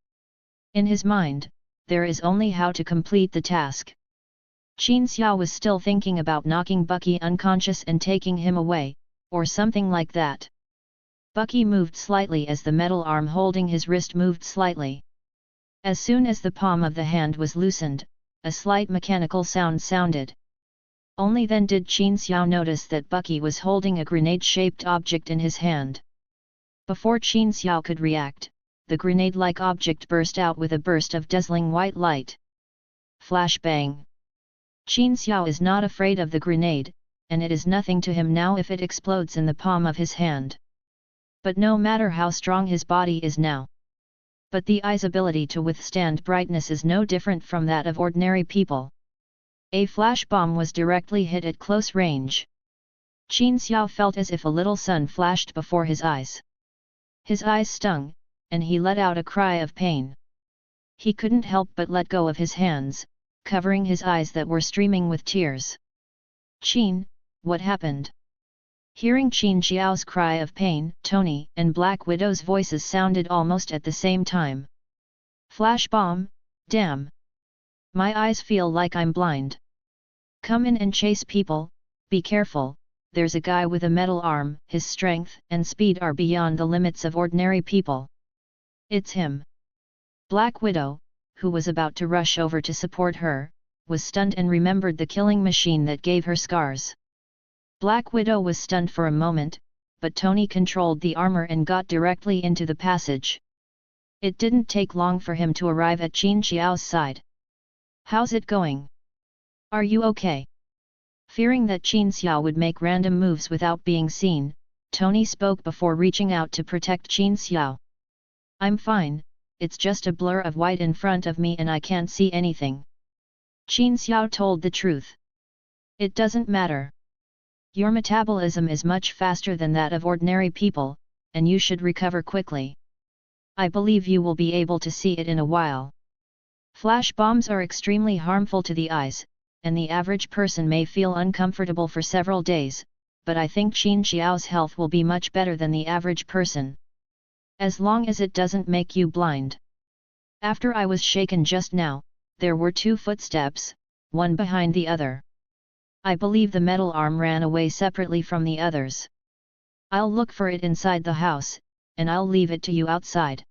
In his mind, there is only how to complete the task. Qin Xiao was still thinking about knocking Bucky unconscious and taking him away, or something like that. Bucky moved slightly as the metal arm holding his wrist moved slightly. As soon as the palm of the hand was loosened, a slight mechanical sound sounded. Only then did Qin Xiao notice that Bucky was holding a grenade-shaped object in his hand. Before Qin Xiao could react, the grenade-like object burst out with a burst of dazzling white light. Flashbang! Qin Xiao is not afraid of the grenade, and it is nothing to him now if it explodes in the palm of his hand. But no matter how strong his body is now. But the eye's ability to withstand brightness is no different from that of ordinary people. A flash bomb was directly hit at close range. Qin Xiao felt as if a little sun flashed before his eyes. His eyes stung, and he let out a cry of pain. He couldn't help but let go of his hands, covering his eyes that were streaming with tears. "Qin, what happened?" Hearing Qin Xiao's cry of pain, Tony and Black Widow's voices sounded almost at the same time. "Flash bomb, damn! My eyes feel like I'm blind. Come in and chase people, be careful, there's a guy with a metal arm, his strength and speed are beyond the limits of ordinary people. It's him." Black Widow, who was about to rush over to support her, was stunned and remembered the killing machine that gave her scars. Black Widow was stunned for a moment, but Tony controlled the armor and got directly into the passage. It didn't take long for him to arrive at Qin Xiao's side. "How's it going? Are you okay?" Fearing that Qin Xiao would make random moves without being seen, Tony spoke before reaching out to protect Qin Xiao. "I'm fine, it's just a blur of white in front of me and I can't see anything." Qin Xiao told the truth. "It doesn't matter. Your metabolism is much faster than that of ordinary people, and you should recover quickly. I believe you will be able to see it in a while. Flash bombs are extremely harmful to the eyes, and the average person may feel uncomfortable for several days, but I think Qin Xiao's health will be much better than the average person. As long as it doesn't make you blind." After I was shaken just now, there were two footsteps, one behind the other. I believe the metal arm ran away separately from the others. I'll look for it inside the house, and I'll leave it to you outside.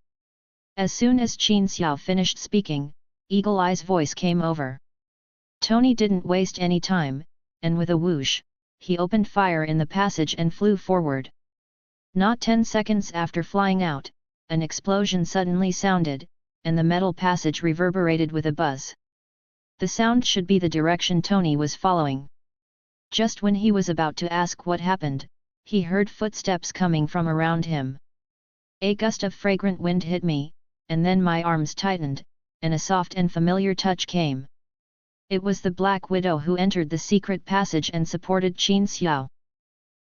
As soon as Qin Xiao finished speaking, Eagle Eye's voice came over. Tony didn't waste any time, and with a whoosh, he opened fire in the passage and flew forward. Not 10 seconds after flying out, an explosion suddenly sounded, and the metal passage reverberated with a buzz. The sound should be the direction Tony was following. Just when he was about to ask what happened, he heard footsteps coming from around him. A gust of fragrant wind hit me, and then my arms tightened, and a soft and familiar touch came. It was the Black Widow who entered the secret passage and supported Qin Xiao.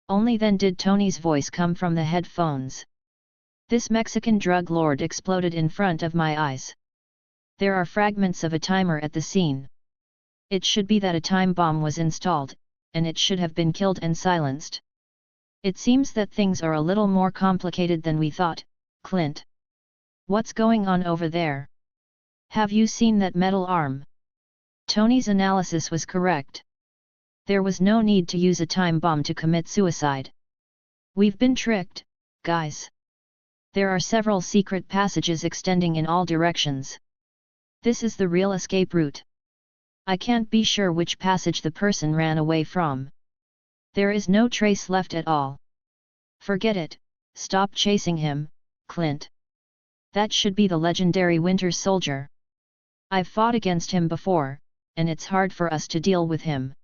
Only then did Tony's voice come from the headphones. "This Mexican drug lord exploded in front of my eyes. There are fragments of a timer at the scene. It should be that a time bomb was installed, and it should have been killed and silenced. It seems that things are a little more complicated than we thought, Clint. What's going on over there? Have you seen that metal arm?" Tony's analysis was correct. There was no need to use a time bomb to commit suicide. "We've been tricked, guys. There are several secret passages extending in all directions. This is the real escape route. I can't be sure which passage the person ran away from. There is no trace left at all. Forget it, stop chasing him, Clint. That should be the legendary Winter Soldier. I've fought against him before, and it's hard for us to deal with him."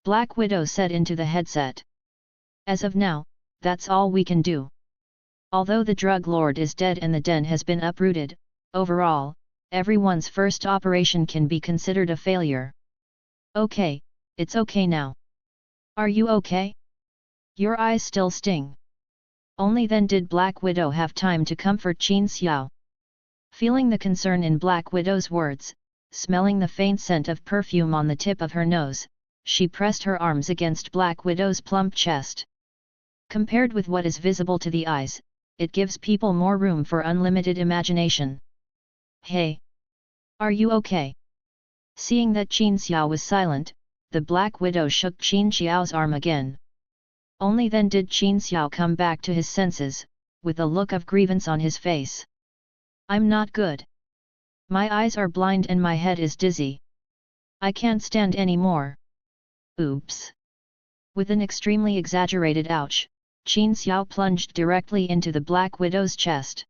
Black Widow said into the headset. "As of now, that's all we can do. Although the drug lord is dead and the den has been uprooted, overall, everyone's first operation can be considered a failure. Okay, it's okay now. Are you okay? Your eyes still sting." Only then did Black Widow have time to comfort Qin Xiao. Feeling the concern in Black Widow's words, smelling the faint scent of perfume on the tip of her nose, she pressed her arms against Black Widow's plump chest. Compared with what is visible to the eyes, it gives people more room for unlimited imagination. "Hey! Are you okay?" Seeing that Qin Xiao was silent, the Black Widow shook Qin Xiao's arm again. Only then did Qin Xiao come back to his senses, with a look of grievance on his face. "I'm not good. My eyes are blind and my head is dizzy. I can't stand any more. Oops! With an extremely exaggerated ouch, Qin Xiao plunged directly into the Black Widow's chest.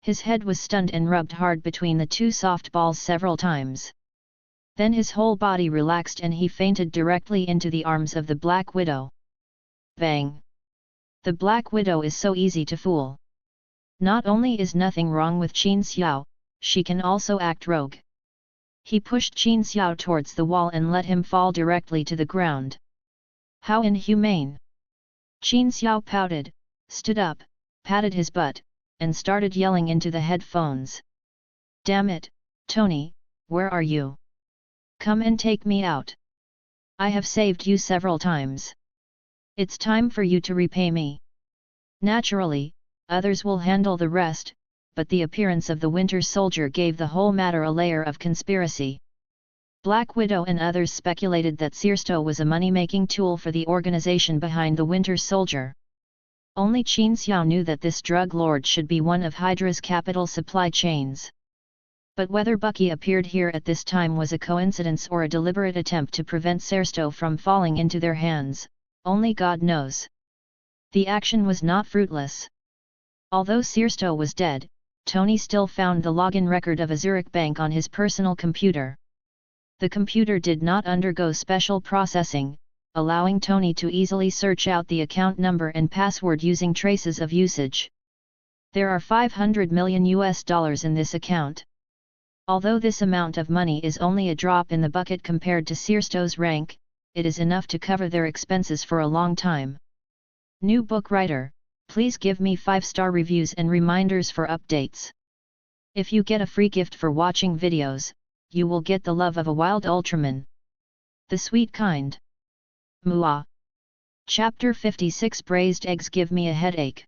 His head was stunned and rubbed hard between the two soft balls several times. Then his whole body relaxed and he fainted directly into the arms of the Black Widow. Bang! The Black Widow is so easy to fool. Not only is nothing wrong with Qin Xiao, she can also act rogue. He pushed Qin Xiao towards the wall and let him fall directly to the ground. How inhumane! Qin Xiao pouted, stood up, patted his butt, and started yelling into the headphones. Damn it, Tony, where are you? Come and take me out. I have saved you several times. It's time for you to repay me. Naturally, others will handle the rest, but the appearance of the Winter Soldier gave the whole matter a layer of conspiracy. Black Widow and others speculated that Searsto was a money-making tool for the organization behind the Winter Soldier. Only Qin Xiao knew that this drug lord should be one of Hydra's capital supply chains. But whether Bucky appeared here at this time was a coincidence or a deliberate attempt to prevent Searsto from falling into their hands, only God knows. The action was not fruitless. Although Searsto was dead, Tony still found the login record of a Zurich bank on his personal computer. The computer did not undergo special processing, allowing Tony to easily search out the account number and password using traces of usage. There are $500 million in this account. Although this amount of money is only a drop in the bucket compared to Searsto's rank, it is enough to cover their expenses for a long time. New book writer, please give me 5-star reviews and reminders for updates. If you get a free gift for watching videos, you will get the love of a wild Ultraman. The sweet kind. Muah. Chapter 56 Braised eggs give me a headache.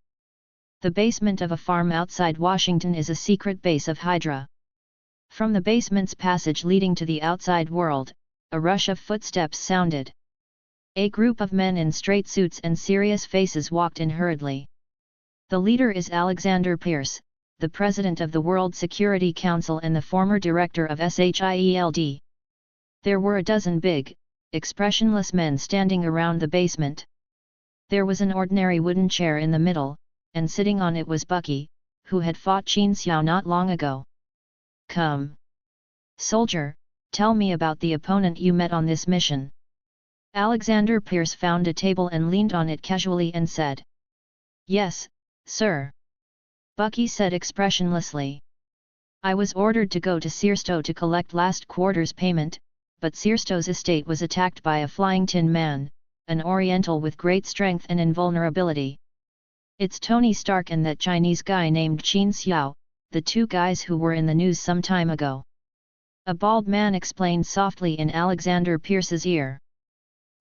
The basement of a farm outside Washington is a secret base of Hydra. From the basement's passage leading to the outside world, a rush of footsteps sounded. A group of men in straight suits and serious faces walked in hurriedly. The leader is Alexander Pierce, the president of the World Security Council and the former director of SHIELD. There were a dozen big, expressionless men standing around the basement. There was an ordinary wooden chair in the middle, and sitting on it was Bucky, who had fought Qin Xiao not long ago. Come. Soldier, tell me about the opponent you met on this mission. Alexander Pierce found a table and leaned on it casually and said. Yes, sir. Bucky said expressionlessly. I was ordered to go to Searsto to collect last quarter's payment, but Searsto's estate was attacked by a flying tin man, an Oriental with great strength and invulnerability. It's Tony Stark and that Chinese guy named Qin Xiao, the two guys who were in the news some time ago. A bald man explained softly in Alexander Pierce's ear.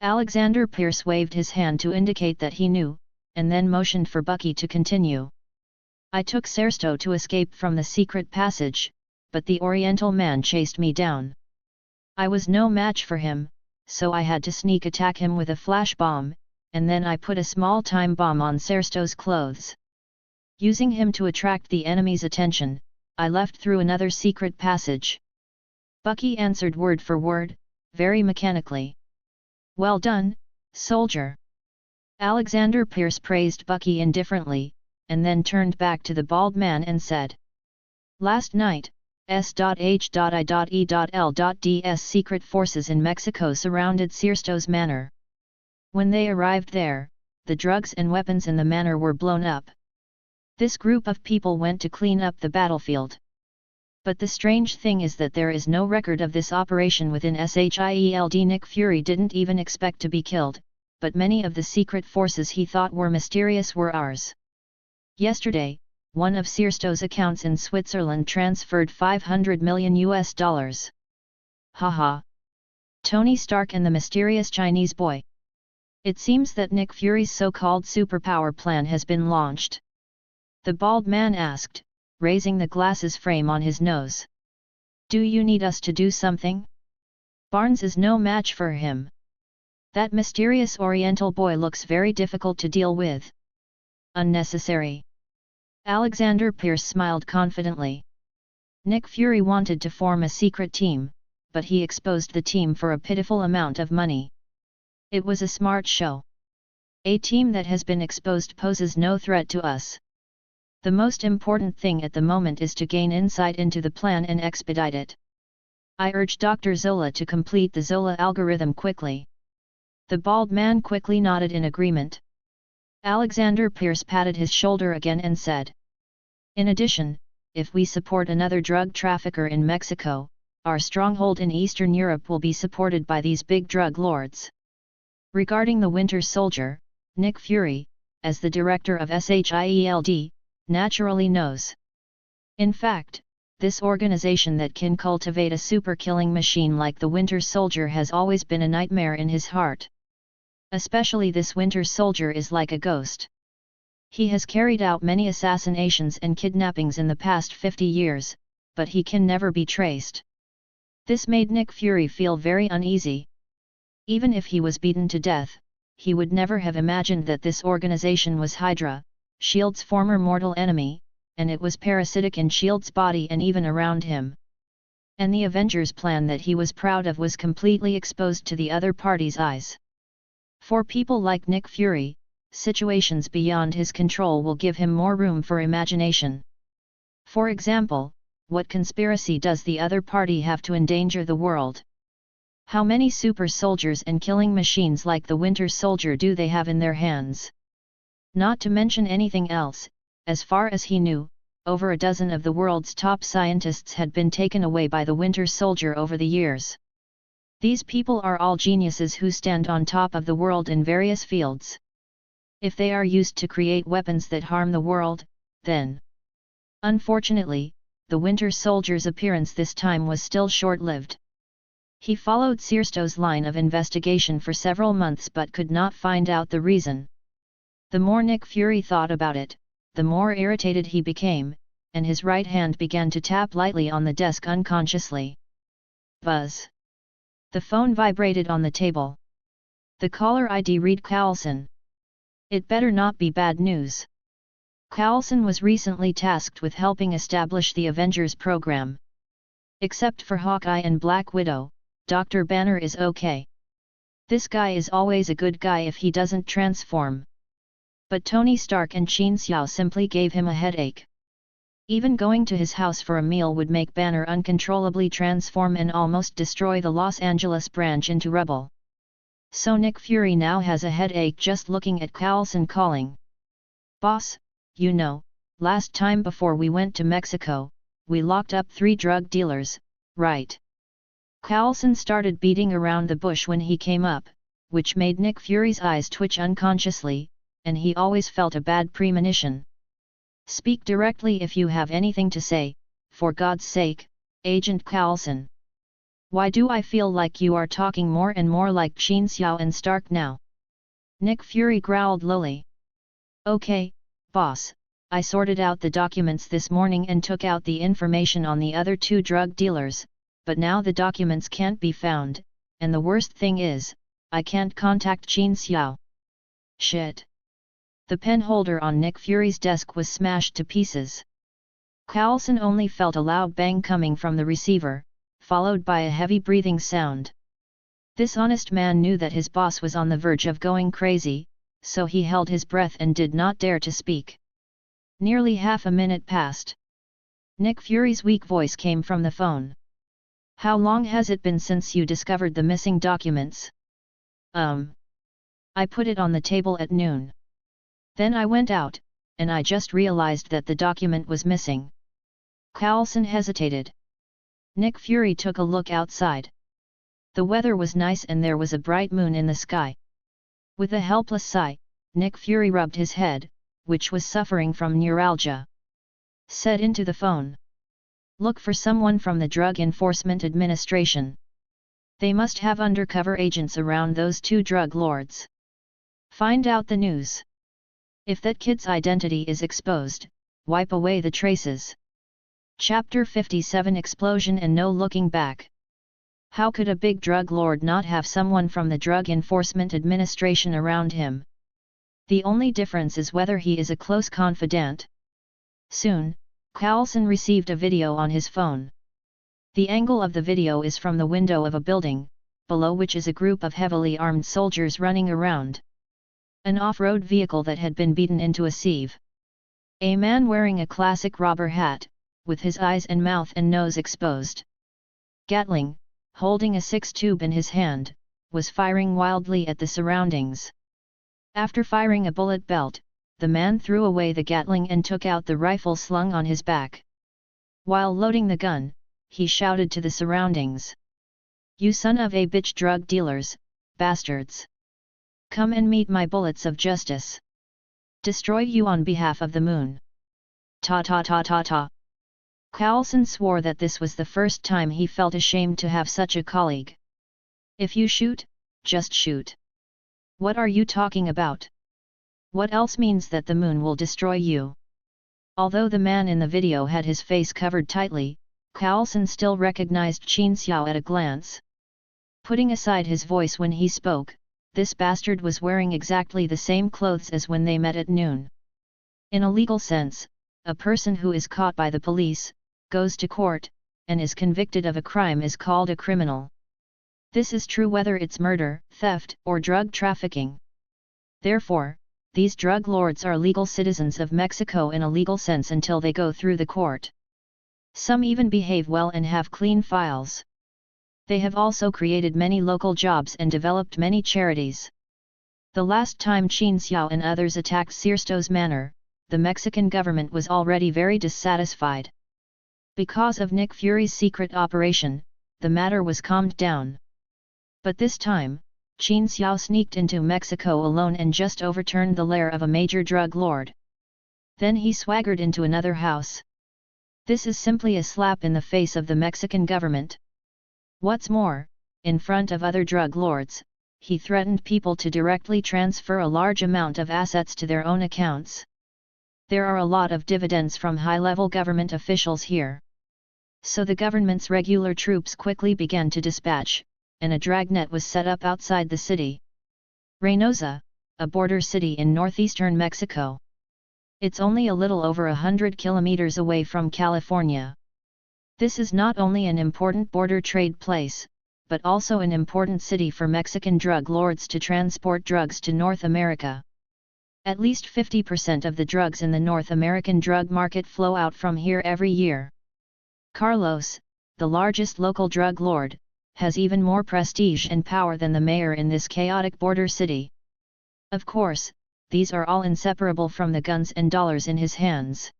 Alexander Pierce waved his hand to indicate that he knew, and then motioned for Bucky to continue. I took Searsto to escape from the secret passage, but the Oriental man chased me down. I was no match for him, so I had to sneak attack him with a flash bomb, and then I put a small time bomb on Searsto's clothes. Using him to attract the enemy's attention, I left through another secret passage. Bucky answered word for word, very mechanically. Well done, soldier. Alexander Pierce praised Bucky indifferently, and then turned back to the bald man and said. Last night, S.H.I.E.L.D's secret forces in Mexico surrounded Searsto's manor. When they arrived there, the drugs and weapons in the manor were blown up. This group of people went to clean up the battlefield. But the strange thing is that there is no record of this operation within SHIELD. Nick Fury didn't even expect to be killed, but many of the secret forces he thought were mysterious were ours. Yesterday, one of Searsto's accounts in Switzerland transferred $500 million. Haha. Tony Stark and the mysterious Chinese boy. It seems that Nick Fury's so-called superpower plan has been launched. The bald man asked, raising the glasses frame on his nose. Do you need us to do something? Barnes is no match for him. That mysterious Oriental boy looks very difficult to deal with. Unnecessary. Alexander Pierce smiled confidently. Nick Fury wanted to form a secret team, but he exposed the team for a pitiful amount of money. It was a smart show. A team that has been exposed poses no threat to us. The most important thing at the moment is to gain insight into the plan and expedite it. I urged Dr. Zola to complete the Zola algorithm quickly. The bald man quickly nodded in agreement. Alexander Pierce patted his shoulder again and said, "In addition, if we support another drug trafficker in Mexico, our stronghold in Eastern Europe will be supported by these big drug lords." Regarding the Winter Soldier, Nick Fury, as the director of SHIELD, naturally knows. In fact, this organization that can cultivate a super-killing machine like the Winter Soldier has always been a nightmare in his heart. Especially this Winter Soldier is like a ghost. He has carried out many assassinations and kidnappings in the past 50 years, but he can never be traced. This made Nick Fury feel very uneasy. Even if he was beaten to death, he would never have imagined that this organization was Hydra, S.H.I.E.L.D's former mortal enemy, and it was parasitic in S.H.I.E.L.D's body and even around him. And the Avengers' plan that he was proud of was completely exposed to the other party's eyes. For people like Nick Fury, situations beyond his control will give him more room for imagination. For example, what conspiracy does the other party have to endanger the world? How many super soldiers and killing machines like the Winter Soldier do they have in their hands? Not to mention anything else, as far as he knew, over a dozen of the world's top scientists had been taken away by the Winter Soldier over the years. These people are all geniuses who stand on top of the world in various fields. If they are used to create weapons that harm the world, then... Unfortunately, the Winter Soldier's appearance this time was still short-lived. He followed Searsto's line of investigation for several months but could not find out the reason. The more Nick Fury thought about it, the more irritated he became, and his right hand began to tap lightly on the desk unconsciously. Buzz. The phone vibrated on the table. The caller ID read Coulson. It better not be bad news. Coulson was recently tasked with helping establish the Avengers program. Except for Hawkeye and Black Widow, Dr. Banner is okay. This guy is always a good guy if he doesn't transform. But Tony Stark and Qin Xiao simply gave him a headache. Even going to his house for a meal would make Banner uncontrollably transform and almost destroy the Los Angeles branch into rubble. So Nick Fury now has a headache just looking at Coulson calling. "Boss, you know, last time before we went to Mexico, we locked up 3 drug dealers, right?" Coulson started beating around the bush when he came up, which made Nick Fury's eyes twitch unconsciously, and he always felt a bad premonition. "Speak directly if you have anything to say, for God's sake, Agent Coulson. Why do I feel like you are talking more and more like Qin Xiao and Stark now?" Nick Fury growled lowly. "Okay, boss, I sorted out the documents this morning and took out the information on the other 2 drug dealers, but now the documents can't be found, and the worst thing is, I can't contact Qin Xiao." "Shit." The pen holder on Nick Fury's desk was smashed to pieces. Coulson only felt a loud bang coming from the receiver, followed by a heavy breathing sound. This honest man knew that his boss was on the verge of going crazy, so he held his breath and did not dare to speak. Nearly half a minute passed. Nick Fury's weak voice came from the phone. "How long has it been since you discovered the missing documents?" I put it on the table at noon. Then I went out, and I just realized that the document was missing." Coulson hesitated. Nick Fury took a look outside. The weather was nice and there was a bright moon in the sky. With a helpless sigh, Nick Fury rubbed his head, which was suffering from neuralgia. Said into the phone. "Look for someone from the Drug Enforcement Administration. They must have undercover agents around those 2 drug lords. Find out the news. If that kid's identity is exposed, wipe away the traces." Chapter 57 Explosion and No Looking Back. How could a big drug lord not have someone from the Drug Enforcement Administration around him? The only difference is whether he is a close confidant. Soon, Coulson received a video on his phone. The angle of the video is from the window of a building, below which is a group of heavily armed soldiers running around. An off-road vehicle that had been beaten into a sieve. A man wearing a classic robber hat, with his eyes and mouth and nose exposed. Gatling, holding a 6-tube in his hand, was firing wildly at the surroundings. After firing a bullet belt, the man threw away the Gatling and took out the rifle slung on his back. While loading the gun, he shouted to the surroundings. "You son of a bitch drug dealers, bastards! Come and meet my bullets of justice! Destroy you on behalf of the moon! Ta ta ta ta ta!" Carlson swore that this was the first time he felt ashamed to have such a colleague. "If you shoot, just shoot. What are you talking about? What else means that the moon will destroy you?" Although the man in the video had his face covered tightly, Carlson still recognized Qin Xiao at a glance. Putting aside his voice when he spoke, this bastard was wearing exactly the same clothes as when they met at noon. In a legal sense, a person who is caught by the police, goes to court, and is convicted of a crime is called a criminal. This is true whether it's murder, theft, or drug trafficking. Therefore, these drug lords are legal citizens of Mexico in a legal sense until they go through the court. Some even behave well and have clean files. They have also created many local jobs and developed many charities. The last time Qin Xiao and others attacked Siersto's manor, the Mexican government was already very dissatisfied. Because of Nick Fury's secret operation, the matter was calmed down. But this time, Qin Xiao sneaked into Mexico alone and just overturned the lair of a major drug lord. Then he swaggered into another house. This is simply a slap in the face of the Mexican government. What's more, in front of other drug lords, he threatened people to directly transfer a large amount of assets to their own accounts. There are a lot of dividends from high-level government officials here. So the government's regular troops quickly began to dispatch, and a dragnet was set up outside the city. Reynosa, a border city in northeastern Mexico. It's only a little over 100 kilometers away from California. This is not only an important border trade place, but also an important city for Mexican drug lords to transport drugs to North America. At least 50% of the drugs in the North American drug market flow out from here every year. Carlos, the largest local drug lord, has even more prestige and power than the mayor in this chaotic border city. Of course, these are all inseparable from the guns and dollars in his hands.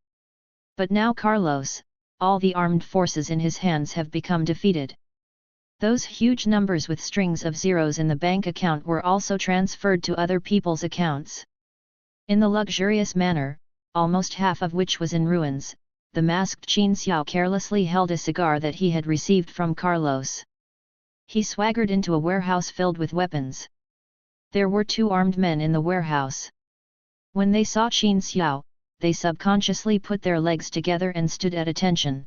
But now Carlos, all the armed forces in his hands have become defeated. Those huge numbers with strings of zeros in the bank account were also transferred to other people's accounts. In the luxurious manner, almost half of which was in ruins, the masked Qin Xiao carelessly held a cigar that he had received from Carlos. He swaggered into a warehouse filled with weapons. There were 2 armed men in the warehouse. When they saw Qin Xiao, they subconsciously put their legs together and stood at attention.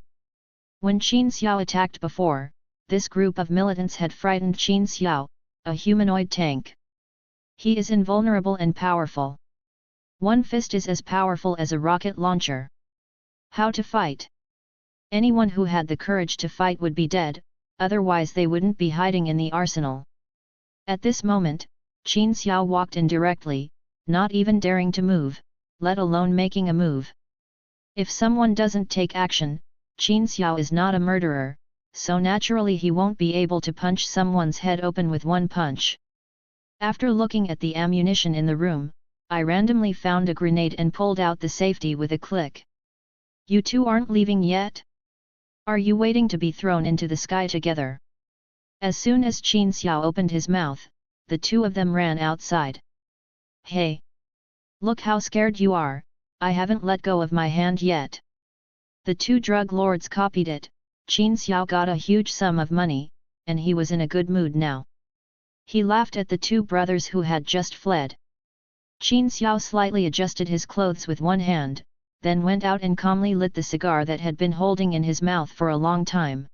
When Qin Xiao attacked before, this group of militants had frightened Qin Xiao, a humanoid tank. He is invulnerable and powerful. One fist is as powerful as a rocket launcher. How to fight? Anyone who had the courage to fight would be dead, otherwise they wouldn't be hiding in the arsenal. At this moment, Qin Xiao walked in directly, not even daring to move, let alone making a move. If someone doesn't take action, Qin Xiao is not a murderer, so naturally he won't be able to punch someone's head open with one punch. After looking at the ammunition in the room, I randomly found a grenade and pulled out the safety with a click. You 2 aren't leaving yet? Are you waiting to be thrown into the sky together? As soon as Qin Xiao opened his mouth, the 2 of them ran outside. Hey! Look how scared you are, I haven't let go of my hand yet. The 2 drug lords copied it. Qin Xiao got a huge sum of money, and he was in a good mood now. He laughed at the 2 brothers who had just fled. Qin Xiao slightly adjusted his clothes with one hand, then went out and calmly lit the cigar that had been holding in his mouth for a long time.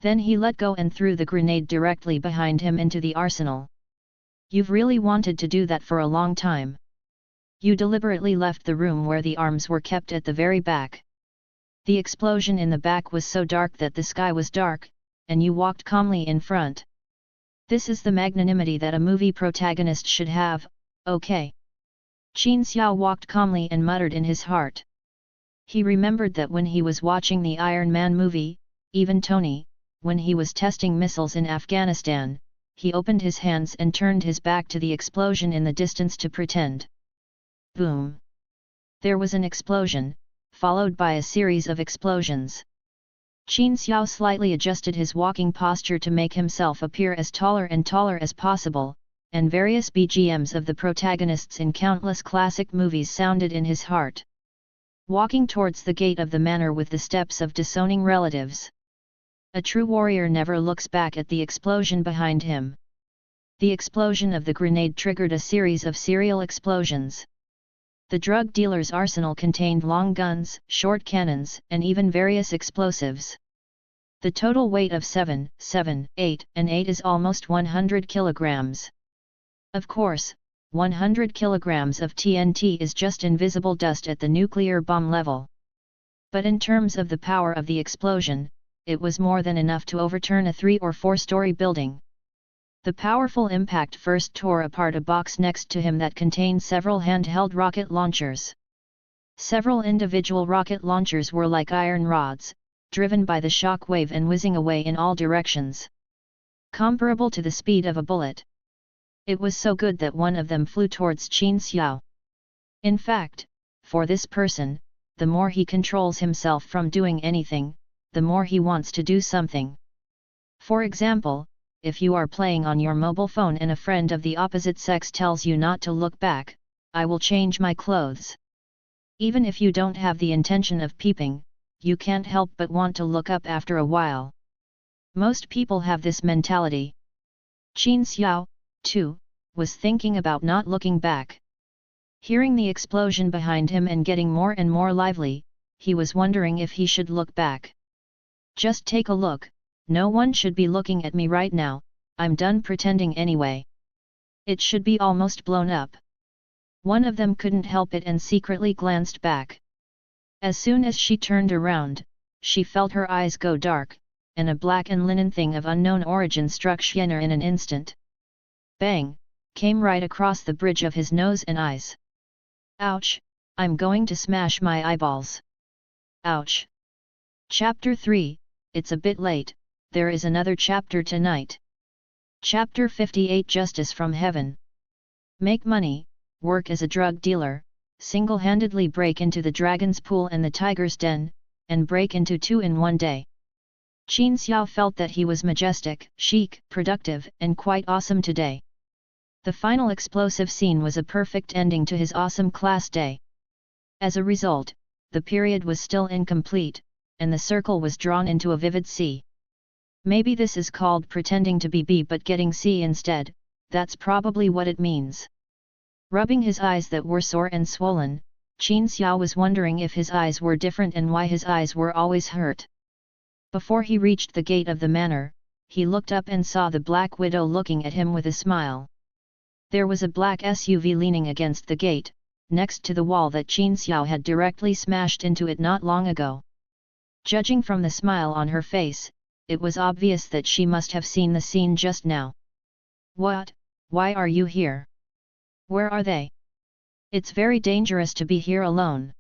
Then he let go and threw the grenade directly behind him into the arsenal. You've really wanted to do that for a long time. You deliberately left the room where the arms were kept at the very back. The explosion in the back was so dark that the sky was dark, and you walked calmly in front. This is the magnanimity that a movie protagonist should have, okay. Qin Xiao walked calmly and muttered in his heart. He remembered that when he was watching the Iron Man movie, even Tony, when he was testing missiles in Afghanistan, he opened his hands and turned his back to the explosion in the distance to pretend. Boom! There was an explosion, followed by a series of explosions. Qin Xiao slightly adjusted his walking posture to make himself appear as taller and taller as possible, and various BGMs of the protagonists in countless classic movies sounded in his heart. Walking towards the gate of the manor with the steps of disowning relatives. A true warrior never looks back at the explosion behind him. The explosion of the grenade triggered a series of serial explosions. The drug dealer's arsenal contained long guns, short cannons, and even various explosives. The total weight of 7, 8, and 8 is almost 100 kilograms. Of course, 100 kilograms of TNT is just invisible dust at the nuclear bomb level. But in terms of the power of the explosion, it was more than enough to overturn a 3- or 4-story building. The powerful impact first tore apart a box next to him that contained several handheld rocket launchers. Several individual rocket launchers were like iron rods, driven by the shock wave and whizzing away in all directions. Comparable to the speed of a bullet. It was so good that one of them flew towards Qin Xiao. In fact, for this person, the more he controls himself from doing anything, the more he wants to do something. For example, if you are playing on your mobile phone and a friend of the opposite sex tells you not to look back, I will change my clothes. Even if you don't have the intention of peeping, you can't help but want to look up after a while. Most people have this mentality. Qin Xiao, too, was thinking about not looking back. Hearing the explosion behind him and getting more and more lively, he was wondering if he should look back. Just take a look. No one should be looking at me right now, I'm done pretending anyway. It should be almost blown up. One of them couldn't help it and secretly glanced back. As soon as she turned around, she felt her eyes go dark, and a black and linen thing of unknown origin struck Xianer in an instant. Bang! Came right across the bridge of his nose and eyes. Ouch! I'm going to smash my eyeballs. Ouch! Chapter 3, It's a bit late. There is another chapter tonight. Chapter 58 Justice from Heaven. Make money, work as a drug dealer, single-handedly break into the dragon's pool and the tiger's den, and break into 2 in one day. Qin Xiao felt that he was majestic, chic, productive, and quite awesome today. The final explosive scene was a perfect ending to his awesome class day. As a result, the period was still incomplete, and the circle was drawn into a vivid C. Maybe this is called pretending to be B but getting C instead, that's probably what it means. Rubbing his eyes that were sore and swollen, Qin Xiao was wondering if his eyes were different and why his eyes were always hurt. Before he reached the gate of the manor, he looked up and saw the Black Widow looking at him with a smile. There was a black SUV leaning against the gate, next to the wall that Qin Xiao had directly smashed into it not long ago. Judging from the smile on her face, it was obvious that she must have seen the scene just now. What? Why are you here? Where are they? It's very dangerous to be here alone.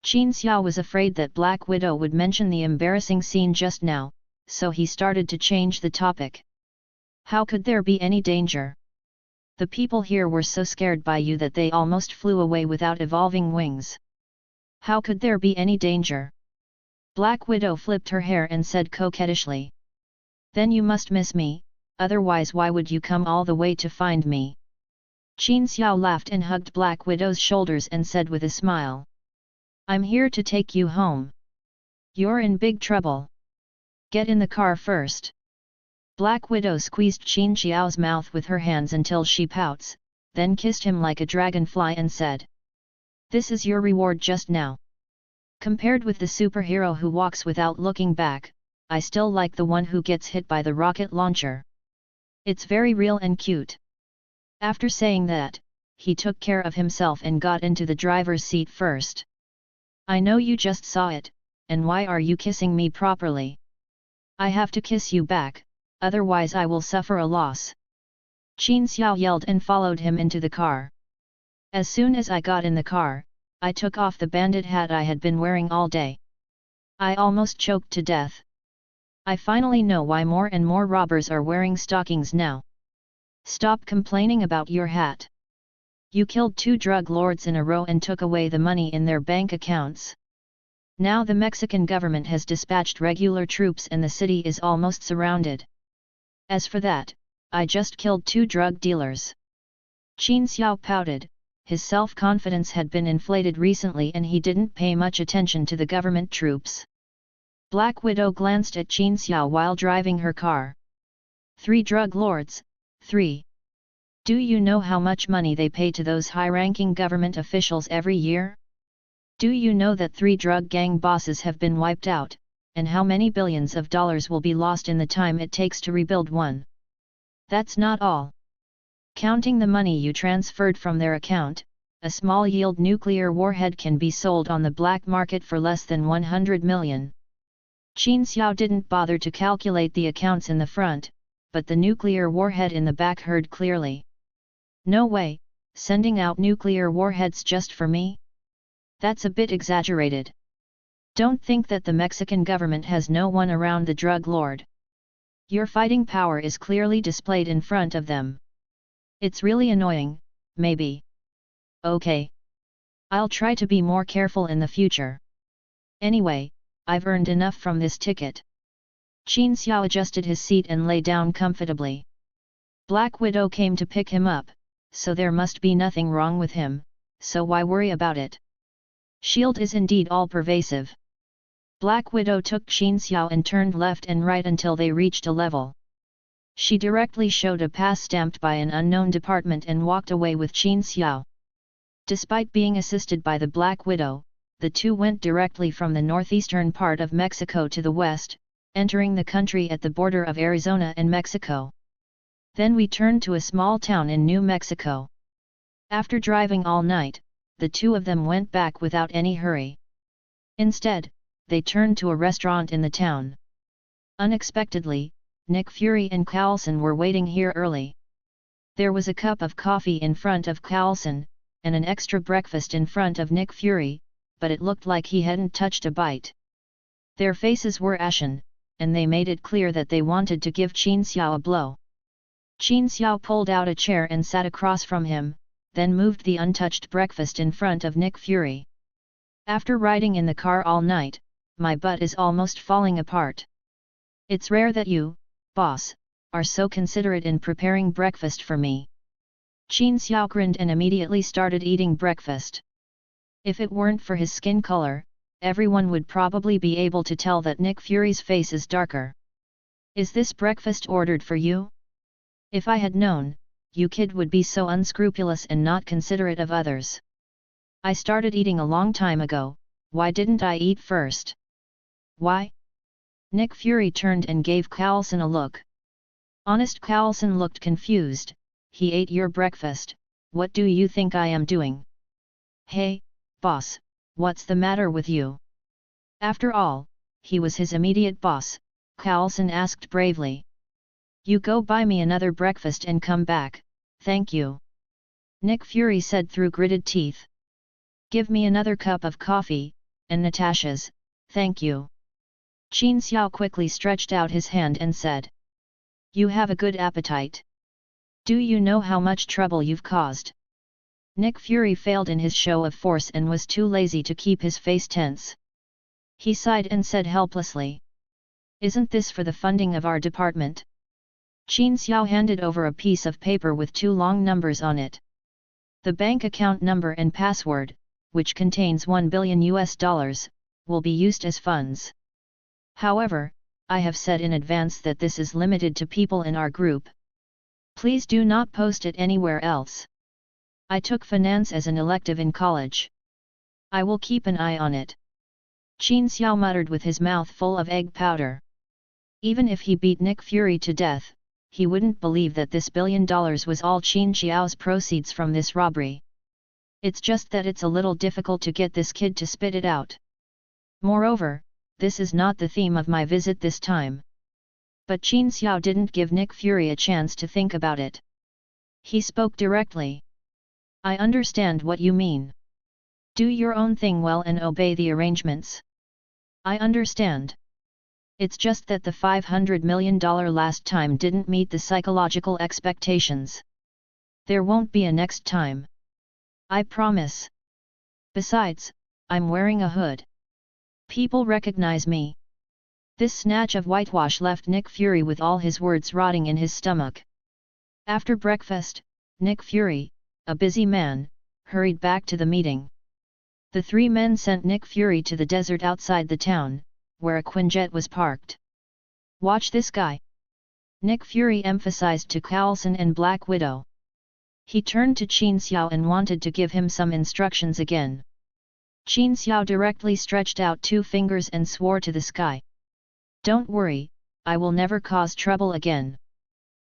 Qin Xiao was afraid that Black Widow would mention the embarrassing scene just now, so he started to change the topic. How could there be any danger? The people here were so scared by you that they almost flew away without evolving wings. How could there be any danger? Black Widow flipped her hair and said coquettishly. Then you must miss me, otherwise why would you come all the way to find me? Qin Xiao laughed and hugged Black Widow's shoulders and said with a smile. I'm here to take you home. You're in big trouble. Get in the car first. Black Widow squeezed Qin Xiao's mouth with her hands until she pouts, then kissed him like a dragonfly and said. This is your reward just now. Compared with the superhero who walks without looking back, I still like the one who gets hit by the rocket launcher. It's very real and cute. After saying that, he took care of himself and got into the driver's seat first. I know you just saw it, and why are you kissing me properly? I have to kiss you back, otherwise I will suffer a loss." Qin Xiao yelled and followed him into the car. As soon as I got in the car, I took off the bandit hat I had been wearing all day. I almost choked to death. I finally know why more and more robbers are wearing stockings now. Stop complaining about your hat. You killed 2 drug lords in a row and took away the money in their bank accounts. Now the Mexican government has dispatched regular troops and the city is almost surrounded. As for that, I just killed 2 drug dealers. Qin Xiao pouted. His self-confidence had been inflated recently and he didn't pay much attention to the government troops. Black Widow glanced at Qin Xiao while driving her car. 3 drug lords, 3. Do you know how much money they pay to those high-ranking government officials every year? Do you know that 3 drug gang bosses have been wiped out, and how many billions of dollars will be lost in the time it takes to rebuild one? That's not all. Counting the money you transferred from their account, a small-yield nuclear warhead can be sold on the black market for less than 100 million. Qin Xiao didn't bother to calculate the accounts in the front, but the nuclear warhead in the back heard clearly. No way, sending out nuclear warheads just for me? That's a bit exaggerated. Don't think that the Mexican government has no one around the drug lord. Your fighting power is clearly displayed in front of them. It's really annoying, maybe. Okay. I'll try to be more careful in the future. Anyway, I've earned enough from this ticket. Qin Xiao adjusted his seat and lay down comfortably. Black Widow came to pick him up, so there must be nothing wrong with him, so why worry about it? Shield is indeed all-pervasive. Black Widow took Qin Xiao and turned left and right until they reached a level. She directly showed a pass stamped by an unknown department and walked away with Qin Xiao. Despite being assisted by the Black Widow, the two went directly from the northeastern part of Mexico to the west, entering the country at the border of Arizona and Mexico. Then we turned to a small town in New Mexico. After driving all night, the two of them went back without any hurry. Instead, they turned to a restaurant in the town. Unexpectedly, Nick Fury and Carlson were waiting here early. There was a cup of coffee in front of Carlson, and an extra breakfast in front of Nick Fury, but it looked like he hadn't touched a bite. Their faces were ashen, and they made it clear that they wanted to give Qin Xiao a blow. Qin Xiao pulled out a chair and sat across from him, then moved the untouched breakfast in front of Nick Fury. After riding in the car all night, my butt is almost falling apart. It's rare that you, boss, are so considerate in preparing breakfast for me. Qin Xiao grinned and immediately started eating breakfast. If it weren't for his skin color, everyone would probably be able to tell that Nick Fury's face is darker. Is this breakfast ordered for you? If I had known, you kid would be so unscrupulous and not considerate of others. I started eating a long time ago, why didn't I eat first? Why? Nick Fury turned and gave Carlson a look. Honest Carlson looked confused. He ate your breakfast, what do you think I am doing? Hey, boss, what's the matter with you? After all, he was his immediate boss, Carlson asked bravely. You go buy me another breakfast and come back, thank you. Nick Fury said through gritted teeth. Give me another cup of coffee, and Natasha's, thank you. Qin Xiao quickly stretched out his hand and said. You have a good appetite. Do you know how much trouble you've caused? Nick Fury failed in his show of force and was too lazy to keep his face tense. He sighed and said helplessly. Isn't this for the funding of our department? Qin Xiao handed over a piece of paper with 2 long numbers on it. The bank account number and password, which contains $1 billion, will be used as funds. However, I have said in advance that this is limited to people in our group. Please do not post it anywhere else. I took finance as an elective in college. I will keep an eye on it. Qin Xiao muttered with his mouth full of egg powder. Even if he beat Nick Fury to death, he wouldn't believe that this $1 billion was all Qin Xiao's proceeds from this robbery. It's just that it's a little difficult to get this kid to spit it out. Moreover, this is not the theme of my visit this time. But Qin Xiao didn't give Nick Fury a chance to think about it. He spoke directly. I understand what you mean. Do your own thing well and obey the arrangements. I understand. It's just that the $500 million last time didn't meet the psychological expectations. There won't be a next time. I promise. Besides, I'm wearing a hood. People recognize me. This snatch of whitewash left Nick Fury with all his words rotting in his stomach. After breakfast, Nick Fury, a busy man, hurried back to the meeting. The three men sent Nick Fury to the desert outside the town, where a Quinjet was parked. Watch this guy. Nick Fury emphasized to Coulson and Black Widow. He turned to Qin Xiao and wanted to give him some instructions again. Qin Xiao directly stretched out two fingers and swore to the sky. Don't worry, I will never cause trouble again.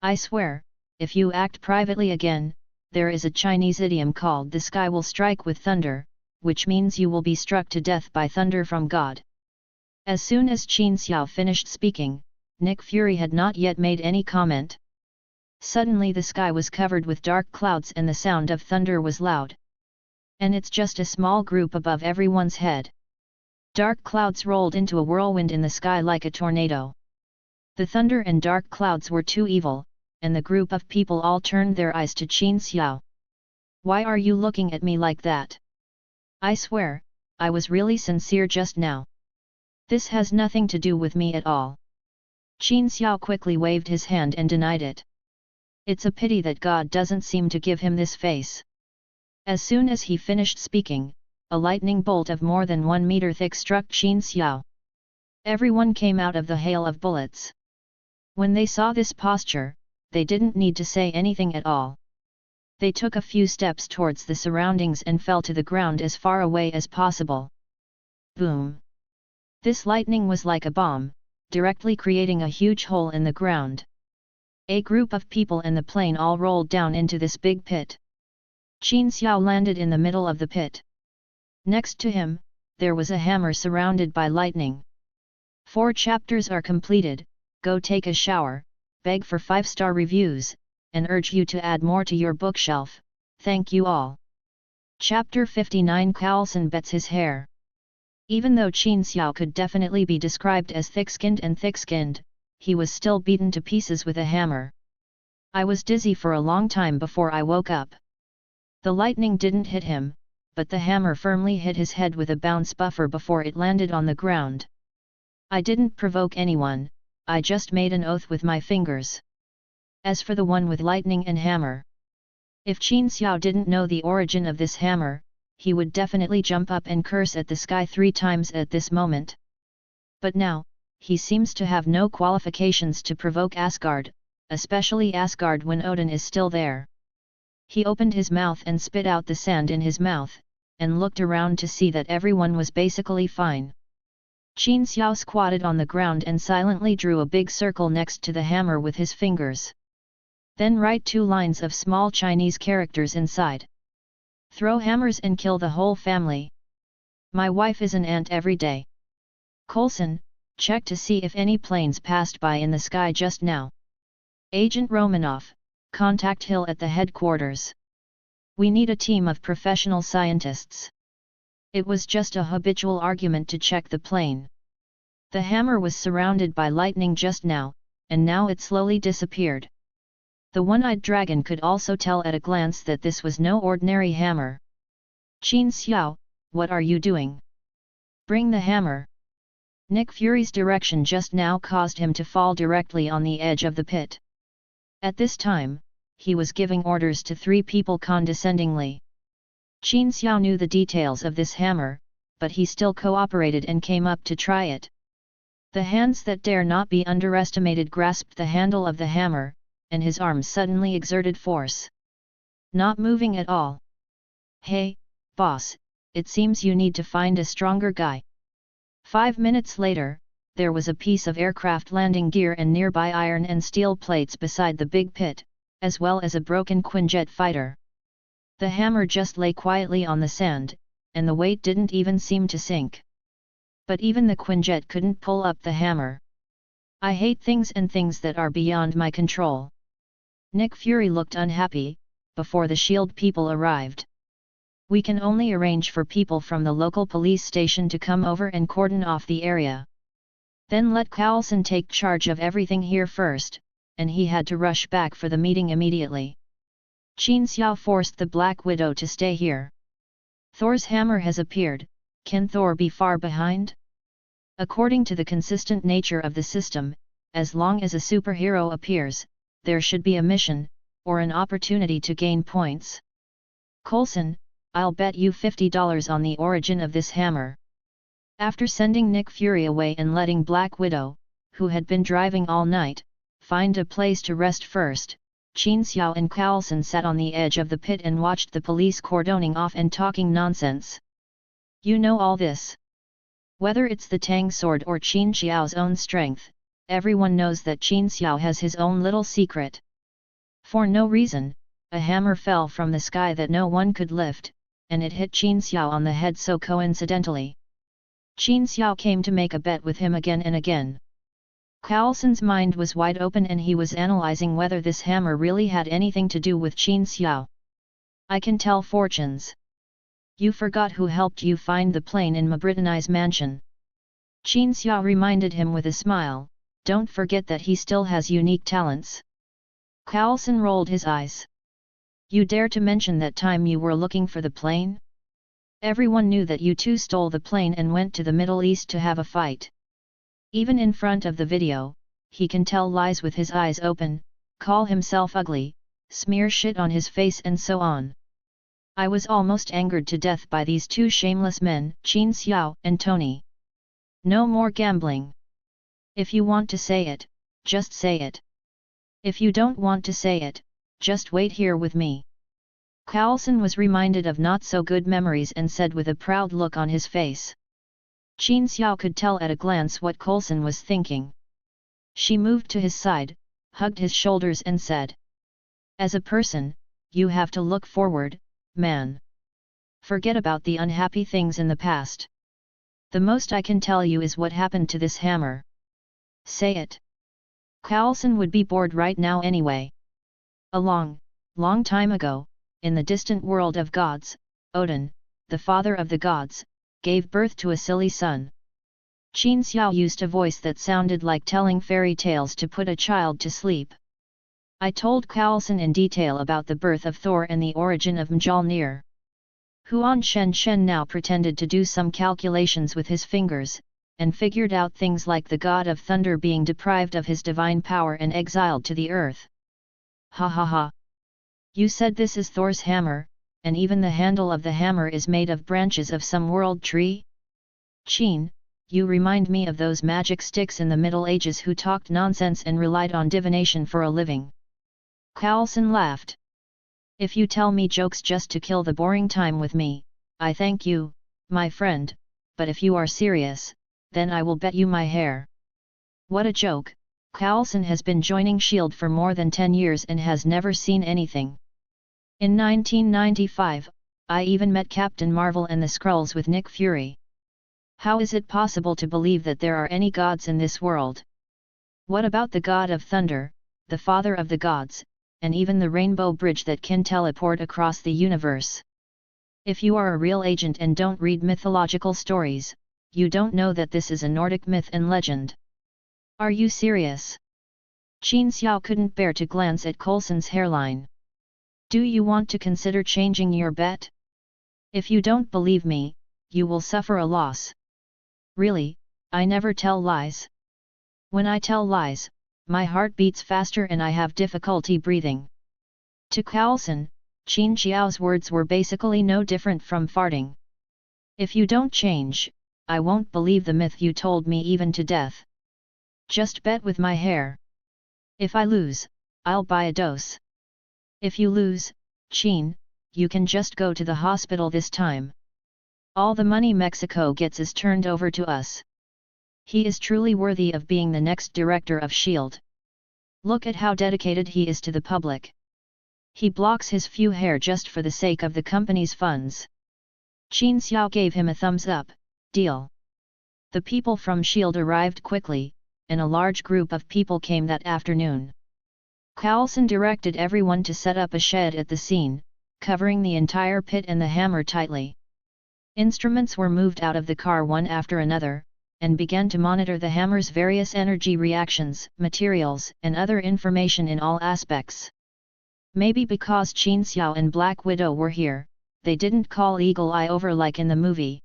I swear, if you act privately again, there is a Chinese idiom called the sky will strike with thunder, which means you will be struck to death by thunder from God. As soon as Qin Xiao finished speaking, Nick Fury had not yet made any comment. Suddenly the sky was covered with dark clouds and the sound of thunder was loud. And it's just a small group above everyone's head. Dark clouds rolled into a whirlwind in the sky like a tornado. The thunder and dark clouds were too evil, and the group of people all turned their eyes to Qin Xiao. Why are you looking at me like that? I swear, I was really sincere just now. This has nothing to do with me at all. Qin Xiao quickly waved his hand and denied it. It's a pity that God doesn't seem to give him this face. As soon as he finished speaking, a lightning bolt of more than 1 meter thick struck Qin Xiao. Everyone came out of the hail of bullets. When they saw this posture, they didn't need to say anything at all. They took a few steps towards the surroundings and fell to the ground as far away as possible. Boom! This lightning was like a bomb, directly creating a huge hole in the ground. A group of people and the plane all rolled down into this big pit. Qin Xiao landed in the middle of the pit. Next to him, there was a hammer surrounded by lightning. 4 chapters are completed. Go take a shower, beg for 5-star reviews, and urge you to add more to your bookshelf. Thank you all. Chapter 59 Coulson bets his hair. Even though Qin Xiao could definitely be described as thick-skinned, he was still beaten to pieces with a hammer. I was dizzy for a long time before I woke up. The lightning didn't hit him, but the hammer firmly hit his head with a bounce buffer before it landed on the ground. I didn't provoke anyone, I just made an oath with my fingers. As for the one with lightning and hammer, if Qin Xiao didn't know the origin of this hammer, he would definitely jump up and curse at the sky 3 times at this moment. But now, he seems to have no qualifications to provoke Asgard, especially Asgard when Odin is still there. He opened his mouth and spit out the sand in his mouth, and looked around to see that everyone was basically fine. Qin Xiao squatted on the ground and silently drew a big circle next to the hammer with his fingers. Then write 2 lines of small Chinese characters inside. Throw hammers and kill the whole family. My wife is an ant every day. Coulson, check to see if any planes passed by in the sky just now. Agent Romanov, contact Hill at the headquarters. We need a team of professional scientists. It was just a habitual argument to check the plane. The hammer was surrounded by lightning just now, and now it slowly disappeared. The one-eyed dragon could also tell at a glance that this was no ordinary hammer. Qin Xiao, what are you doing? Bring the hammer. Nick Fury's direction just now caused him to fall directly on the edge of the pit. At this time, he was giving orders to 3 people condescendingly. Qin Xiao knew the details of this hammer, but he still cooperated and came up to try it. The hands that dare not be underestimated grasped the handle of the hammer, and his arms suddenly exerted force. Not moving at all. Hey, boss, it seems you need to find a stronger guy. 5 minutes later, there was a piece of aircraft landing gear and nearby iron and steel plates beside the big pit, as well as a broken Quinjet fighter. The hammer just lay quietly on the sand, and the weight didn't even seem to sink. But even the Quinjet couldn't pull up the hammer. I hate things and things that are beyond my control. Nick Fury looked unhappy, before the SHIELD people arrived. We can only arrange for people from the local police station to come over and cordon off the area. Then let Coulson take charge of everything here first, and he had to rush back for the meeting immediately. Qin Xiao forced the Black Widow to stay here. Thor's hammer has appeared, can Thor be far behind? According to the consistent nature of the system, as long as a superhero appears, there should be a mission, or an opportunity to gain points. Coulson, I'll bet you $50 on the origin of this hammer. After sending Nick Fury away and letting Black Widow, who had been driving all night, find a place to rest first, Qin Xiao and Coulson sat on the edge of the pit and watched the police cordoning off and talking nonsense. You know all this. Whether it's the Tang sword or Qin Xiao's own strength, everyone knows that Qin Xiao has his own little secret. For no reason, a hammer fell from the sky that no one could lift, and it hit Qin Xiao on the head so coincidentally. Qin Xiao came to make a bet with him again and again. Coulson's mind was wide open and he was analyzing whether this hammer really had anything to do with Qin Xiao. I can tell fortunes. You forgot who helped you find the plane in Mabritani's mansion. Qin Xiao reminded him with a smile, don't forget that he still has unique talents. Coulson rolled his eyes. You dare to mention that time you were looking for the plane? Everyone knew that you two stole the plane and went to the Middle East to have a fight. Even in front of the video, he can tell lies with his eyes open, call himself ugly, smear shit on his face and so on. I was almost angered to death by these two shameless men, Qin Xiao and Tony. No more gambling. If you want to say it, just say it. If you don't want to say it, just wait here with me. Coulson was reminded of not-so-good memories and said with a proud look on his face. Qin Xiao could tell at a glance what Coulson was thinking. She moved to his side, hugged his shoulders and said, as a person, you have to look forward, man. Forget about the unhappy things in the past. The most I can tell you is what happened to this hammer. Say it. Coulson would be bored right now anyway. A long time ago, in the distant world of gods, Odin, the father of the gods, gave birth to a silly son. Qin Xiao used a voice that sounded like telling fairy tales to put a child to sleep. I told Coulson in detail about the birth of Thor and the origin of Mjolnir. Huan Shen now pretended to do some calculations with his fingers, and figured out things like the god of thunder being deprived of his divine power and exiled to the earth. Ha ha ha! You said this is Thor's hammer, and even the handle of the hammer is made of branches of some world tree? Qin, you remind me of those magic sticks in the Middle Ages who talked nonsense and relied on divination for a living. Coulson laughed. If you tell me jokes just to kill the boring time with me, I thank you, my friend, but if you are serious, then I will bet you my hair. What a joke! Coulson has been joining SHIELD for more than 10 years and has never seen anything. In 1995, I even met Captain Marvel and the Skrulls with Nick Fury. How is it possible to believe that there are any gods in this world? What about the god of thunder, the father of the gods, and even the rainbow bridge that can teleport across the universe? If you are a real agent and don't read mythological stories, you don't know that this is a Nordic myth and legend. Are you serious? Qin Xiao couldn't bear to glance at Coulson's hairline. Do you want to consider changing your bet? If you don't believe me, you will suffer a loss. Really, I never tell lies. When I tell lies, my heart beats faster and I have difficulty breathing. To Coulson, Qin Xiao's words were basically no different from farting. If you don't change, I won't believe the myth you told me even to death. Just bet with my hair. If I lose, I'll buy a dose. If you lose, Qin, you can just go to the hospital this time. All the money Mexico gets is turned over to us. He is truly worthy of being the next director of SHIELD. Look at how dedicated he is to the public. He blocks his few hair just for the sake of the company's funds. Qin Xiao gave him a thumbs up, deal. The people from SHIELD arrived quickly, and a large group of people came that afternoon. Carlson directed everyone to set up a shed at the scene, covering the entire pit and the hammer tightly. Instruments were moved out of the car one after another, and began to monitor the hammer's various energy reactions, materials, and other information in all aspects. Maybe because Qin Xiao and Black Widow were here, they didn't call Eagle Eye over like in the movie.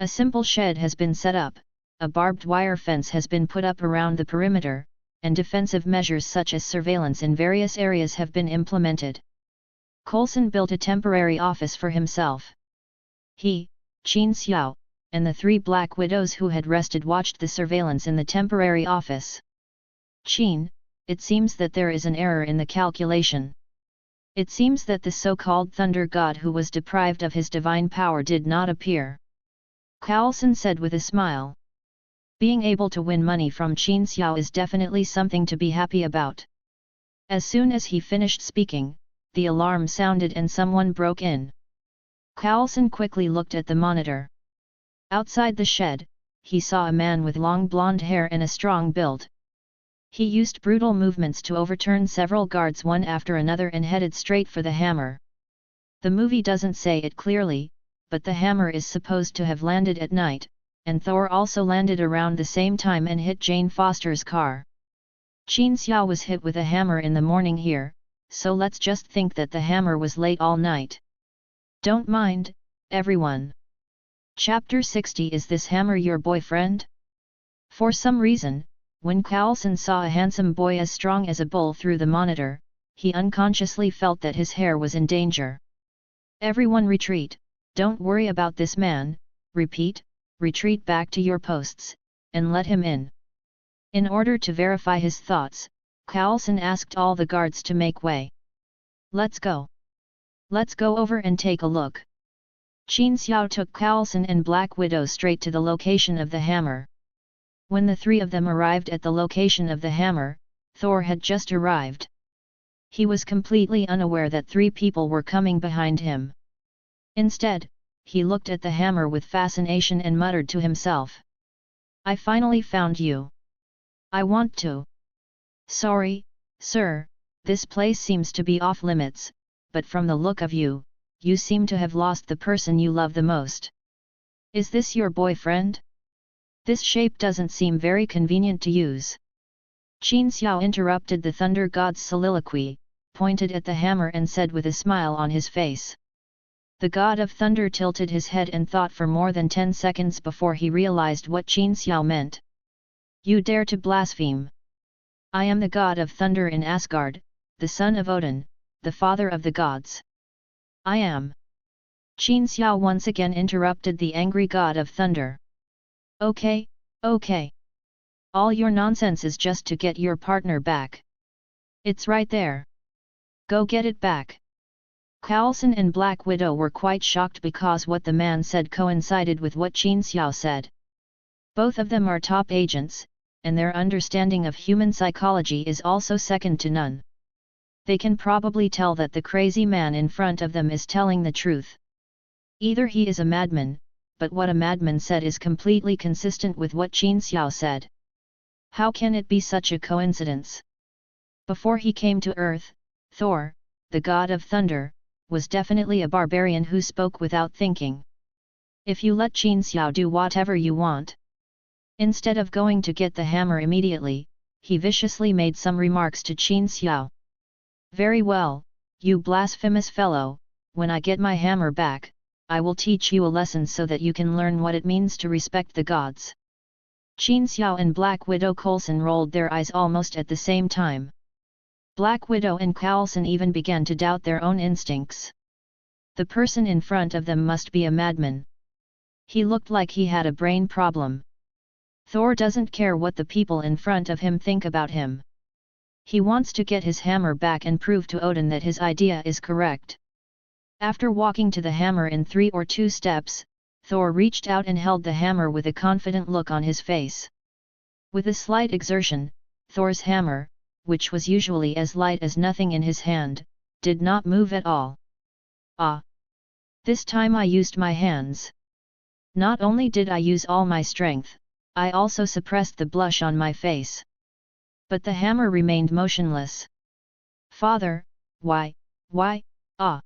A simple shed has been set up, a barbed wire fence has been put up around the perimeter, and defensive measures such as surveillance in various areas have been implemented. Coulson built a temporary office for himself. He, Qin Xiao, and the 3 Black Widows who had rested watched the surveillance in the temporary office. Qin, it seems that there is an error in the calculation. It seems that the so-called Thunder God who was deprived of his divine power did not appear. Coulson said with a smile. Being able to win money from Qin Xiao is definitely something to be happy about. As soon as he finished speaking, the alarm sounded and someone broke in. Coulson quickly looked at the monitor. Outside the shed, he saw a man with long blonde hair and a strong build. He used brutal movements to overturn several guards one after another and headed straight for the hammer. The movie doesn't say it clearly, but the hammer is supposed to have landed at night, and Thor also landed around the same time and hit Jane Foster's car. Qin Xiao was hit with a hammer in the morning here, so let's just think that the hammer was late all night. Don't mind, everyone. Chapter 60. Is this hammer your boyfriend? For some reason, when Coulson saw a handsome boy as strong as a bull through the monitor, he unconsciously felt that his hair was in danger. Everyone retreat, don't worry about this man, repeat, retreat back to your posts, and let him in. In order to verify his thoughts, Coulson asked all the guards to make way. Let's go. Let's go over and take a look. Qin Xiao took Coulson and Black Widow straight to the location of the hammer. When the 3 of them arrived at the location of the hammer, Thor had just arrived. He was completely unaware that 3 people were coming behind him. Instead, he looked at the hammer with fascination and muttered to himself. I finally found you. I want to. Sorry, sir, this place seems to be off limits, but from the look of you, you seem to have lost the person you love the most. Is this your boyfriend? This shape doesn't seem very convenient to use. Qin Xiao interrupted the Thunder God's soliloquy, pointed at the hammer and said with a smile on his face. The God of Thunder tilted his head and thought for more than 10 seconds before he realized what Qin Xiao meant. You dare to blaspheme! I am the God of Thunder in Asgard, the son of Odin, the father of the gods. I am. Qin Xiao once again interrupted the angry God of Thunder. Okay, okay. All your nonsense is just to get your partner back. It's right there. Go get it back. Coulson and Black Widow were quite shocked because what the man said coincided with what Qin Xiao said. Both of them are top agents, and their understanding of human psychology is also second to none. They can probably tell that the crazy man in front of them is telling the truth. Either he is a madman, but what a madman said is completely consistent with what Qin Xiao said. How can it be such a coincidence? Before he came to Earth, Thor, the god of thunder, was definitely a barbarian who spoke without thinking. If you let Qin Xiao do whatever you want. Instead of going to get the hammer immediately, he viciously made some remarks to Qin Xiao. Very well, you blasphemous fellow, when I get my hammer back, I will teach you a lesson so that you can learn what it means to respect the gods. Qin Xiao and Black Widow Coulson rolled their eyes almost at the same time. Black Widow and Coulson even began to doubt their own instincts. The person in front of them must be a madman. He looked like he had a brain problem. Thor doesn't care what the people in front of him think about him. He wants to get his hammer back and prove to Odin that his idea is correct. After walking to the hammer in 3 or 2 steps, Thor reached out and held the hammer with a confident look on his face. With a slight exertion, Thor's hammer, which was usually as light as nothing in his hand, did not move at all. Ah! This time I used my hands. Not only did I use all my strength, I also suppressed the blush on my face. But the hammer remained motionless. Father, why? Ah!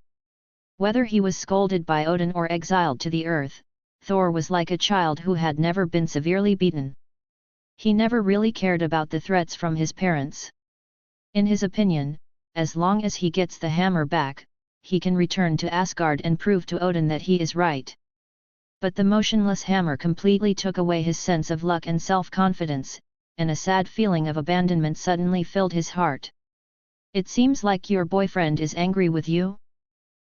Whether he was scolded by Odin or exiled to the earth, Thor was like a child who had never been severely beaten. He never really cared about the threats from his parents. In his opinion, as long as he gets the hammer back, he can return to Asgard and prove to Odin that he is right. But the motionless hammer completely took away his sense of luck and self-confidence, and a sad feeling of abandonment suddenly filled his heart. It seems like your boyfriend is angry with you?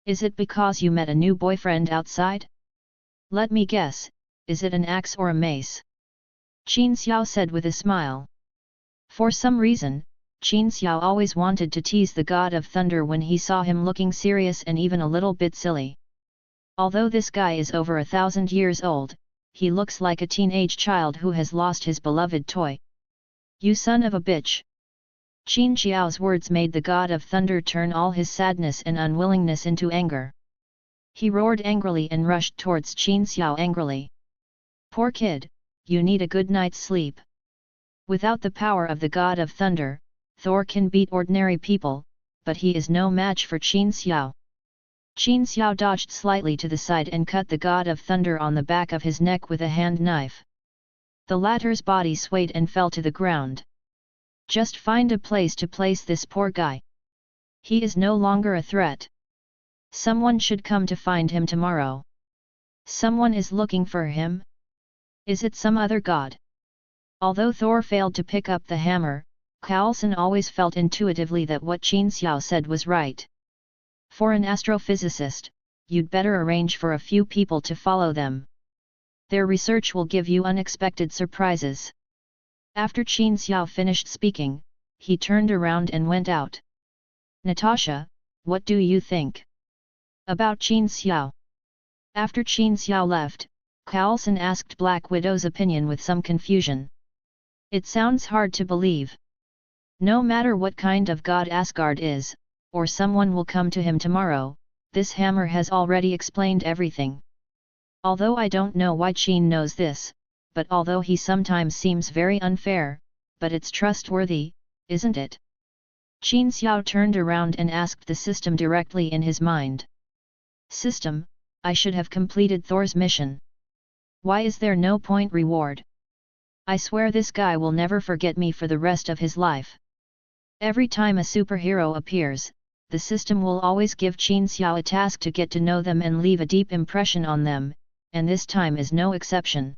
Is it because you met a new boyfriend outside? Let me guess, is it an axe or a mace? Qin Xiao said with a smile. For some reason, Qin Xiao always wanted to tease the god of thunder when he saw him looking serious and even a little bit silly. Although this guy is over 1,000 years old, he looks like a teenage child who has lost his beloved toy. You son of a bitch! Qin Xiao's words made the god of thunder turn all his sadness and unwillingness into anger. He roared angrily and rushed towards Qin Xiao angrily. Poor kid, you need a good night's sleep. Without the power of the god of thunder, Thor can beat ordinary people, but he is no match for Qin Xiao. Qin Xiao dodged slightly to the side and cut the god of thunder on the back of his neck with a hand knife. The latter's body swayed and fell to the ground. Just find a place to place this poor guy. He is no longer a threat. Someone should come to find him tomorrow. Someone is looking for him? Is it some other god? Although Thor failed to pick up the hammer, Coulson always felt intuitively that what Qin Xiao said was right. For an astrophysicist, you'd better arrange for a few people to follow them. Their research will give you unexpected surprises. After Qin Xiao finished speaking, he turned around and went out. Natasha, what do you think about Qin Xiao? After Qin Xiao left, Coulson asked Black Widow's opinion with some confusion. It sounds hard to believe. No matter what kind of god Asgard is, or someone will come to him tomorrow, this hammer has already explained everything. Although I don't know why Qin knows this, but although he sometimes seems very unfair, but it's trustworthy, isn't it? Qin Xiao turned around and asked the system directly in his mind. System, I should have completed Thor's mission. Why is there no point reward? I swear this guy will never forget me for the rest of his life. Every time a superhero appears, the system will always give Qin Xiao a task to get to know them and leave a deep impression on them, and this time is no exception.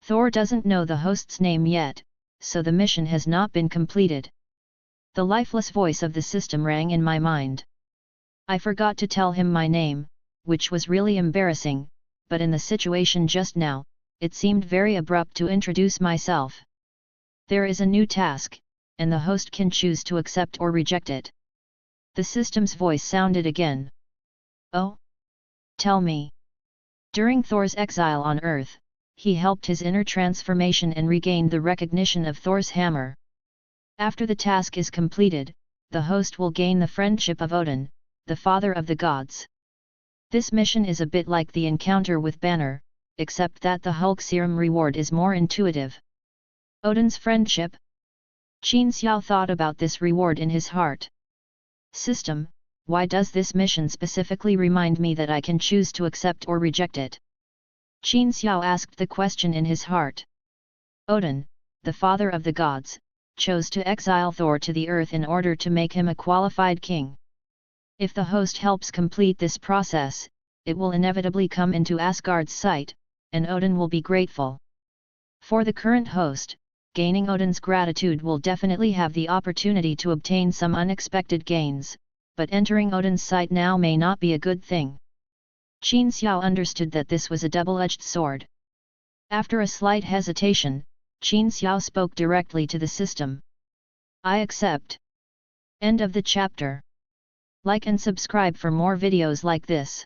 Thor doesn't know the host's name yet, so the mission has not been completed. The lifeless voice of the system rang in my mind. I forgot to tell him my name, which was really embarrassing, but in the situation just now, it seemed very abrupt to introduce myself. There is a new task, and the host can choose to accept or reject it. The system's voice sounded again. Oh? Tell me. During Thor's exile on Earth, he helped his inner transformation and regained the recognition of Thor's hammer. After the task is completed, the host will gain the friendship of Odin, the father of the gods. This mission is a bit like the encounter with Banner, except that the Hulk serum reward is more intuitive. Odin's friendship? Qin Xiao thought about this reward in his heart. System, why does this mission specifically remind me that I can choose to accept or reject it? Qin Xiao asked the question in his heart. Odin, the father of the gods, chose to exile Thor to the earth in order to make him a qualified king. If the host helps complete this process, it will inevitably come into Asgard's sight, and Odin will be grateful. For the current host, gaining Odin's gratitude will definitely have the opportunity to obtain some unexpected gains, but entering Odin's sight now may not be a good thing. Qin Xiao understood that this was a double-edged sword. After a slight hesitation, Qin Xiao spoke directly to the system. I accept. End of the chapter. Like and subscribe for more videos like this.